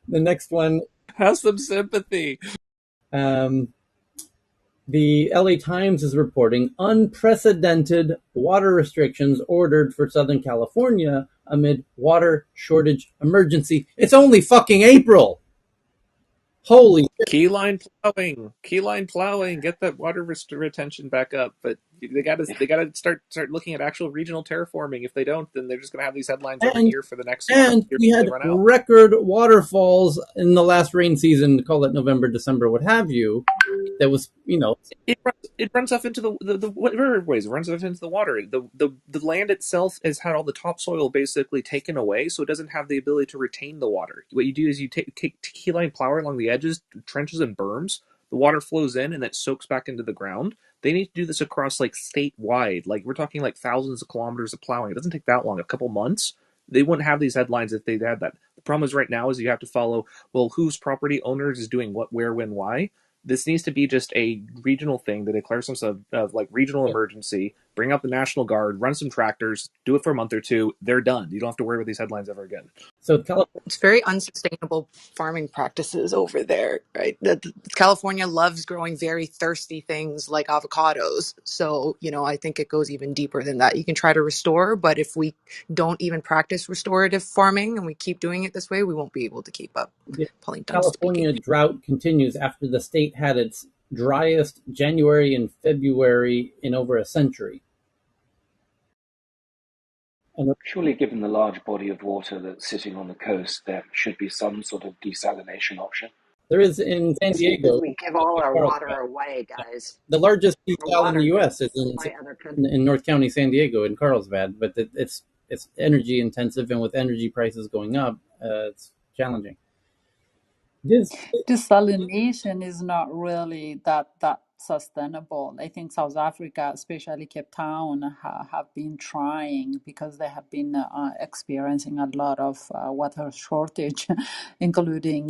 The next one. Have some sympathy. The LA Times is reporting unprecedented water restrictions ordered for Southern California amid water shortage emergency. It's only fucking April. Holy keyline plowing, get that water retention back up. But they gotta start looking at actual regional terraforming. If they don't, then they're just gonna have these headlines every year for the next year. And we had record waterfalls in the last rain season, call it November, December, what have you. That was, it runs off into the riverways. It runs off into the water. The land itself has had all the topsoil basically taken away, so it doesn't have the ability to retain the water. What you do is you take keyline plow along the edges, trenches and berms. The water flows in and it soaks back into the ground. They need to do this across like statewide. Like we're talking like thousands of kilometers of plowing. It doesn't take that long. A couple months. They wouldn't have these headlines if they had that. The problem is right now is you have to follow, well, whose property owners is doing what, where, when, why. This needs to be just a regional thing that declares some sort of like regional emergency, bring up the National Guard, run some tractors, do it for a month or two, they're done. You don't have to worry about these headlines ever again. So it's very unsustainable farming practices over there, right? California loves growing very thirsty things like avocados. So, I think it goes even deeper than that. You can try to restore, but if we don't even practice restorative farming and we keep doing it this way, we won't be able to keep up. California drought continues after the state had its driest January and February in over a century. Surely, given the large body of water that's sitting on the coast, there should be some sort of desalination option. There is in San Diego. We give all our water away, guys. The largest desal in the U.S. is in North County, San Diego, in Carlsbad, but it's energy intensive, and with energy prices going up, it's challenging. This Desalination is not really that sustainable. I think South Africa, especially Cape Town, have been trying because they have been experiencing a lot of water shortage, including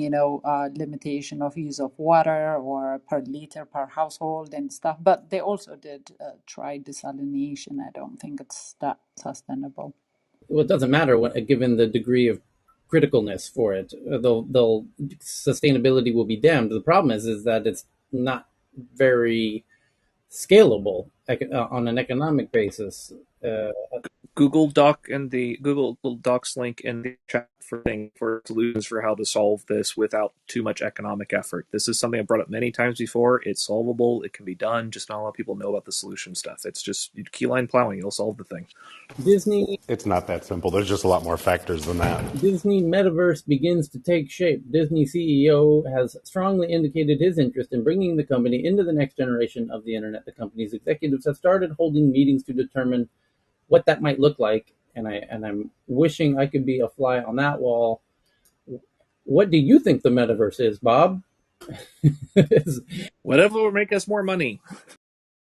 limitation of use of water or per liter per household and stuff. But they also did try desalination. I don't think it's that sustainable. well, it doesn't matter given the degree of criticalness for it. They'll sustainability will be damned. The problem is that it's not very scalable on an economic basis. Uh, Google Doc and the Google Docs link in the chat for solutions for how to solve this without too much economic effort. This is something I've brought up many times before. It's solvable. It can be done. Just not a lot of people know about the solution stuff. It's just keyline plowing. It'll solve the thing. Disney It's not that simple. There's just a lot more factors than that. Disney Metaverse begins to take shape. Disney CEO has strongly indicated his interest in bringing the company into the next generation of the internet. The company's executives have started holding meetings to determine what that might look like, and I'm wishing I could be a fly on that wall. What do you think the metaverse is, Bob? Whatever will make us more money.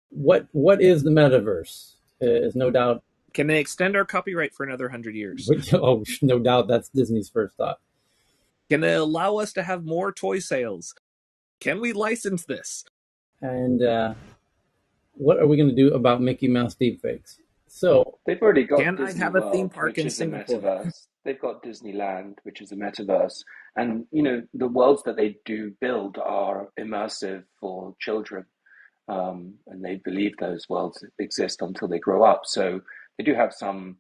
What is the metaverse? Is no doubt. Can they extend our copyright for another 100 years? Oh, no doubt that's Disney's first thought. Can it allow us to have more toy sales? Can we license this? And what are we going to do about Mickey Mouse deepfakes? So They've already got Can I Disney have a theme World, park which in is a Singapore? metaverse. They've got Disneyland, which is a metaverse. And, the worlds that they do build are immersive for children. And they believe those worlds exist until they grow up. So they do have some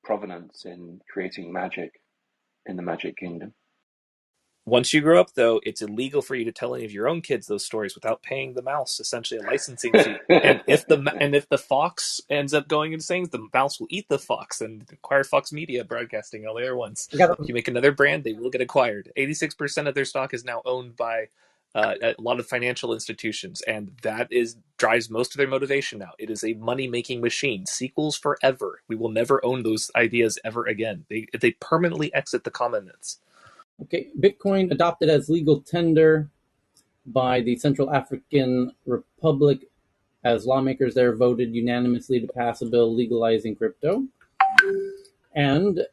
provenance in creating magic in the Magic Kingdom. Once you grow up, though, it's illegal for you to tell any of your own kids those stories without paying the mouse essentially a licensing fee. And if the fox ends up going insane, the mouse will eat the fox and acquire Fox Media Broadcasting, all the other ones. I got If you make another brand, they will get acquired. 86% of their stock is now owned by a lot of financial institutions, and that drives most of their motivation now. It is a money making machine. Sequels forever. We will never own those ideas ever again. They permanently exit the comments. okay. Bitcoin adopted as legal tender by the Central African Republic as lawmakers there voted unanimously to pass a bill legalizing crypto. And